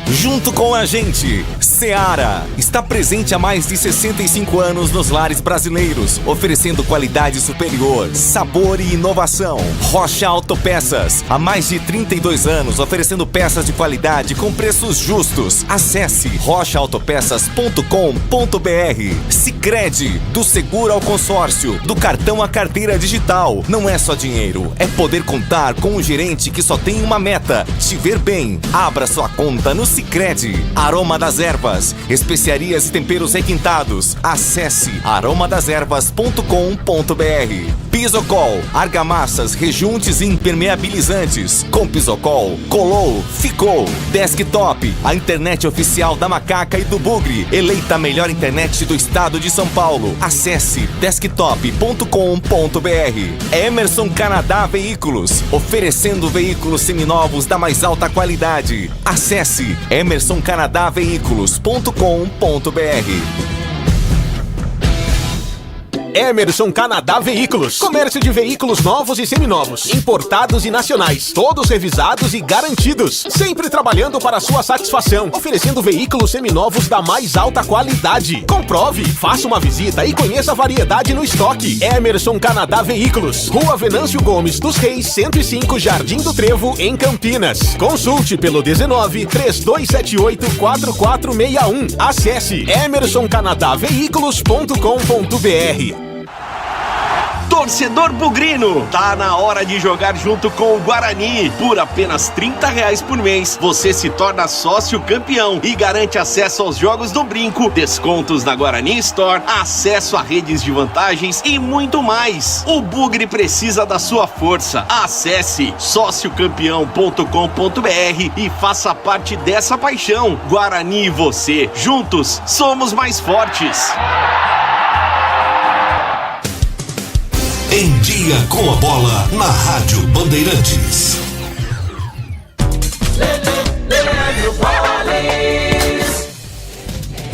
Junto com a gente, Seara está presente há mais de 65 anos nos lares brasileiros, oferecendo qualidade superior, sabor e inovação. Rocha Autopeças, há mais de 32 anos, oferecendo peças de qualidade com preços justos. Acesse rochaautopeças.com.br. Sicredi, do seguro ao consórcio, do cartão à carteira digital. Não é só dinheiro, é poder contar com um gerente que só tem uma meta: te ver bem. Abra sua conta no Sicredi. Aroma das Ervas, especiarias e temperos requintados. Acesse aromadeservas.com.br. Pisocol, argamassas, rejuntes e impermeabilizantes. Com Pisocol, colou, ficou. Desktop, a internet oficial da Macaca e do Bugre, eleita a melhor internet do estado de São Paulo. Acesse desktop.com.br. Emerson Canadá Veículos, oferecendo veículos seminovos da mais alta qualidade. Acesse emersoncanadaveículos.com.br. Emerson Canadá Veículos. Comércio de veículos novos e seminovos, importados e nacionais, todos revisados e garantidos. Sempre trabalhando para sua satisfação, oferecendo veículos seminovos da mais alta qualidade. Comprove, faça uma visita e conheça a variedade no estoque. Emerson Canadá Veículos, Rua Venâncio Gomes dos Reis, 105, Jardim do Trevo, em Campinas. Consulte pelo 19-3278-4461. Acesse emersoncanadaveículos.com.br. Torcedor bugrino, tá na hora de jogar junto com o Guarani. Por apenas R$30 por mês, você se torna sócio campeão e garante acesso aos jogos do Brinco, descontos na Guarani Store, acesso a redes de vantagens e muito mais. O Bugre precisa da sua força. Acesse sociocampeão.com.br e faça parte dessa paixão. Guarani e você, juntos, somos mais fortes. Em Dia com a Bola, na Rádio Bandeirantes.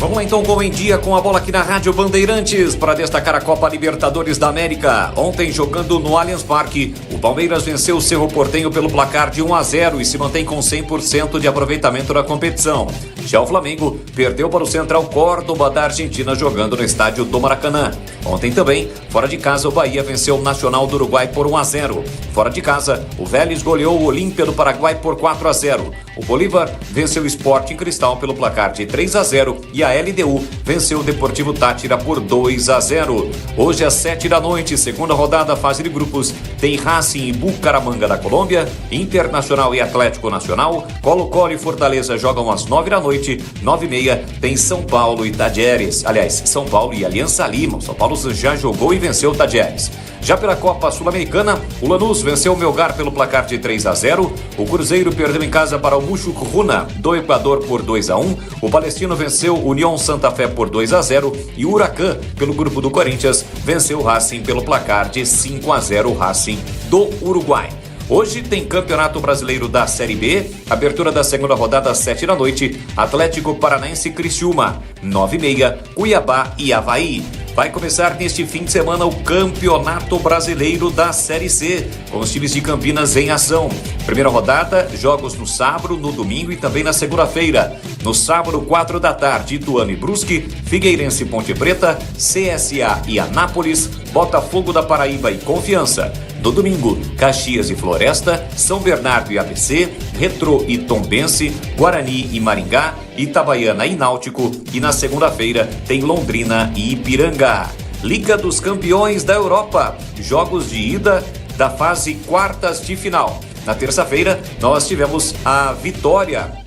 Vamos lá então com o Em Dia com a Bola aqui na Rádio Bandeirantes para destacar a Copa Libertadores da América. Ontem, jogando no Allianz Parque, o Palmeiras venceu o Cerro Porteño pelo placar de 1-0 e se mantém com 100% de aproveitamento na competição. Já o Flamengo perdeu para o Central Córdoba da Argentina jogando no estádio do Maracanã. Ontem também, fora de casa, o Bahia venceu o Nacional do Uruguai por 1-0. Fora de casa, o Vélez goleou o Olímpia do Paraguai por 4-0. O Bolívar venceu o Sporting Cristal pelo placar de 3-0 e a LDU venceu o Deportivo Táchira por 2-0. Hoje às 7 da noite, segunda rodada, fase de grupos, tem Racing e Bucaramanga da Colômbia, Internacional e Atlético Nacional, Colo-Colo e Fortaleza jogam às 9 da noite, 9h30 tem São Paulo e Tadieres. Aliás, São Paulo e Aliança Lima. O São Paulo já jogou e venceu o Tadieres. Já pela Copa Sul-Americana, o Lanús venceu o Melgar pelo placar de 3-0. O Cruzeiro perdeu em casa para o Muxucruna do Equador por 2-1. O Palestino venceu o União Santa Fé por 2-0. E o Huracan, pelo grupo do Corinthians, venceu o Racing pelo placar de 5-0, o Racing do Uruguai. Hoje tem Campeonato Brasileiro da Série B, abertura da segunda rodada às 7 da noite, Atlético Paranaense e Criciúma, 9h30, Cuiabá e Avaí. Vai começar neste fim de semana o Campeonato Brasileiro da Série C, com os times de Campinas em ação. Primeira rodada, jogos no sábado, no domingo e também na segunda-feira. No sábado, 4 da tarde, Ituano e Brusque, Figueirense e Ponte Preta, CSA e Anápolis, Botafogo da Paraíba e Confiança. No domingo, Caxias e Floresta, São Bernardo e ABC, Retrô e Tombense, Guarani e Maringá, Itabaiana e Náutico. E na segunda-feira tem Londrina e Ipiranga. Liga dos Campeões da Europa, jogos de ida da fase quartas de final. Na terça-feira, nós tivemos a vitória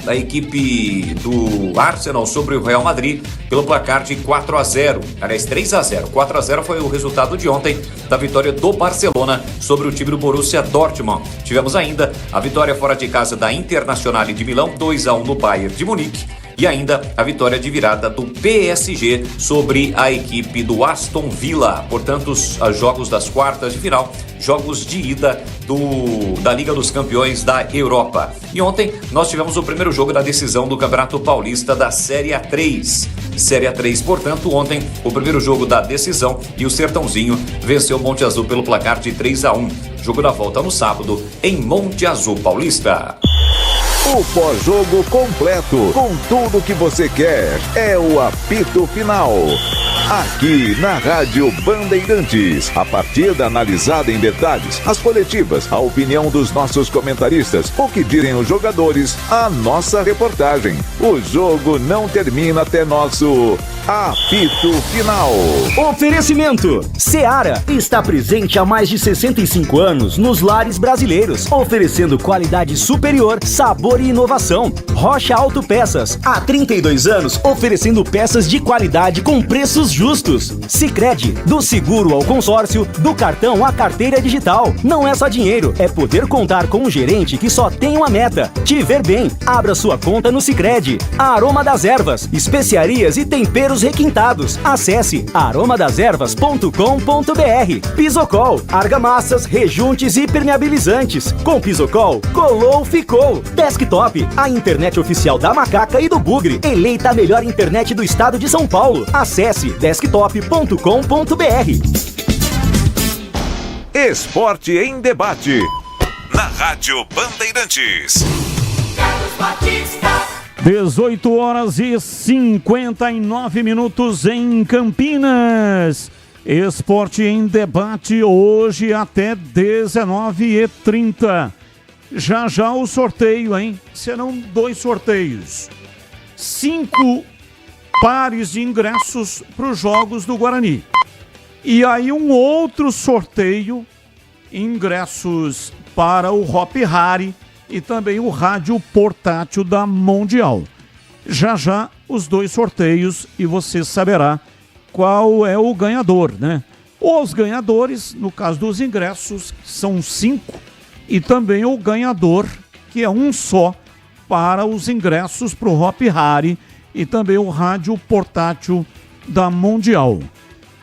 da equipe do Arsenal sobre o Real Madrid pelo placar de 4-0, aliás 3-0. 4-0 foi o resultado de ontem da vitória do Barcelona sobre o time do Borussia Dortmund. Tivemos ainda a vitória fora de casa da Internazionale de Milão, 2-1 no Bayern de Munique. e ainda a vitória de virada do PSG sobre a equipe do Aston Villa. Portanto, os jogos das quartas de final, jogos de ida da Liga dos Campeões da Europa. E ontem nós tivemos o primeiro jogo da decisão do Campeonato Paulista da Série A3. Série A3, portanto, ontem o primeiro jogo da decisão e o Sertãozinho venceu o Monte Azul pelo placar de 3-1. Jogo da volta no sábado em Monte Azul Paulista. O pós-jogo completo, com tudo que você quer, é o apito final. Aqui na Rádio Bandeirantes, a partida analisada em detalhes, as coletivas, a opinião dos nossos comentaristas, o que direm os jogadores, a nossa reportagem. O jogo não termina até nosso apito final. Oferecimento: Seara está presente há mais de 65 anos nos lares brasileiros, oferecendo qualidade superior, sabor e inovação. Rocha Autopeças, há 32 anos, oferecendo peças de qualidade com preços justos. Sicredi, do seguro ao consórcio, do cartão à carteira digital. Não é só dinheiro, é poder contar com um gerente que só tem uma meta: te ver bem. Abra sua conta no Sicredi. A Aroma das Ervas, especiarias e temperos requintados. Acesse aromadeservas.com.br. Pisocol, argamassas, rejuntes e permeabilizantes. Com Pisocol, colou, ficou. Desktop, a internet oficial da Macaca e do Bugre. Eleita a melhor internet do estado de São Paulo. Acesse desktop.com.br. Esporte em debate. Na Rádio Bandeirantes. 18 horas e 59 minutos em Campinas. Esporte em debate hoje até 19h30. Já já o sorteio, hein? Serão 2 sorteios. 5 pares de ingressos para os Jogos do Guarani. E aí um outro sorteio, ingressos para o Hop Hari e também o rádio portátil da Mundial. Já já os 2 sorteios e você saberá qual é o ganhador, né? Os ganhadores, no caso dos ingressos, são 5 e também o ganhador, que é um só, para os ingressos para o Hop Hari e também o rádio portátil da Mundial.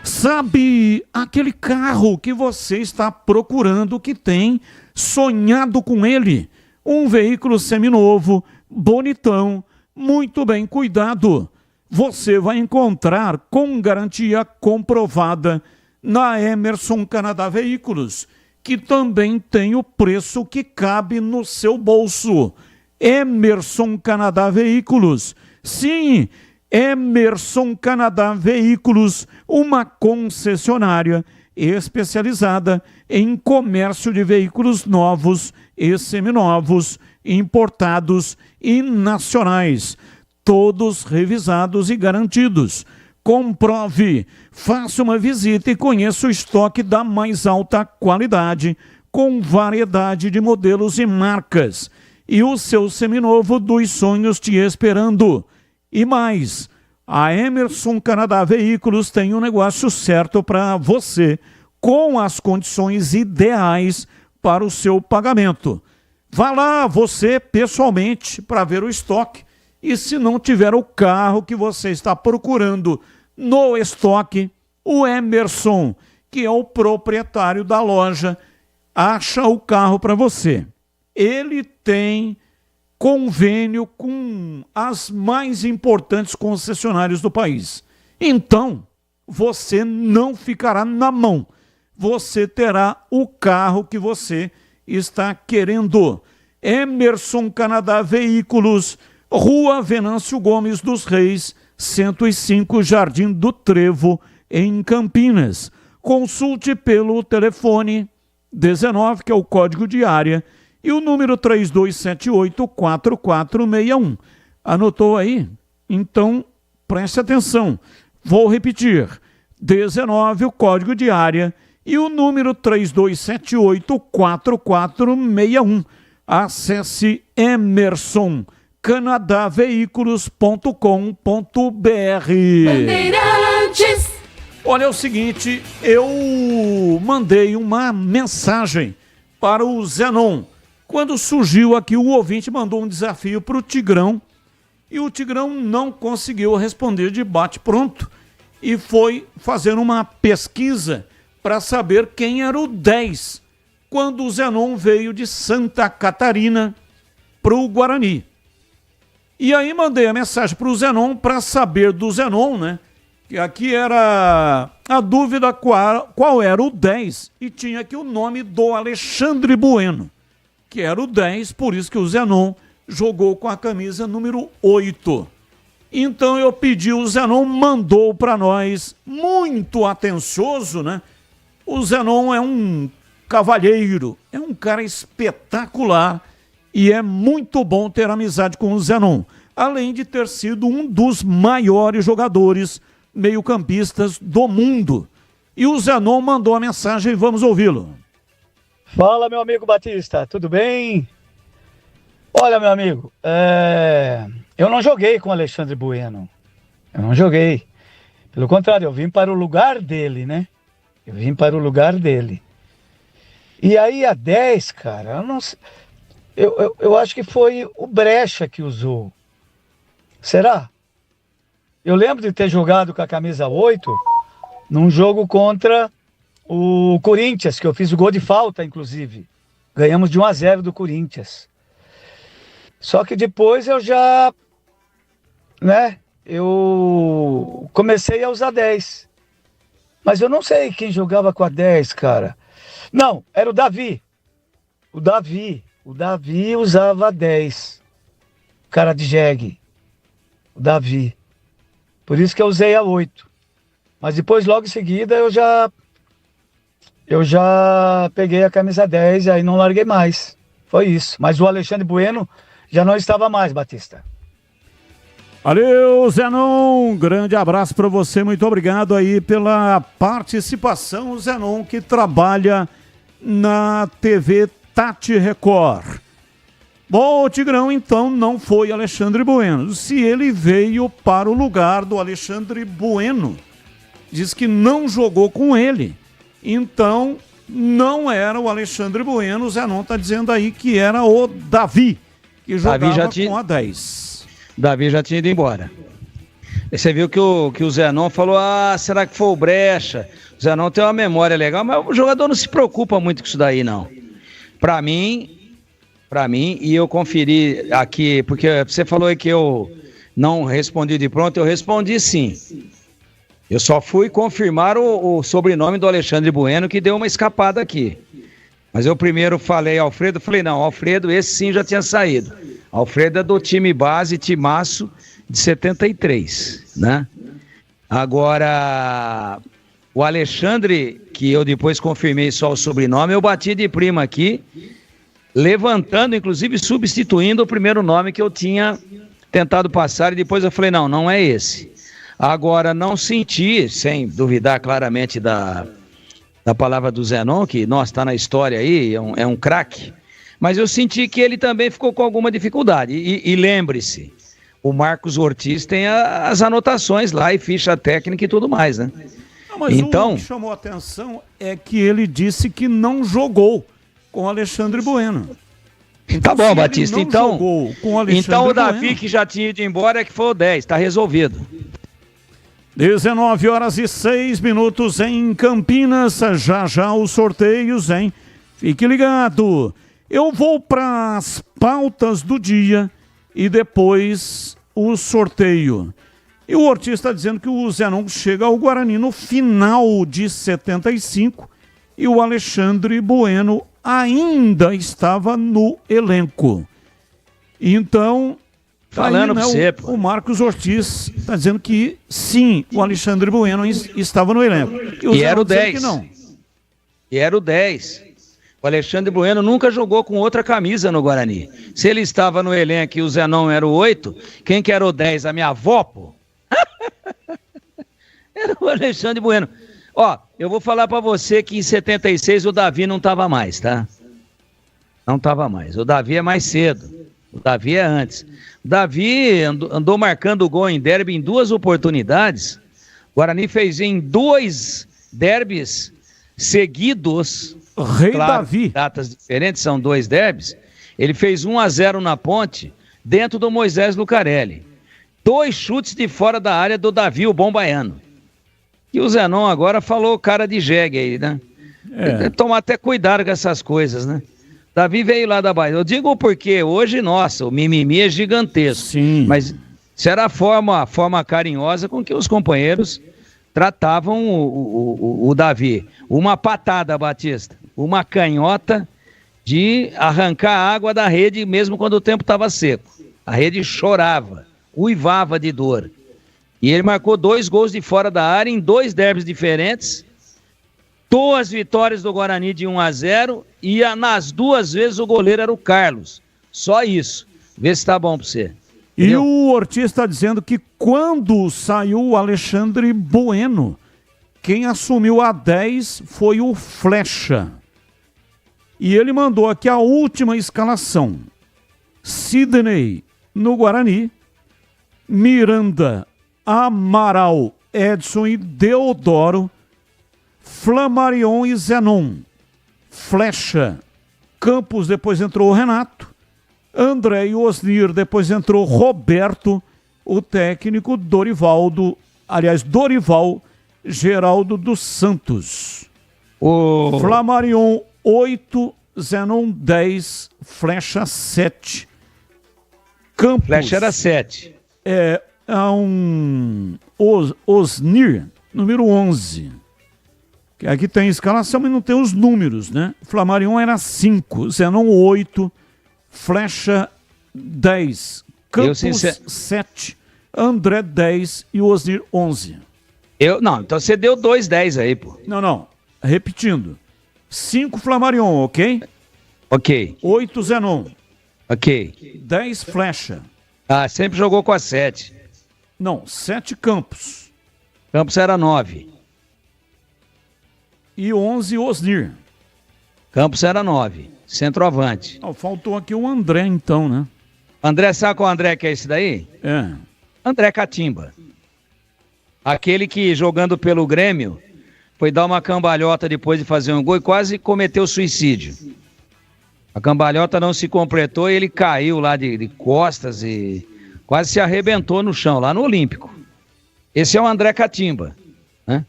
Sabe aquele carro que você está procurando, que tem sonhado com ele? Um veículo seminovo, bonitão, muito bem cuidado. Você vai encontrar com garantia comprovada na Emerson Canadá Veículos, que também tem o preço que cabe no seu bolso. Emerson Canadá Veículos. Sim, Emerson Canadá Veículos, uma concessionária especializada em comércio de veículos novos e seminovos, importados e nacionais, todos revisados e garantidos. Comprove, faça uma visita e conheça o estoque da mais alta qualidade, com variedade de modelos e marcas. E o seu seminovo dos sonhos te esperando. E mais, a Emerson Canadá Veículos tem um negócio certo para você, com as condições ideais para o seu pagamento. Vá lá você pessoalmente para ver o estoque, e se não tiver o carro que você está procurando no estoque, o Emerson, que é o proprietário da loja, acha o carro para você. Ele tem convênio com as mais importantes concessionárias do país. Então, você não ficará na mão. Você terá o carro que você está querendo. Emerson Canadá Veículos, Rua Venâncio Gomes dos Reis, 105, Jardim do Trevo, em Campinas. Consulte pelo telefone 19, que é o código de área, e o número 3278-4461. Anotou aí? Então, preste atenção. Vou repetir. 19, o código de área, e o número 3278-4461. Acesse emersoncanadaveículos.com.br. Bandeirantes. Olha, é o seguinte, eu mandei uma mensagem para o Zenon. Quando surgiu aqui, o ouvinte mandou um desafio para o Tigrão E o Tigrão não conseguiu responder de bate-pronto e foi fazer uma pesquisa para saber quem era o 10 quando o Zenon veio de Santa Catarina para o Guarani. E aí mandei a mensagem para o Zenon para saber do Zenon, né? Que aqui era a dúvida qual era o 10 e tinha aqui o nome do Alexandre Bueno, que era o 10, por isso que o Zenon jogou com a camisa número 8. Então eu pedi, o Zenon mandou para nós, muito atencioso, né? O Zenon é um cavalheiro, é um cara espetacular e é muito bom ter amizade com o Zenon, além de ter sido um dos maiores jogadores meio-campistas do mundo. E o Zenon mandou a mensagem, vamos ouvi-lo. Fala, meu amigo Batista, tudo bem? Olha, meu amigo, eu não joguei com o Alexandre Bueno. Eu não joguei. Pelo contrário, eu vim para o lugar dele, né? Eu vim para o lugar dele. E aí, a 10, cara, eu não sei. Eu acho que foi o Brecha que usou. Será? Eu lembro de ter jogado com a camisa 8 num jogo contra o Corinthians, que eu fiz o gol de falta, inclusive. Ganhamos de 1-0 do Corinthians. Só que depois eu já, né, eu comecei a usar 10. Mas eu não sei quem jogava com a 10, cara. Não, era o Davi. O Davi usava a 10. Cara de jegue. O Davi. Por isso que eu usei a 8. Mas depois, logo em seguida, eu já peguei a camisa 10 e aí não larguei mais. Foi isso. Mas o Alexandre Bueno já não estava mais, Batista. Valeu, Zenon, grande abraço para você, muito obrigado aí pela participação, Zenon, que trabalha na TV Tati Record. Bom, o Tigrão então não foi Alexandre Bueno, se ele veio para o lugar do Alexandre Bueno, diz que não jogou com ele, então não era o Alexandre Bueno, o Zenon está dizendo aí que era o Davi, que jogava com a 10. Davi já tinha ido embora. E você viu que o Zenon falou, será que foi o Brecha? O Zenon tem uma memória legal, mas o jogador não se preocupa muito com isso daí, não. Pra mim, e eu conferi aqui, porque você falou aí que eu não respondi de pronto, eu respondi sim. Eu só fui confirmar o sobrenome do Alexandre Bueno, que deu uma escapada aqui. Mas eu primeiro falei Alfredo, não, Alfredo, esse sim já tinha saído. Alfredo é do time base, timaço de 73, né? Agora, o Alexandre, que eu depois confirmei só o sobrenome, eu bati de prima aqui, levantando, inclusive substituindo o primeiro nome que eu tinha tentado passar, e depois eu falei, não é esse. Agora, não senti, sem duvidar claramente da palavra do Zenon, que, está na história aí, é um craque, mas eu senti que ele também ficou com alguma dificuldade. E lembre-se, o Marcos Ortiz tem as anotações lá e ficha técnica e tudo mais, né? Não, mas então, o que chamou a atenção é que ele disse que não jogou com o Alexandre Bueno. Então, tá bom, Batista, então o Davi Bueno, que já tinha ido embora é que foi o 10, tá resolvido. 19h06 em Campinas, já os sorteios, hein? Fique ligado. Eu vou para as pautas do dia e depois o sorteio. E o Ortiz está dizendo que o Zenon chega ao Guarani no final de 75 e o Alexandre Bueno ainda estava no elenco. Então, falando aí, pra você, pô. O Marcos Ortiz está dizendo que sim, o Alexandre Bueno estava no elenco. E era o 10. E era o 10. O Alexandre Bueno nunca jogou com outra camisa no Guarani. Se ele estava no elenco e o Zenon era o 8, quem que era o 10? A minha avó, pô? Era o Alexandre Bueno. Ó, eu vou falar pra você que em 76 o Davi não tava mais, tá? Não tava mais. O Davi é mais cedo. O Davi é antes. O Davi andou marcando gol em derby em 2 oportunidades. O Guarani fez em 2 derbys seguidos. Rei Davi. Datas diferentes, são 2 derbys. Ele fez 1-0 na Ponte, dentro do Moisés Lucarelli. 2 chutes de fora da área do Davi, o bom baiano. E o Zenon agora falou cara de jegue aí, né? Tem que tomar até cuidado com essas coisas, né? Davi veio lá da Bahia. Eu digo porque hoje, nossa, o mimimi é gigantesco. Sim. Mas isso era a forma carinhosa com que os companheiros tratavam o Davi. Uma patada, Batista. Uma canhota de arrancar a água da rede mesmo quando o tempo estava seco. A rede chorava, uivava de dor. E ele marcou 2 gols de fora da área em 2 derbys diferentes. 2 vitórias do Guarani de 1-0 e nas 2 vezes o goleiro era o Carlos. Só isso. Vê se tá bom pra você. E o Ortiz está dizendo que quando saiu o Alexandre Bueno, quem assumiu a 10 foi o Flecha. E ele mandou aqui a última escalação. Sidney no Guarani, Miranda, Amaral, Edson e Deodoro, Flamarion e Zenon, Flecha, Campos, depois entrou o Renato, André e Osnir, depois entrou Roberto, o técnico Dorival Geraldo dos Santos. Flamarion 8, Zenon 10, Flecha 7. Campos. Flecha era 7. Osnir, número 11. Aqui tem a escalação, mas não tem os números, né? Flamarion era 5, Zenon 8, Flecha 10, Campos 7, André 10 e Osnir 11. Não, então você deu 2-10 aí, pô. Não. Repetindo. 5 Flamarion, ok? Ok. 8 Zenon. Ok. 10 Flecha. Sempre jogou com a 7. Não, 7 Campos. Campos era 9. E 11 Osnir. Campos era 9. Centroavante. Faltou aqui o André, então, né? André, sabe qual André que é esse daí? André Catimba. Aquele que, jogando pelo Grêmio, foi dar uma cambalhota depois de fazer um gol e quase cometeu suicídio. A cambalhota não se completou e ele caiu lá de costas e quase se arrebentou no chão, lá no Olímpico. Esse é o André Catimba, né?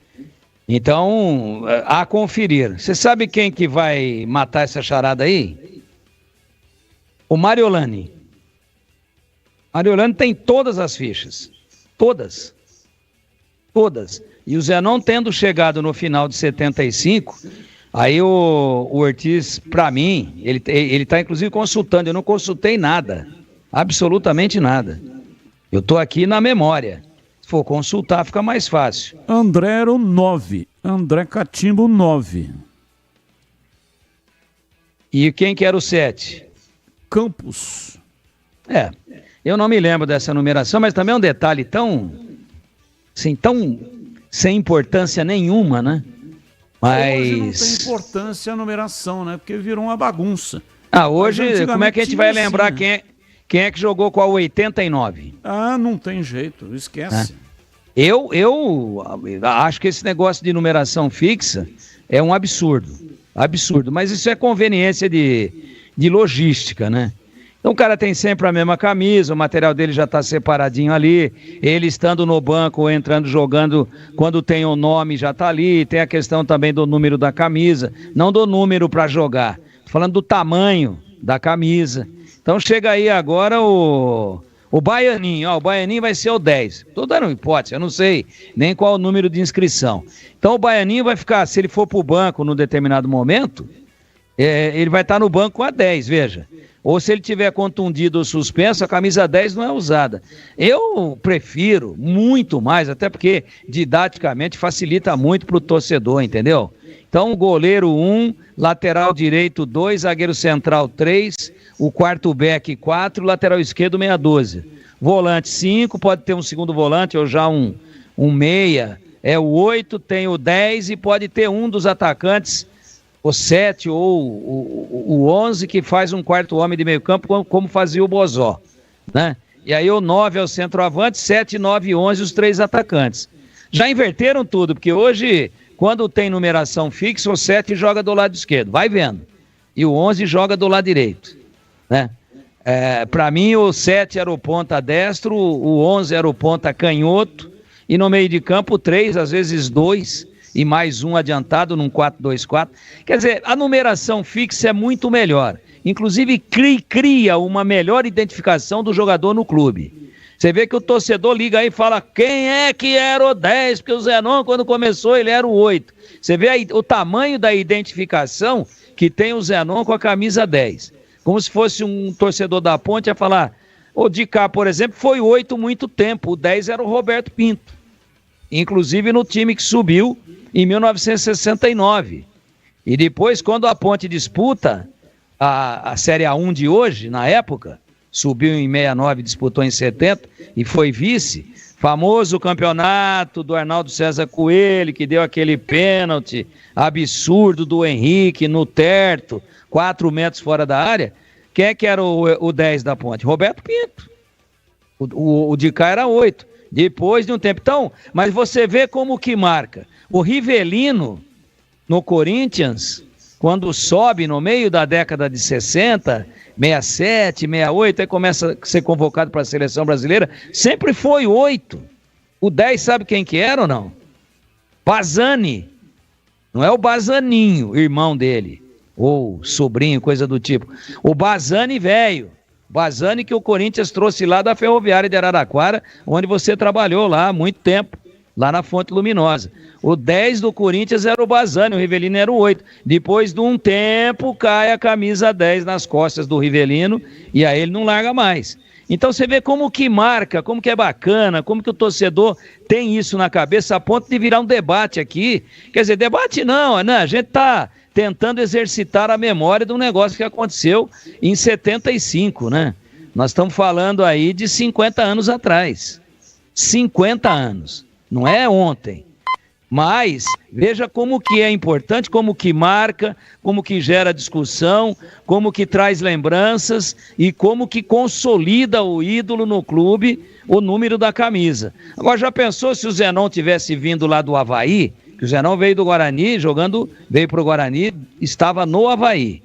Então, a conferir. Você sabe quem que vai matar essa charada aí? O Mariolani. Mariolani tem todas as fichas. Todas. E o Zenon tendo chegado no final de 75, aí o Ortiz, pra mim, ele tá inclusive consultando. Eu não consultei nada. Absolutamente nada. Eu tô aqui na memória. Se for consultar, fica mais fácil. André era o 9. André Catimbo, 9. E quem que era o 7? Campos. Eu não me lembro dessa numeração, mas também é um detalhe tão sem importância nenhuma, né? Mas... Hoje não tem importância a numeração, né? Porque virou uma bagunça. Hoje, como é que a gente vai lembrar assim, quem é que jogou com a 89? Não tem jeito, esquece. Eu acho que esse negócio de numeração fixa é um absurdo, mas isso é conveniência de logística, né? Então o cara tem sempre a mesma camisa, o material dele já está separadinho ali, ele estando no banco ou entrando jogando, quando tem o nome já está ali, tem a questão também do número da camisa, não do número para jogar, tô falando do tamanho da camisa. Então chega aí agora o Baianinho, o Baianinho vai ser o 10. Estou dando uma hipótese, eu não sei nem qual o número de inscrição. Então o Baianinho vai ficar, se ele for para o banco num determinado momento, ele vai estar no banco com a 10, veja. Ou se ele tiver contundido ou suspenso, a camisa 10 não é usada. Eu prefiro muito mais, até porque didaticamente facilita muito para o torcedor, entendeu? Então goleiro 1, lateral direito 2, zagueiro central 3, o quarto back 4, lateral esquerdo meia dúzia. Volante 5, pode ter um segundo volante ou já um meia. O 8, tem o 10 e pode ter um dos atacantes, o 7 ou o 11, que faz um quarto homem de meio campo, como fazia o Bozó, né? E aí o 9 é o centroavante, 7, 9 e 11 os 3 atacantes. Já inverteram tudo, porque hoje, quando tem numeração fixa, o 7 joga do lado esquerdo, vai vendo. E o 11 joga do lado direito, né? Para mim, o 7 era o ponta destro, o 11 era o ponta canhoto, e no meio de campo, 3, às vezes 2, e mais um adiantado num 4-2-4. Quer dizer, a numeração fixa é muito melhor. Inclusive, cria uma melhor identificação do jogador no clube. Você vê que o torcedor liga aí e fala, quem é que era o 10? Porque o Zenon, quando começou, ele era o 8. Você vê aí o tamanho da identificação que tem o Zenon com a camisa 10. Como se fosse um torcedor da Ponte a falar, o de cá, por exemplo, foi 8 muito tempo, o 10 era o Roberto Pinto. Inclusive no time que subiu em 1969. E depois, quando a Ponte disputa a Série A1 de hoje, na época, subiu em 69, disputou em 70 e foi vice, famoso campeonato do Arnaldo César Coelho, que deu aquele pênalti absurdo do Henrique no Terto, 4 metros fora da área. Quem é que era o 10 da Ponte? Roberto Pinto. O de cá era 8. Depois de um tempo. Então, mas você vê como que marca. O Rivelino, no Corinthians, quando sobe no meio da década de 60, 67, 68, aí começa a ser convocado para a seleção brasileira, sempre foi 8. O 10 sabe quem que era ou não? Bazzani. Não é o Bazzaninho, irmão dele, ou sobrinho, coisa do tipo. O Bazzani velho. Bazzani que o Corinthians trouxe lá da Ferroviária de Araraquara, onde você trabalhou lá há muito tempo, lá na Fonte Luminosa. O 10 do Corinthians era o Bazzani, o Rivelino era o 8. Depois de um tempo, cai a camisa 10 nas costas do Rivelino e aí ele não larga mais. Então você vê como que marca, como que é bacana, como que o torcedor tem isso na cabeça a ponto de virar um debate aqui. Quer dizer, debate não, né? A gente está tentando exercitar a memória de um negócio que aconteceu em 75, né? Nós estamos falando aí de 50 anos atrás. 50 anos. Não é ontem. Mas veja como que é importante, como que marca, como que gera discussão, como que traz lembranças e como que consolida o ídolo no clube, o número da camisa. Agora, já pensou se o Zenon tivesse vindo lá do Avaí? Que o Zenon veio do Guarani, veio para o Guarani, estava no Avaí.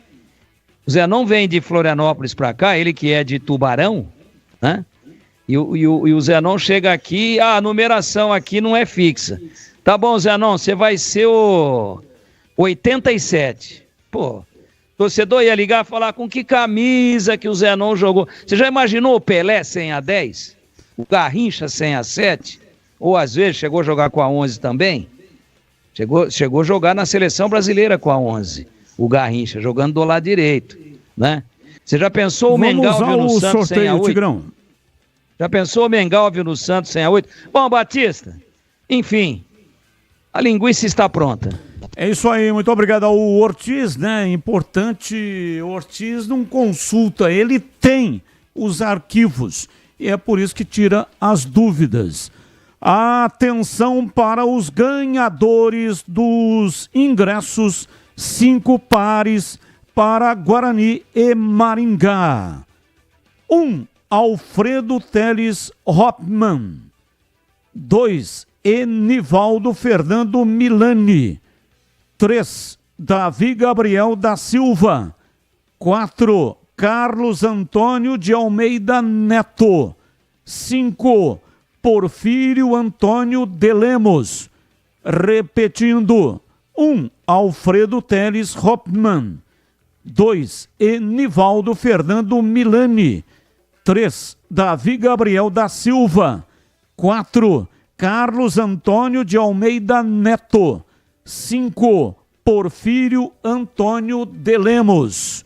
O Zenon vem de Florianópolis para cá, ele que é de Tubarão, né? E o Zenon chega aqui, a numeração aqui não é fixa. Tá bom, Zenon, você vai ser o 87. Pô, torcedor ia ligar e falar com que camisa que o Zenon jogou. Você já imaginou o Pelé sem a 10? O Garrincha sem a 7? Ou às vezes chegou a jogar com a 11 também? Chegou a jogar na seleção brasileira com a 11. O Garrincha, jogando do lado direito, né? Você já pensou o Mengalvio no Santos sem a 8? Tigrão. Já pensou o Mengalvio no Santos sem a 8? Bom, Batista, enfim, a linguiça está pronta. É isso aí, muito obrigado ao Ortiz, né? Importante, o Ortiz não consulta, ele tem os arquivos e é por isso que tira as dúvidas. Atenção para os ganhadores dos ingressos, 5 pares para Guarani e Maringá. 1, Alfredo Teles Hoffmann. 2, Enivaldo Fernando Milani. 3, Davi Gabriel da Silva. 4, Carlos Antônio de Almeida Neto. 5, Porfírio Antônio de Lemos. Repetindo, 1, Alfredo Teles Hoffmann. 2, Enivaldo Fernando Milani. 3, Davi Gabriel da Silva. 4, Carlos Antônio de Almeida Neto. 5, Porfírio Antônio de Lemos.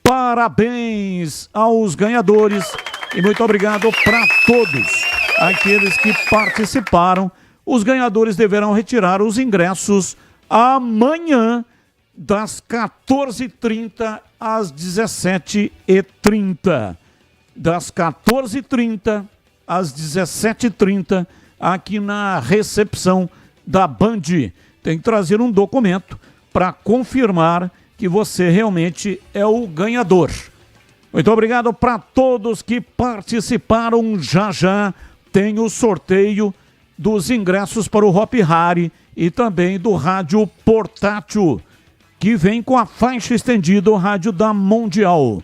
Parabéns aos ganhadores e muito obrigado para todos aqueles que participaram. Os ganhadores deverão retirar os ingressos amanhã das 14h30 às 17h30. Das 14h30 às 17h30 aqui na recepção da Band. Tem que trazer um documento para confirmar que você realmente é o ganhador. Muito obrigado para todos que participaram. Já tem o sorteio dos ingressos para o Hop Hari e também do rádio portátil, que vem com a faixa estendida, o rádio da Mundial.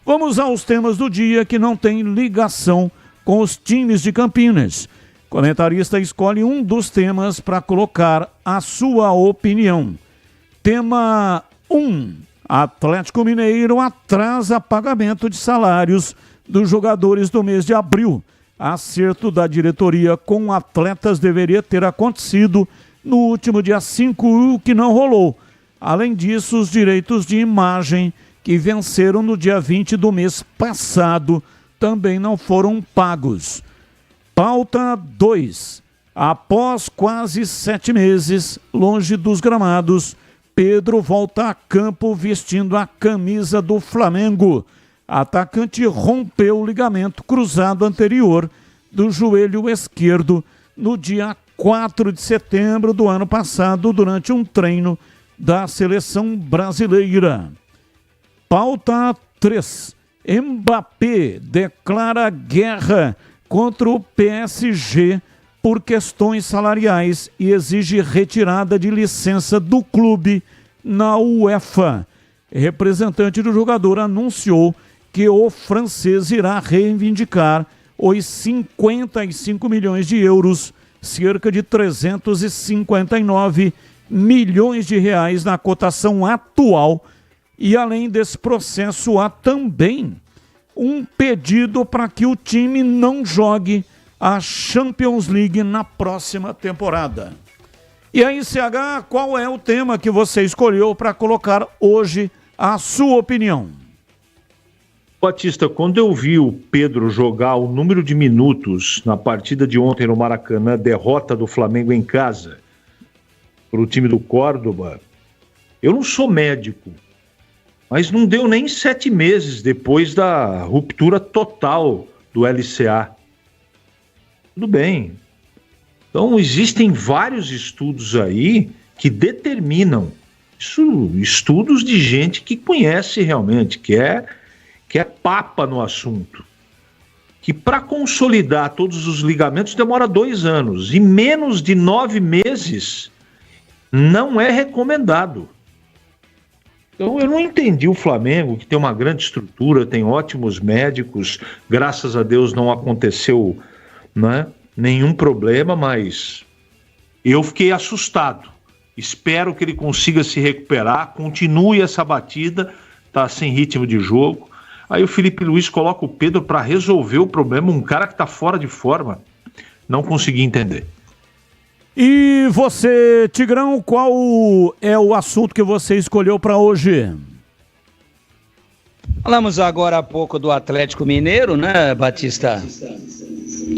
Vamos aos temas do dia que não tem ligação com os times de Campinas. O comentarista escolhe um dos temas para colocar a sua opinião. Tema 1. Atlético Mineiro atrasa pagamento de salários dos jogadores do mês de abril. Acerto da diretoria com atletas deveria ter acontecido no último dia 5, o que não rolou. Além disso, os direitos de imagem que venceram no dia 20 do mês passado também não foram pagos. Pauta 2. Após quase 7 meses longe dos gramados, Pedro volta a campo vestindo a camisa do Flamengo. Atacante rompeu o ligamento cruzado anterior do joelho esquerdo no dia 4 de setembro do ano passado, durante um treino da seleção brasileira. Pauta 3. Mbappé declara guerra contra o PSG por questões salariais e exige retirada de licença do clube na UEFA. Representante do jogador anunciou que o francês irá reivindicar os 55 milhões de euros, cerca de 359 milhões de reais na cotação atual. E além desse processo, há também um pedido para que o time não jogue a Champions League na próxima temporada. E aí, CH, qual é o tema que você escolheu para colocar hoje a sua opinião? Batista, quando eu vi o Pedro jogar o número de minutos na partida de ontem no Maracanã, derrota do Flamengo em casa, para o time do Córdoba, eu não sou médico, mas não deu nem 7 meses depois da ruptura total do LCA. Tudo bem. Então, existem vários estudos aí que determinam, estudos de gente que conhece realmente, que é papa no assunto, que para consolidar todos os ligamentos demora 2 anos e menos de 9 meses não é recomendado. Então eu não entendi o Flamengo, que tem uma grande estrutura, tem ótimos médicos, graças a Deus não aconteceu, né, nenhum problema, mas eu fiquei assustado. Espero que ele consiga se recuperar, continue essa batida, tá sem ritmo de jogo. Aí o Felipe Luiz coloca o Pedro para resolver o problema, um cara que tá fora de forma. Não consegui entender. E você, Tigrão, qual é o assunto que você escolheu para hoje? Falamos agora há pouco do Atlético Mineiro, né, Batista?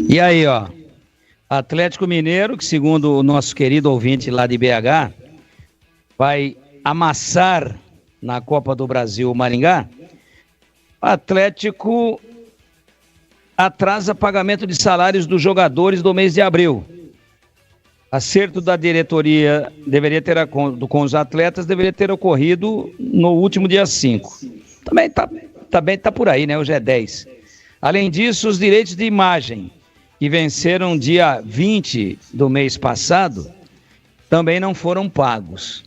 E aí, ó, Atlético Mineiro, que segundo o nosso querido ouvinte lá de BH, vai amassar na Copa do Brasil o Maringá. O Atlético atrasa pagamento de salários dos jogadores do mês de abril. Acerto da diretoria deveria ter com os atletas deveria ter ocorrido no último dia 5. Também tá por aí, né? Hoje é 10. Além disso, os direitos de imagem que venceram dia 20 do mês passado também não foram pagos.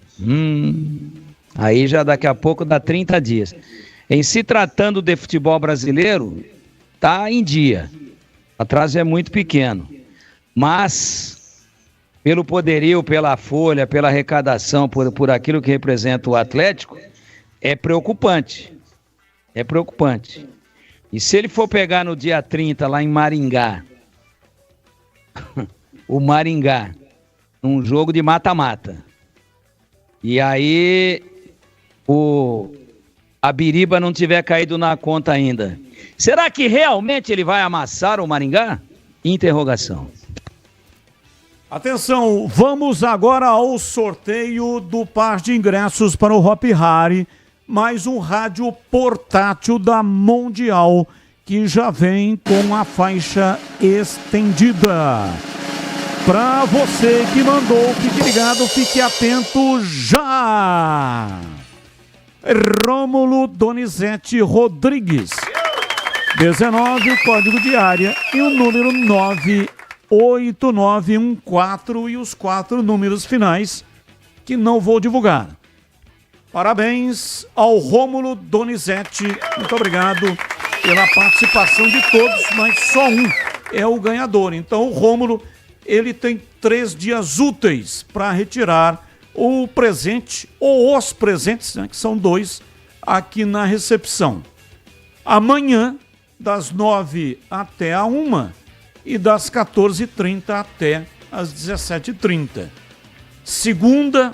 Aí já daqui a pouco dá 30 dias. Em se tratando de futebol brasileiro, tá em dia. O atraso é muito pequeno. Mas pelo poderio, pela folha, pela arrecadação, por aquilo que representa o Atlético, é preocupante. É preocupante. E se ele for pegar no dia 30 lá em Maringá, o Maringá, num jogo de mata-mata, e aí a Biriba não tiver caído na conta ainda, será que realmente ele vai amassar o Maringá? Interrogação. Atenção, vamos agora ao sorteio do par de ingressos para o Hopi Hari, mais um rádio portátil da Mundial, que já vem com a faixa estendida. Para você que mandou, fique ligado, fique atento já! Rômulo Donizete Rodrigues, 19, o código de área e o número 98914 e os 4 números finais que não vou divulgar. Parabéns ao Rômulo Donizete. Muito obrigado pela participação de todos, mas só um é o ganhador. Então o Rômulo, ele tem 3 dias úteis para retirar o presente, ou os presentes, né, que são 2, aqui na recepção. Amanhã, das 9 até a 1 e das 14h30 até as 17h30. Segunda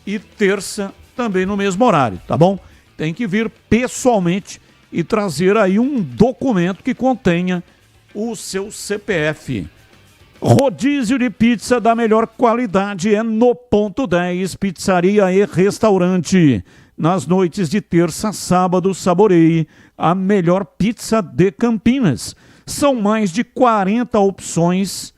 e terça também no mesmo horário, tá bom? Tem que vir pessoalmente e trazer aí um documento que contenha o seu CPF. Rodízio de pizza da melhor qualidade é no Ponto 10, pizzaria e restaurante. Nas noites de terça a sábado, saboreie a melhor pizza de Campinas. São mais de 40 opções,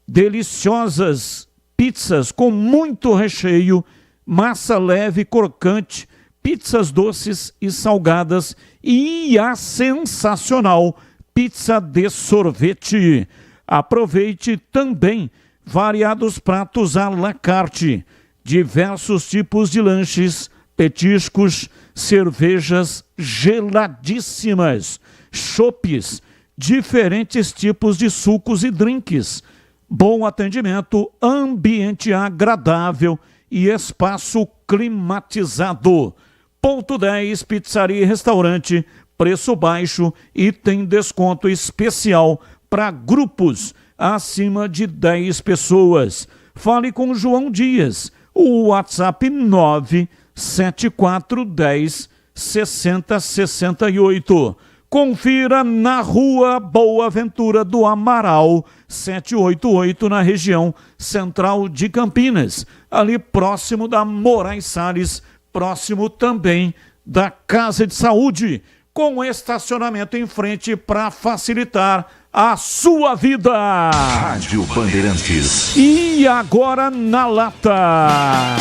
deliciosas pizzas com muito recheio, massa leve e crocante, pizzas doces e salgadas e a sensacional pizza de sorvete. Aproveite também variados pratos à la carte, diversos tipos de lanches, petiscos, cervejas geladíssimas, chopes, diferentes tipos de sucos e drinks, bom atendimento, ambiente agradável e espaço climatizado. Ponto 10, pizzaria e restaurante, preço baixo e tem desconto especial para grupos acima de 10 pessoas. Fale com João Dias, o WhatsApp 97410 6068. Confira na Rua Boa Ventura do Amaral, 788, na região central de Campinas, ali próximo da Moraes Salles, próximo também da Casa de Saúde, com estacionamento em frente para facilitar a sua vida. Rádio Bandeirantes. E agora na lata.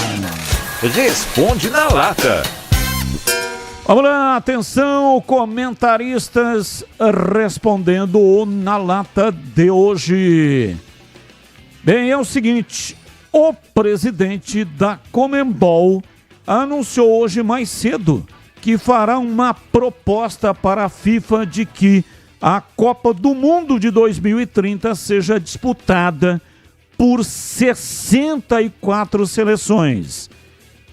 Responde na lata. Vamos lá, atenção, comentaristas respondendo o Na Lata de hoje. Bem, é o seguinte, o presidente da Conmebol anunciou hoje mais cedo que fará uma proposta para a FIFA de que a Copa do Mundo de 2030 seja disputada por 64 seleções.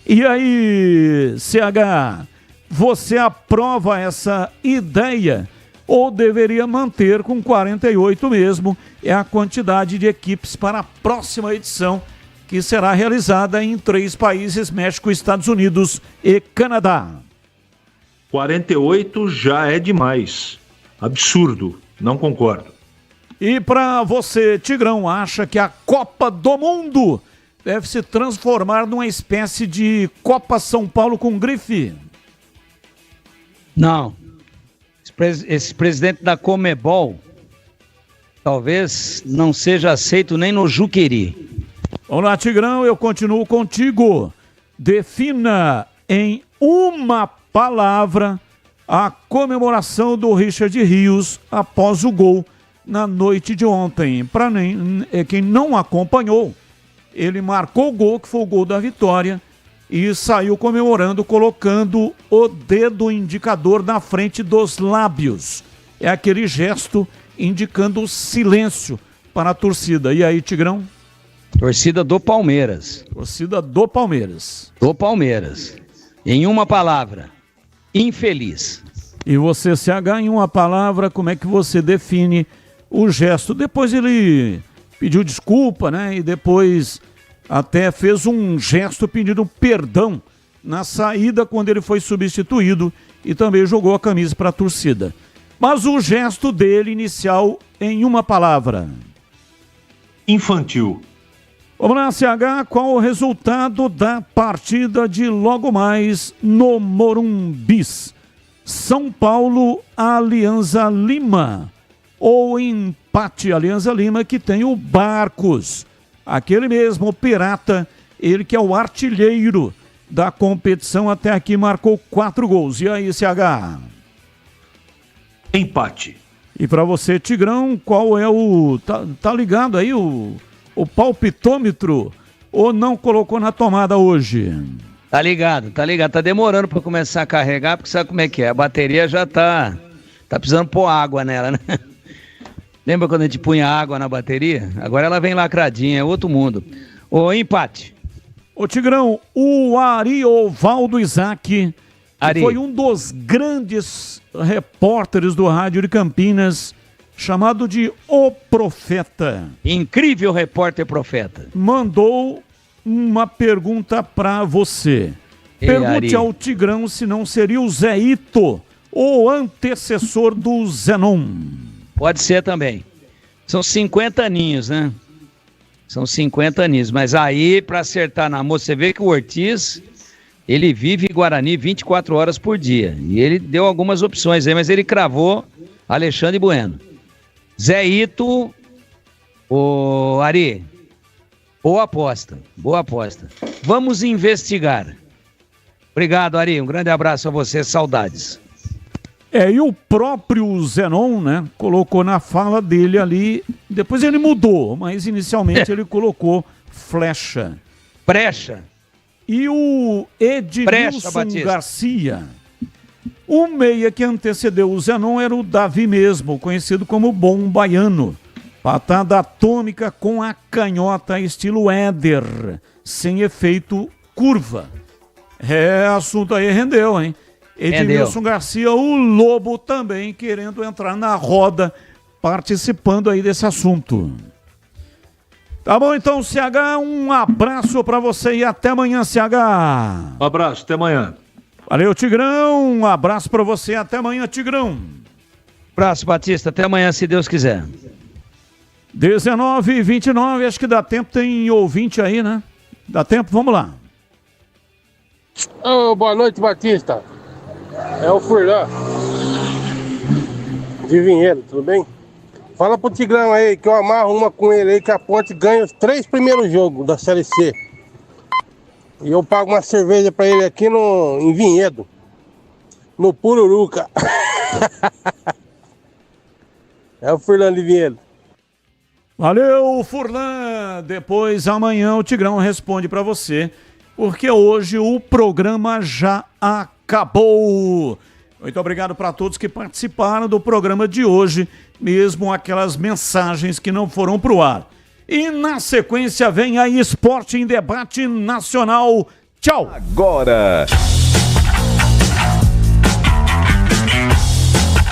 E aí, CH, você aprova essa ideia ou deveria manter com 48 mesmo? É a quantidade de equipes para a próxima edição, que será realizada em 3 países, México, Estados Unidos e Canadá. 48 já é demais. Absurdo, não concordo. E para você, Tigrão, acha que a Copa do Mundo deve se transformar numa espécie de Copa São Paulo com grife? Não. Esse presidente da Conmebol talvez não seja aceito nem no Juqueri. Vamos lá, Tigrão, eu continuo contigo. Defina em uma palavra a comemoração do Richard Rios após o gol na noite de ontem. Para quem não acompanhou, ele marcou o gol, que foi o gol da vitória, e saiu comemorando, colocando o dedo indicador na frente dos lábios. É aquele gesto indicando silêncio para a torcida. E aí, Tigrão? Torcida do Palmeiras. Torcida do Palmeiras. Do Palmeiras. Em uma palavra, infeliz. E você, CH, em uma palavra, como é que você define o gesto? Depois ele pediu desculpa, né? E depois até fez um gesto pedindo perdão na saída quando ele foi substituído e também jogou a camisa para a torcida. Mas o gesto dele inicial em uma palavra. Infantil. Vamos lá, CH, qual o resultado da partida de logo mais no Morumbis? São Paulo, Alianza Lima. Ou empate, Alianza Lima, que tem o Barcos. Aquele mesmo, o Pirata, ele que é o artilheiro da competição, até aqui marcou 4 gols. E aí, CH? Empate. E para você, Tigrão, qual é o... Tá ligado aí o palpitômetro ou não colocou na tomada hoje? Tá ligado. Tá demorando pra começar a carregar, porque sabe como é que é? A bateria já tá precisando pôr água nela, né? Lembra quando a gente punha água na bateria? Agora ela vem lacradinha, é outro mundo. Ô, empate. Ô, Tigrão, o Ariovaldo Isaac, que foi um dos grandes repórteres do Rádio de Campinas, chamado de O Profeta. Incrível repórter profeta. Mandou uma pergunta pra você. Pergunte ao Tigrão se não seria o Zé Ito, o antecessor do Zenon. Pode ser também. São 50 aninhos, né? São 50 aninhos. Mas aí, pra acertar na moça, você vê que o Ortiz, ele vive em Guarani 24 horas por dia. E ele deu algumas opções aí, mas ele cravou Alexandre Bueno. Zé Ito, o Ari, boa aposta. Vamos investigar. Obrigado, Ari. Um grande abraço a você. Saudades. E o próprio Zenon, né, colocou na fala dele ali, depois ele mudou, mas inicialmente ele colocou flecha. Brecha. E o Edilson Garcia, o meia que antecedeu o Zenon era o Davi mesmo, conhecido como Bom Baiano. Patada atômica com a canhota estilo Éder, sem efeito curva. Assunto aí rendeu, hein? Edilson Garcia, o Lobo também querendo entrar na roda, participando aí desse assunto. Tá bom então, CH, um abraço pra você e até amanhã, CH. Um abraço, até amanhã. Valeu, Tigrão, um abraço pra você e até amanhã, Tigrão. Abraço, Batista, até amanhã, se Deus quiser. 19h29, acho que dá tempo, tem ouvinte aí, né? Dá tempo, vamos lá. Boa noite, Batista. É o Furlan de Vinhedo, tudo bem? Fala pro Tigrão aí que eu amarro uma com ele aí que a Ponte ganha os 3 primeiros jogos da Série C. E eu pago uma cerveja pra ele aqui em Vinhedo, no Pururuca. É o Furlan de Vinhedo. Valeu, Furlan. Depois, amanhã, o Tigrão responde pra você, porque hoje o programa já acabou. Muito obrigado para todos que participaram do programa de hoje, mesmo aquelas mensagens que não foram pro ar. E na sequência vem aí Esporte em Debate Nacional. Tchau! Agora,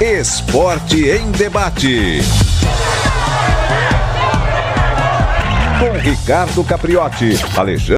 Esporte em Debate. Com Ricardo Capriotti, Alexandre